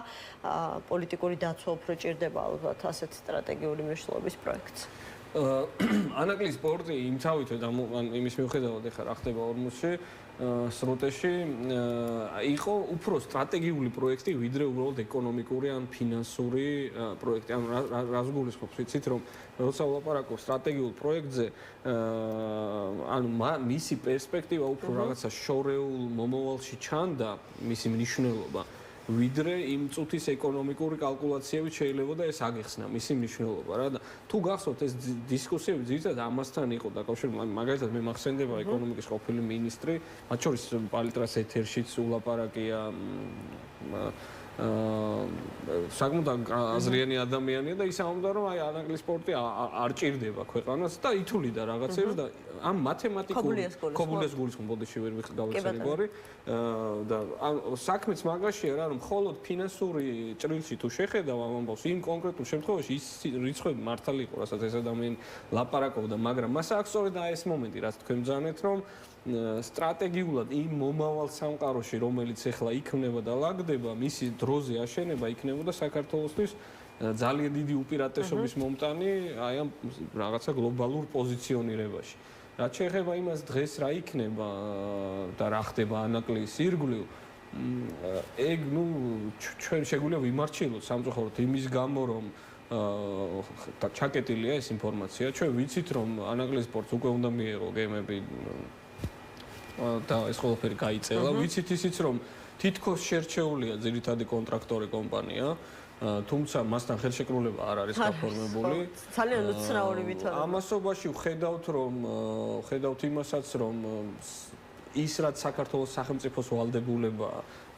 პოლიტიკური დაცვა უფრო ჭირდება ალბათ ასეთ სტრატეგიული მნიშვნელობის პროექტს. ანაკლიის სპორტი იმთავითო და იმის მიუხედავად ეხლა რა ხდება ორმუსში სრუტეში იყო უფრო სტრატეგიული პროექტი ვიდრე უბრალოდ ეკონომიკური ან ფინანსური პროექტი. ან რას გულისხმობთ, ვიცით რომ როცა ვლაპარაკობ სტრატეგიულ პროექტზე ანუ მისი პერსპექტივა უფრო რაღაცა შორეულ მომავალში ჩანდა, მისი მნიშვნელობა. ვიდრე იმ წუთის ეკონომიკური კალკულაციებით შეიძლება და ეს აგეხსნა მისი მნიშვნელობა რა და თუ გახსოვთ ეს დისკუსიები ძირითადად ამასთან იყო დაკავშირებული მაგალითად მე მახსენდება ეკონომიკის ყოფილი მინისტრი მათ შორის პალიტრას ეთერშიც ულაპარაკია საკმაოდ აზრიანი ადამიანია და ის ამბობდა რომ აი ანაგლის სპორტი არ ჭირდება ქვეყანას და ითვლიდა რაღაცებს და ამ მათემატიკური ქობულიას გულისხმობ ბოდიში ვერ გავიხსენი გვარი და საქმეც მაგაშია რა რომ მხოლოდ ფინანსური ჭრილში თუ შეხედავ ამ ამბავს იმ კონკრეტულ შემთხვევაში ის რიცხვები მართალი იყო რასაც ეს ადამიანი ლაპარაკობდა მაგრამ მას აქვს სწორედ ეს მომენტი რაც თქვენ ბრძანეთ რომ სტრატეგიულად იმ მომავალ სამყაროში რომელიც ახლა იქნება და ლაგდება მისი დროზე აშენება იქნებოდა საქართველოსთვის ძალიან დიდი უპირატესობის მომტანი აი ამ რაღაცა გლობალურ პოზიციონირებაში რაც შეეხება იმას დღეს რა იქნება და რა ხდება ანაკლის ირგვლივ ეგ ნუ ჩვენ შეგვიძლია ვიმარჩილოთ სამწუხაროდ იმის გამო რომ და ჩაკეტილია ეს ინფორმაცია ჩვენ ვიცით რომ ანაკლის სპორტს უკვე უნდა მიეღო გემები და ეს ყველაფერი გაიწელა ვიცით ისიც რომ თითქოს შერჩეულია ძირითადი კონტრაქტორი კომპანია თუმცა მასთან ხელშეკრულება არ არის გაფორმებული ძალიან უცნაური ვითარება ამასობაში ხედავთ იმასაც რომ ის რაც საქართველოს სახელმწიფოს ვალდებულება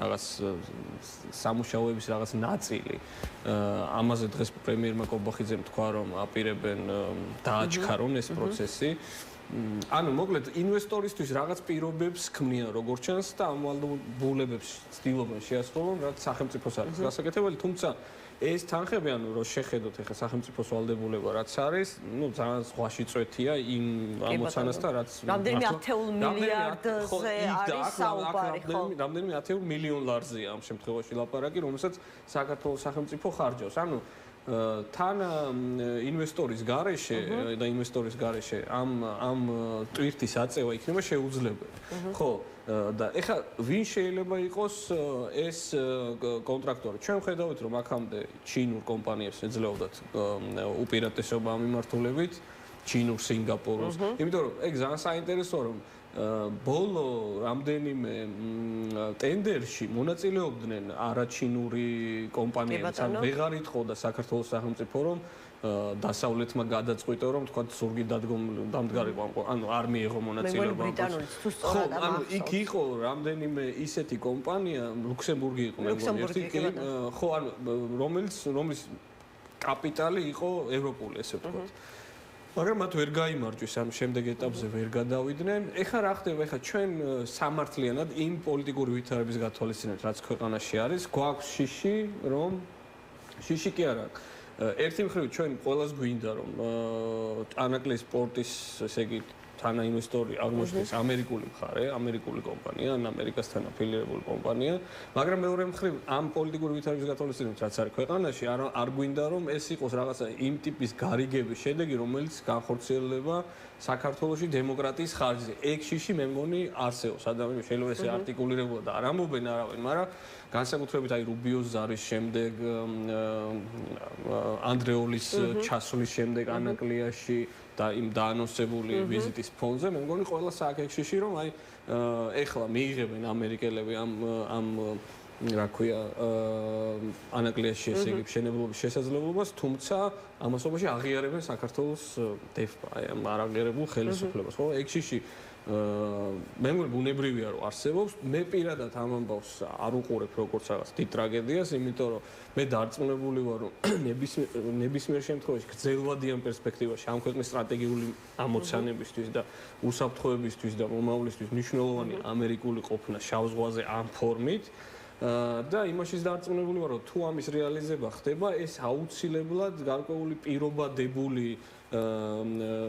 რაღაც სამუშაოების რაღაც ნაწილი ამაზე დღეს პრემიერმა კობახიძემ თქვა რომ აპირებენ დააჩქარონ ეს პროცესი ანუ მოკლედ ინვესტორისთვის რაღაც პირობებს ქმნიან როგორც ჩანს და ამ ვალდებულებებს ცდილობენ შეასრულონ რაც სახელმწიფოს არის გასაკეთებელი თუმცა ეს თანხები ანუ რომ შეხედოთ ახლა სახელმწიფოს ვალდებულება რაც არის ნუ ძალიან ზღვაში წვეთია იმ ამოცანასთან რაც რამდენიმე 10 მილიარდზე არის საუბარი ხო რამდენიმე 10 მილიონ ლარზია ამ შემთხვევაში ლაპარაკი რომელსაც საქართველოს სახელმწიფო ხარჯავს ანუ თან ინვესტორის გარეშე და ინვესტორის გარეშე ამ ტვირთის აწევა იქნება შეუძლებელი. ხო და ეხლა ვინ შეიძლება იყოს ეს კონტრაქტორი? ჩვენ ხედავთ რომ აქამდე ჩინურ კომპანიებს ეძლეოდათ უპირატესობა ამ მიმართულებით, ჩინურ, სინგაპურს. იმიტომ რომ ეგ ძალიან საინტერესოა რომ ბოლო რამდენიმე ტენდერში მონაწილეობდნენ არაჩინური კომპანიები, ან ვეღარ ითხოვდა საქართველოს სახელმწიფო რომ დასავლეთმა გადაწყვიტო რომ თქვა ზურგი დამდგარიყო ანუ არ მიიღო მონაწილეობა. ხო, ანუ იქ იყო რამდენიმე ისეთი კომპანია, ლუქსემბურგი იყო მეგონი ერთი, ხო, ანუ რომლის კაპიტალი იყო ევროპული, ესე ვთქვათ. მაგრამ მათ ვერ გაიმარჯვეს ამ შემდეგ ეტაპზე ვერ გადავიდნენ. ეხლა რა ხდება? ეხლა ჩვენ სამართლიანად იმ პოლიტიკური ვითარების გათვალისწინებთ, რაც ქვეყანაში არის, გვაქვს შიში, რომ შიში კი არა. ერთი მხრივ ჩვენ ყველას გვინდა რომ ანაკლის სპორტის, ესე იგი, თანაინვესტორი აღმოჩნდეს ამერიკული მხარე, ამერიკული კომპანია, ან ამერიკასთან აფილირებული კომპანია, მაგრამ მეორე მხრივ ამ პოლიტიკური ვითარების გათვალისწინებთ, რაც არის ქვეყანაში, არ გვინდა რომ ეს იყოს რაღაცა იმ ტიპის გარიგების შედეგი, რომელიც განხორციელდება საქართველოში დემოკრატიის ხარჯზე. ეგ შიში მე მგონი არსებობს. ადამიანები შეიძლება ესე არტიკულირებულად არ ამბობენ არავინ, მაგრამ განსაკუთრებით აი რუბიოს ზარის შემდეგ, ანდრეოლის ჩასვლის შემდეგ ანაკლიაში და იმ დაანონსებული ვიზიტის ფონზე მე მგონი ყველა საქმეში რომ აი ეხლა მიიღებენ ამერიკელები ამ რა ქვია ანაკლიაში ესე იგი მშენებლობის შესაძლებლობას თუმცა ამასობაში აღიარებენ საქართველოს დეფა აი ამ არაღიარებულ ხელისუფლებას ხო ეგ შიში მე მგონი ბუნებრივია რომ არსებობს მე პირადად ამ ამბავს არ უყურებ როგორც რაღაც დიდ ტრაგედიას იმიტომ რომ მე დარწმუნებული ვარ რომ ნებისმიერ შემთხვევაში გრძელვადიან პერსპექტივაში ამ ქვეყნის სტრატეგიული ამოცანებისთვის და უსაფრთხოებისთვის და მომავლისთვის მნიშვნელოვანი ამერიკული ყოფნა შავ ზღვაზე ამ ფორმით და იმაშიც დარწმუნებული ვარ რომ თუ ამის რეალიზება ხდება ეს აუცილებლად გარკვეული პირობადებული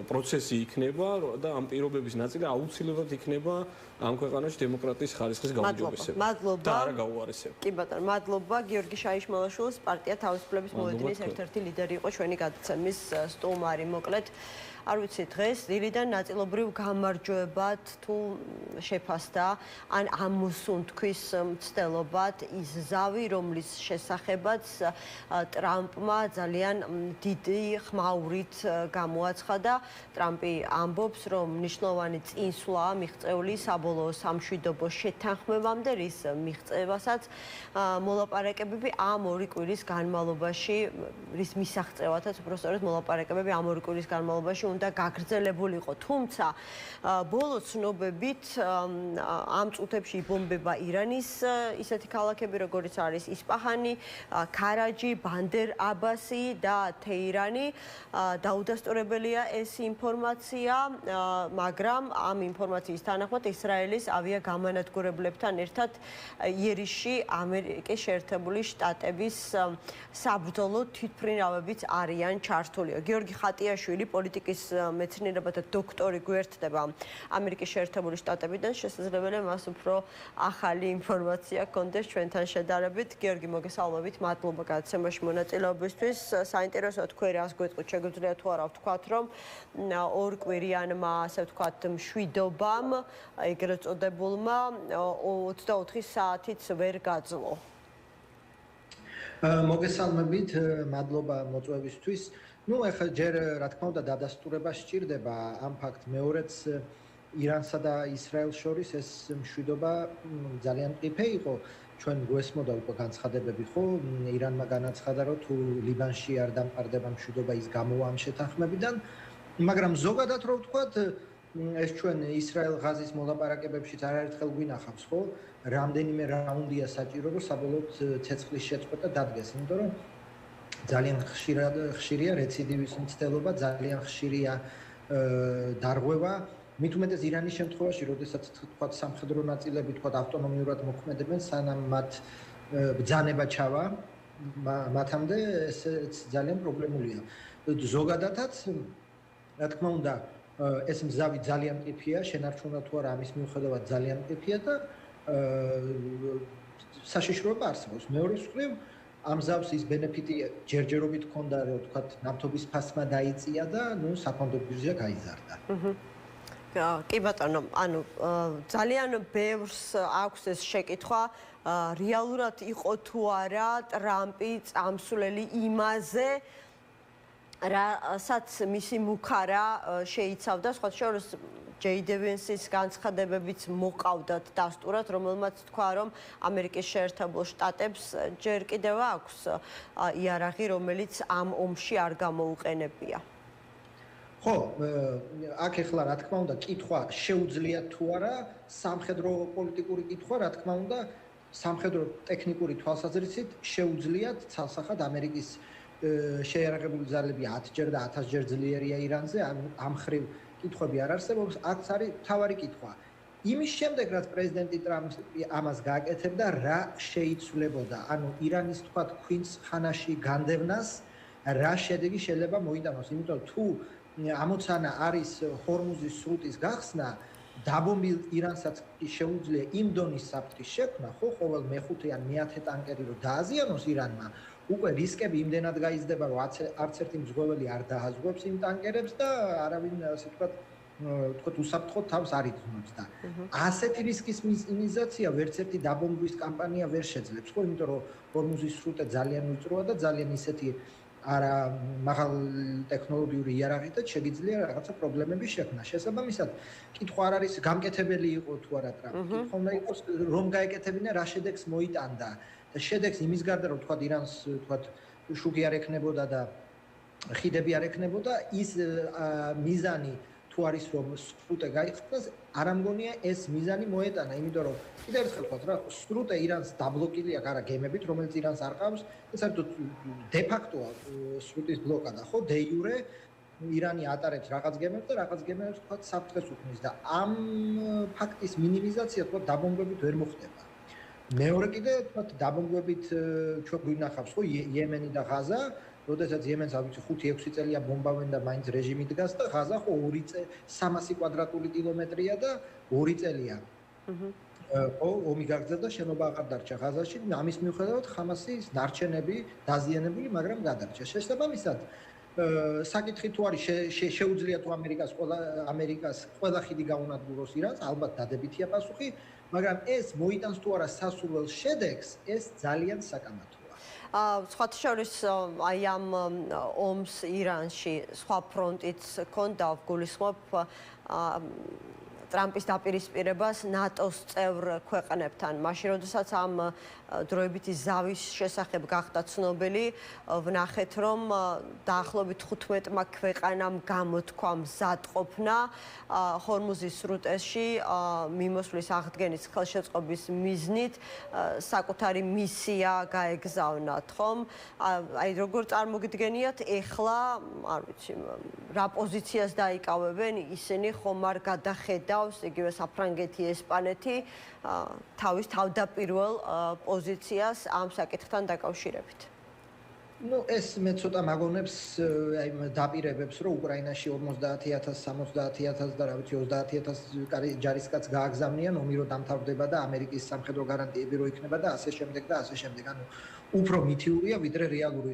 პროცესი იქნება და ამ პირობების ნაწილი აუცილებლად იქნება ამ ქვეყანაში დემოკრატიის ხარისხის გაუმჯობესება. მადლობა. და არა გაუარესება. კი ბატონო, მადლობა. გიორგი შაიშმალაშვილის პარტია თავისუფლების მოედნის ერთ-ერთი ლიდერი იყო ჩვენი გადაცემის სტუმარი. მოკლედ არ ვიცი დღეს დილიდან ნაწილობრივ გამარჯვებად თუ შეფასდა ან ამოსუნთქვის მცდელობად ის ზავი, რომლის შესახებაც ტრამპმა ძალიან დიდი ხმაურით გამოაცხადა. ტრამპი ამბობს, რომ მნიშვნელოვანი წინსვლაა მიღწეული საბოლოო სამშვიდობო შეთანხმებამდე, რის მიღწევასაც მოლაპარაკებები ამ 2 კვირის განმავლობაში, რის მისაღწევათაც უბრალოდ მოლაპარაკებები ამ 2 კვირის განმავლობაში უნდა გაგრძელებულიყო. თუმცა ბოლო ცნობებით ამ წუთებში იბომბება ირანის ისეთი ქალაქები, როგორიც არის ისპაჰანი, ქარაჯი, ბანდერ აბასი და თეირანი. დაუდასტურებელია ეს ინფორმაცია, მაგრამ ამ ინფორმაციის თანახმად ისრაელის ავიაგამანადგურებლებთან ერთად იერიში ამერიკის შეერთებული შტატების საბრძოლო თვითმფრინავებიც არიან ჩართული. გიორგი ხატიაშვილი, პოლიტიკის მეცნიერებათა დოქტორი გვერდდება ამერიკის შეერთებული შტატებიდან. შესაძლებელია მას უფრო ახალი ინფორმაცია ჰქონდეს ჩვენთან შედარებით. გიორგი, მოგესალმებით, მადლობა გადაცემაში მონაწილეობისთვის. საინტერესოა თქვენ რას გვეტყვით, შეგვიძლია თუ არა ვთქვათ, რომ 2 კვირიანმა, ასე ვთქვათ, მშვიდობამ, ეგრეთ წოდებულმა 24 საათიც ვერ გაძლო. მოგესალმებით, მადლობა მოწვევისთვის. ნუ ახლა ჯერ რა თქმა უნდა დადასტურება სჭირდება ამ ფაქტ მეორეც ირანსა და ისრაელს შორის ეს მშვიდობა ძალიან მყიფე იყო. ჩვენ გვესმოდა უკვე განცხადებები, ხო? ირანმა განაცხადა, რომ თუ ლიბანში არ დამყარდება მშვიდობა, ის გამოვა ამ შეთანხმებიდან, მაგრამ ზოგადად რო ვთქვათ, ეს ჩვენ ისრაელ-ღაზის მოლაპარაკებებშიც არაერთხელ გვინახავს, ხო? რამდენიმე რაუნდია საჭირო, რომ საბოლოოდ ცეცხლის შეწყვეტა დადგეს, იმიტომ რომ ძალიან ხშირია რეციდივის მცდელობა, ძალიან ხშირია დარღვევა. მით უმეტეს ირანის შემთხვევაში, როდესაც თქვა სამხედრო ნაწილები თქვა ავტონომიურად მოქმედებენ, სანამ მათ ბრძანება ჩავა, მათამდე ეს ძალიან პრობლემულია. ზოგადადაც, რა თქმა უნდა, ეს მზავი ძალიან მყიფეა, შენარჩუნა თუ არა ამის მიუხედავად ძალიან მყიფეა და საშიშროება არსებობს. მეორე მხრივ, ამ მზავს ის ბენეფიტი ჯერჯერობით ჰქონდა, რომ თქვა ნავთობის ფასმა დაიწია და ნუ საფონდო ბირჟა გაიზარდა. კი ბატონო, ანუ ძალიან ბევრს აქვს ეს შეკითხვა, რეალურად იყო თუ არა ტრამპი წამსვლელი იმაზე, რასაც მისი მუქარა შეიცავდა, სხვა შორის ჯეიდ ევენსის განცხადებებიც მოყავდათ დასტურად, რომელმაც თქვა, რომ ამერიკის შეერთებულ შტატებს ჯერ კიდევ აქვს იარაღი, რომელიც ამ ომში არ გამოუყენებია. ხო, აქ ახლა რა თქმა უნდა, კითხვა შეუძლია თუ არა, სამხედრო პოლიტიკური კითხვა, რა თქმა უნდა, სამხედრო ტექნიკური თვალსაზრისით შეუძლიათ ცალსახად ამერიკის შეიარაღებული ძალები 10-ჯერ და 1000-ჯერ ძლიერია ირანზე, ამ ხრივ კითხვები არ არსებობს, აქ არის მთავარი კითხვა. იმის შემდეგ, რაც პრეზიდენტი ტრამპი ამას გააკეთებდა, რა შეიცვლებოდა, ანუ ირანის თქვა ქვინს ხანაში განდევნას, რა შედეგი შეიძლება მოიტანოს, იმიტომ თუ ამოცანა არის ჰორმუზის სრუტის გახსნა, დაბომბილ ირანსაც შეუძლია იმ დონის საფრთხის შექმნა, ხო, ყოველ მეხუთე ან მეათე ტანკერი რო დააზიანოს ირანმა, უკვე რისკები იმდენად გაიზრდება, რომ არც ერთი მძღვეველი არ დააზღვევს იმ ტანკერებს და არავინ, ასე ვთქვათ, უსაფრთხოდ თავს არ იძმობს და ასეთი რისკის მინიმიზაცია ვერც ერთი დაბომბვის კამპანია ვერ შეძლებს, ხო, იმიტომ რომ ჰორმუზის სრუტე ძალიან ვიწროა და ძალიან ისეთი არა მაღალ ტექნოლოგიური იარაღითაც შეგიძლია რაღაცა პრობლემები შექმნა. შესაბამისად, კითხვა არ არის გამკეთებელი იყო თუ არა ტრამპი. კითხვა უნდა იყოს რომ გაეკეთებინა, რა შედეგს მოიტანდა. და შედეგს იმის გარდა რომ თქვა ირანს თქვა შუქი არ ექნებოდა და ხიდები არ ექნებოდა, ის მიზანი თუ არის რომ სრუტე გაიხსნას, არ ამგონია ეს მიზანი მოეტანა, იმიტომ რომ კიდევ ერთხელ ვთქვათ რა, სრუტე ირანს დაბლოკილი აქვს არა გემებით, რომელიც ირანს არ ყავს, ეს საერთოდ დე-ფაქტოა სრუტის ბლოკადა, ხო, დე-იურე ირანი ატარებს რაღაც გემებს და რაღაც გემებს თქვა საფრთხეს უქმნის და ამ ფაქტის მინიმიზაცია თქვა დაბომბებით ვერ მოხდება. მეორე კიდე თქვა დაბომბებით ჩვენ გვინახავს ხო იემენი და ღაზა, როდესაც იემენს ავიცი 5-6 წელია ბომბავენ და მაინც რეჟიმი დგას და ღაზა ხო 300 კვადრატული კილომეტრია და 2 წელია. ხო, ომი გაგრძელდა, შენობა აღარ დარჩა ღაზაში, ამის მიუხედავად ხამასის ნარჩენები დაზიანებული, მაგრამ გადარჩა. შესაბამისად, საკითხი თუ არის შეუძლია თუ ამერიკას ყველა ხიდი გაუნადგუროს ირანს, ალბათ დადებითია პასუხი, მაგრამ ეს მოიტანს თუ არა სასურველ შედეგს, ეს ძალიან საკამათოა. სხვათა შორის აი ამ ომს ირანში სხვა ფრონტიც ქონდა, გულისხმობ ტრამპის დაპირისპირებას ნატოს წევრ ქვეყნებთან. მაშინ, როდესაც ამ დროებითი ზავის შესახებ გახდა ცნობილი, ვნახეთ, რომ დაახლოებით 15-მა ქვეყანამ გამოთქვა მზადყოფნა ჰორმუზის სრუტეში მიმოსვლის აღდგენის ხელშეწყობის მიზნით საკუთარი მისია გაეგზავნათ, ხომ? აი როგორ წარმოგიდგენიათ ეხლა, არ ვიცი, რა პოზიციას დაიკავებენ ისინი, ხომ არ გადახედავს იგივე საფრანგეთი, ესპანეთი თავის თავდაპირველ პოზიციას ამ საკითხთან დაკავშირებით. Ну, ეს მე ცოტა მაგონებს აი დაპირებებს, რომ უკრაინაში 50,000, 70,000 და რა ვიცი 30,000 ჯარისკაც გააგზავნიან, ომი რო დამთავრდება და ამერიკის სამხედრო გარანტიები რო იქნება და ასე შემდეგ და ასე შემდეგ. ანუ უფრო მითიურია ვიდრე რეალური.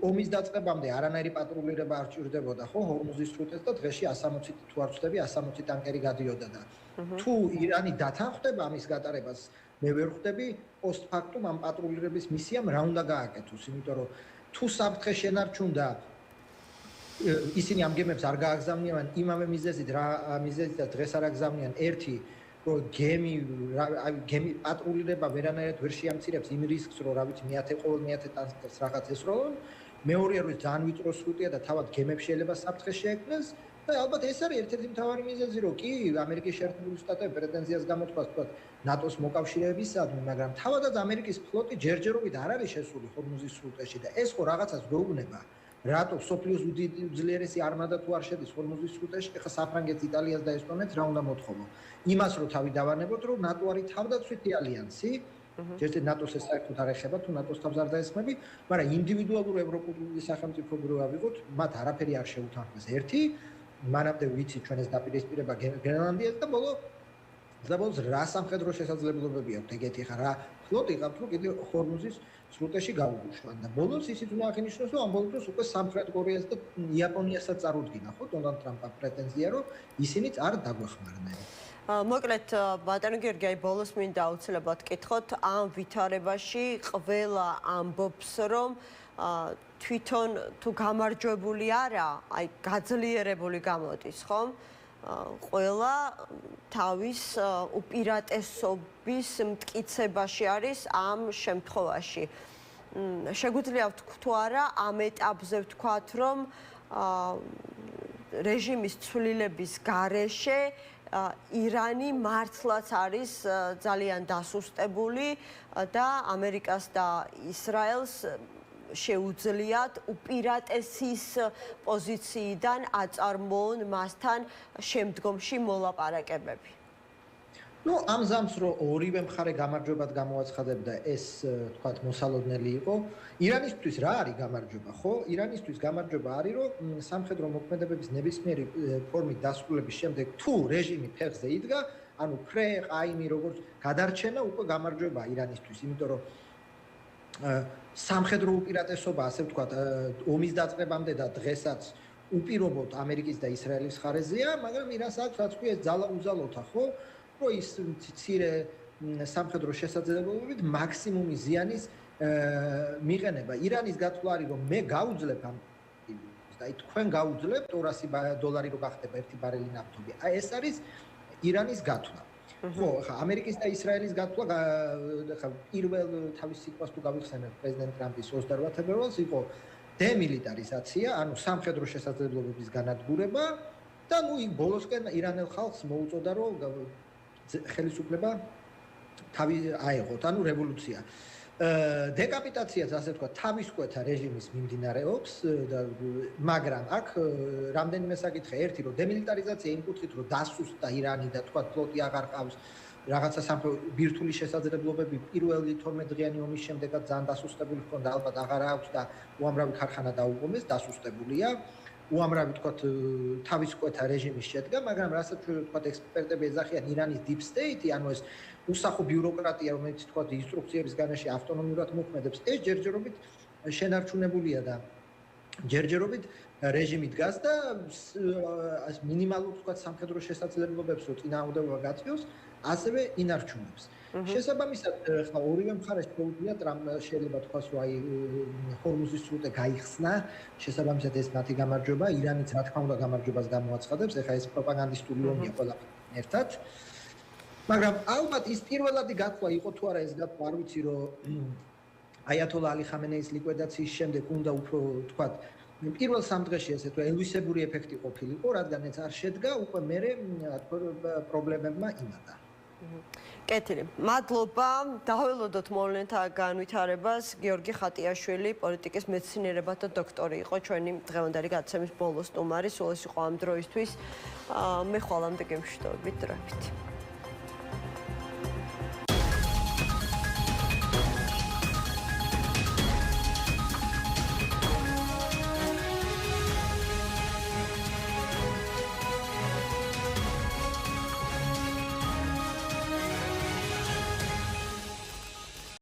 ომის დაწყებამდე არანაირი პატრულირება არ ჭირდებოდა, ხო, ჰორმუზის სრუტეს და დღეში 160 თუ არ ვწდები 160 ტანკერი გადიოდა და თუ ირანი დათანხმდება ამის გატარებას, მე ვერ ხვდები პოსტფაქტუმ ამ პატრულირების მისიამ რა უნდა გააკეთოს, იმიტომ რომ თუ საფრთხე შენარჩუნდა ისინი ამ გემებს არ გააგზავნიან იმავე მიზეზით რა მიზეზით და დღეს არ აგზავნიან ერთი რომ გემი პატრულირება ვერანაირად ვერ შეამცირებს იმ რისკს რომ რა ვიცი ყოველ მეათე ტანკერს რაღაც ესროლონ მეორეა რომ ძალიან ვიწრო სრუტია და თავად გემებს შეიძლება საფრთხე შეექმნეს და ალბათ ეს არის ერთ-ერთი მთავარი მიზეზი რომ კი ამერიკის შეერთებული შტატები პრეტენზიას გამოთქვას თქვა ნატოს მოკავშირეებისადმი მაგრამ თავადაც ამერიკის ფლოტი ჯერჯერობით არ არის შესული ჰორმუზის სრუტეში და ეს ხო რაღაცას გვეუბნება რატო სოფლიოს უძლიერესი არმადა თუ არ შედის ჰორმუზის სრუტეში ხა საფრანგეთს იტალიას და ესტონეთს რა უნდა მოთხოვო იმას რომ თავი დავანებოთ რომ ნატო არის თავდაცვითი ალიანსი ჯერჯერობით ნატოს ეს საერთოდ არ ეხება თუ ნატოს თავს არ დაესხმები მაგრამ ინდივიდუალურ ევროპული სახელმწიფოები რო ავიღოთ მათ არაფერი არ შეუთანხმეს ერთი მანამდე ვიცი ჩვენ ეს დაპირისპირება გრენლანდიას და ბოლოს რა სამხედრო შესაძლებლობები აქვს ეგეთი ხა რა ფლოტი ყავთ რომ კიდე ჰორმუზის სრუტეში გაუგუშვან და ბოლოს ისიც უნდა აღინიშნოს რომ ამ ბოლოს დროს უკვე სამხრეთ კორეას და იაპონიასაც წარუდგინა ხო დონალდ ტრამპმა პრეტენზია რომ ისინიც არ დაგვეხმარნენ მოკლედ ბატონო გიორგი აი ბოლოს მინდა აუცილებლად კითხოთ ამ ვითარებაში ყველა ამბობს რომ თვითონ თუ გამარჯვებული არა აი გაძლიერებული გამოდის ხომ ყველა თავის უპირატესობის მტკიცებაში არის ამ შემთხვევაში. შეგვიძლია თუ არა ამ ეტაპზე ვთქვათ, რომ რეჟიმის ცვლილების გარეშე ირანი მართლაც არის ძალიან დასუსტებული და ამერიკას და ისრაელს შეუძლიათ უპირატესის პოზიციიდან აწარმოონ მასთან შემდგომში მოლაპარაკებები. Ну, ამ ზამს რო ორივე მხარე გამარჯვებად გამოაცხადებდა, ეს თქვათ მოსალოდნელი იყო. ირანისთვის რა არის გამარჯვება, ხო? ირანისთვის გამარჯვება არის, რომ სამხედრო მოქმედებების ნებისმიერი ფორმით დასრულების შემდეგ თუ რეჟიმი ფეხზე იდგა, ანუ ფრე, ყაიმი როგორც გადარჩენა უკვე გამარჯვება ირანისთვის, იმიტომ რომ სამხედრო უპირატესობა, ასე ვთქვათ, ომის დაწყებამდე და დღესაც უპირობოდ ამერიკის და ისრაელის ხარეზეა, მაგრამ ირანს აქვს რაც ქვია ეს ძალაუზალოთა, ხო? რომ ის მცირე სამხედრო შესაძლებლობებით მაქსიმუმი ზიანის მიყენება. ირანის გათვლა არის, რომ მე გაუძლებ ამ და თქვენ გაუძლებთ $200 რო გახდება ერთი ბარელი ნავთობი. აი ეს არის ირანის გათვლა. ხო, ხა ამერიკის და ისრაელის გათვლა ხა პირველ თავის სიტყვას თუ გავიხსენებ პრეზიდენტ ტრამპის 28 თებერვალს იყო დემილიტარიზაცია, ანუ სამხედრო შესაძლებლობების განადგურება და ნუ იქ ბოლოსკენ ირანელ ხალხს მოუწოდა რომ ხელისუფლება თავი აეღოთ, ანუ რევოლუცია. დეკაპიტაციაც ასე ვთქვათ, თავისკვეთა რეჟიმის მიმდინარეობს და მაგრამ აქ რამდენიმე საკითხია. ერთი რომ დემილიტარიზაცია იმ კუთხით რომ დასუსტა ირანი და თქვათ ფლოტი აღარ ყავს რაღაცა ბირთვული შესაძლებლობები პირველი 12 დღიანი ომის შემდეგაც ძალიან დასუსტებული ჰქონდა, ალბათ აღარ აქვს და უამრავი ქარხანა დაუყოვნეს, დასუსტებულია. უამრავი თქვათ თავისკვეთა რეჟიმის შედგა, მაგრამ რასაც თქვათ ექსპერტები ეძახიან ირანის deep state, ანუ ეს უსახო ბიუროკრატია, რომელიც თქვათ ინსტრუქციების განაში ავტონომიურად მოქმედებს, ეს ჯერჯერობით შენარჩუნებულია და ჯერჯერობით რეჟიმი დგას და მინიმალურ თქვა სამხედრო შესაძლებლობებს რო წინააღმდეგობა გაწევს, ასევე ინარჩუნებს. შესაბამისად, ხა ორივე მხარეს შეუძლიათ რამ შეიძლება თქვას, რომ აი ჰორმუზის სრუტე გაიხსნა, შესაბამისად ეს მათი გამარჯვება, ირანიც რა თქმა უნდა გამარჯვებას გამოაცხადებს, ეხლა ეს პროპაგანდისტული ომია ყველაფერთან ერთად. მაგრამ ალბათ ის პირველადი გათვლა იყო თუ არა ეს გათვლა, არ ვიცი რომ აიათოლა ალი ხამენეის ლიკვიდაციის შემდეგ უნდა უფრო თქვათ პირველ სამ დღეში ესე თუ ელვისებური ეფექტი ყოფილიყო, რადგან ეს არ შედგა, უკვე მერე პრობლემებმა იმატა. კეთილი. მადლობა. დაველოდოთ მოვლენთა განვითარებას. გიორგი ხატიაშვილი, პოლიტიკის მეცნიერებათა დოქტორი იყო ჩვენი დღევანდელი გადაცემის ბოლო სტუმარი. სულ ეს იყო ამ დროისთვის. მე ხვალამდე გემშვიდობებით დროებით.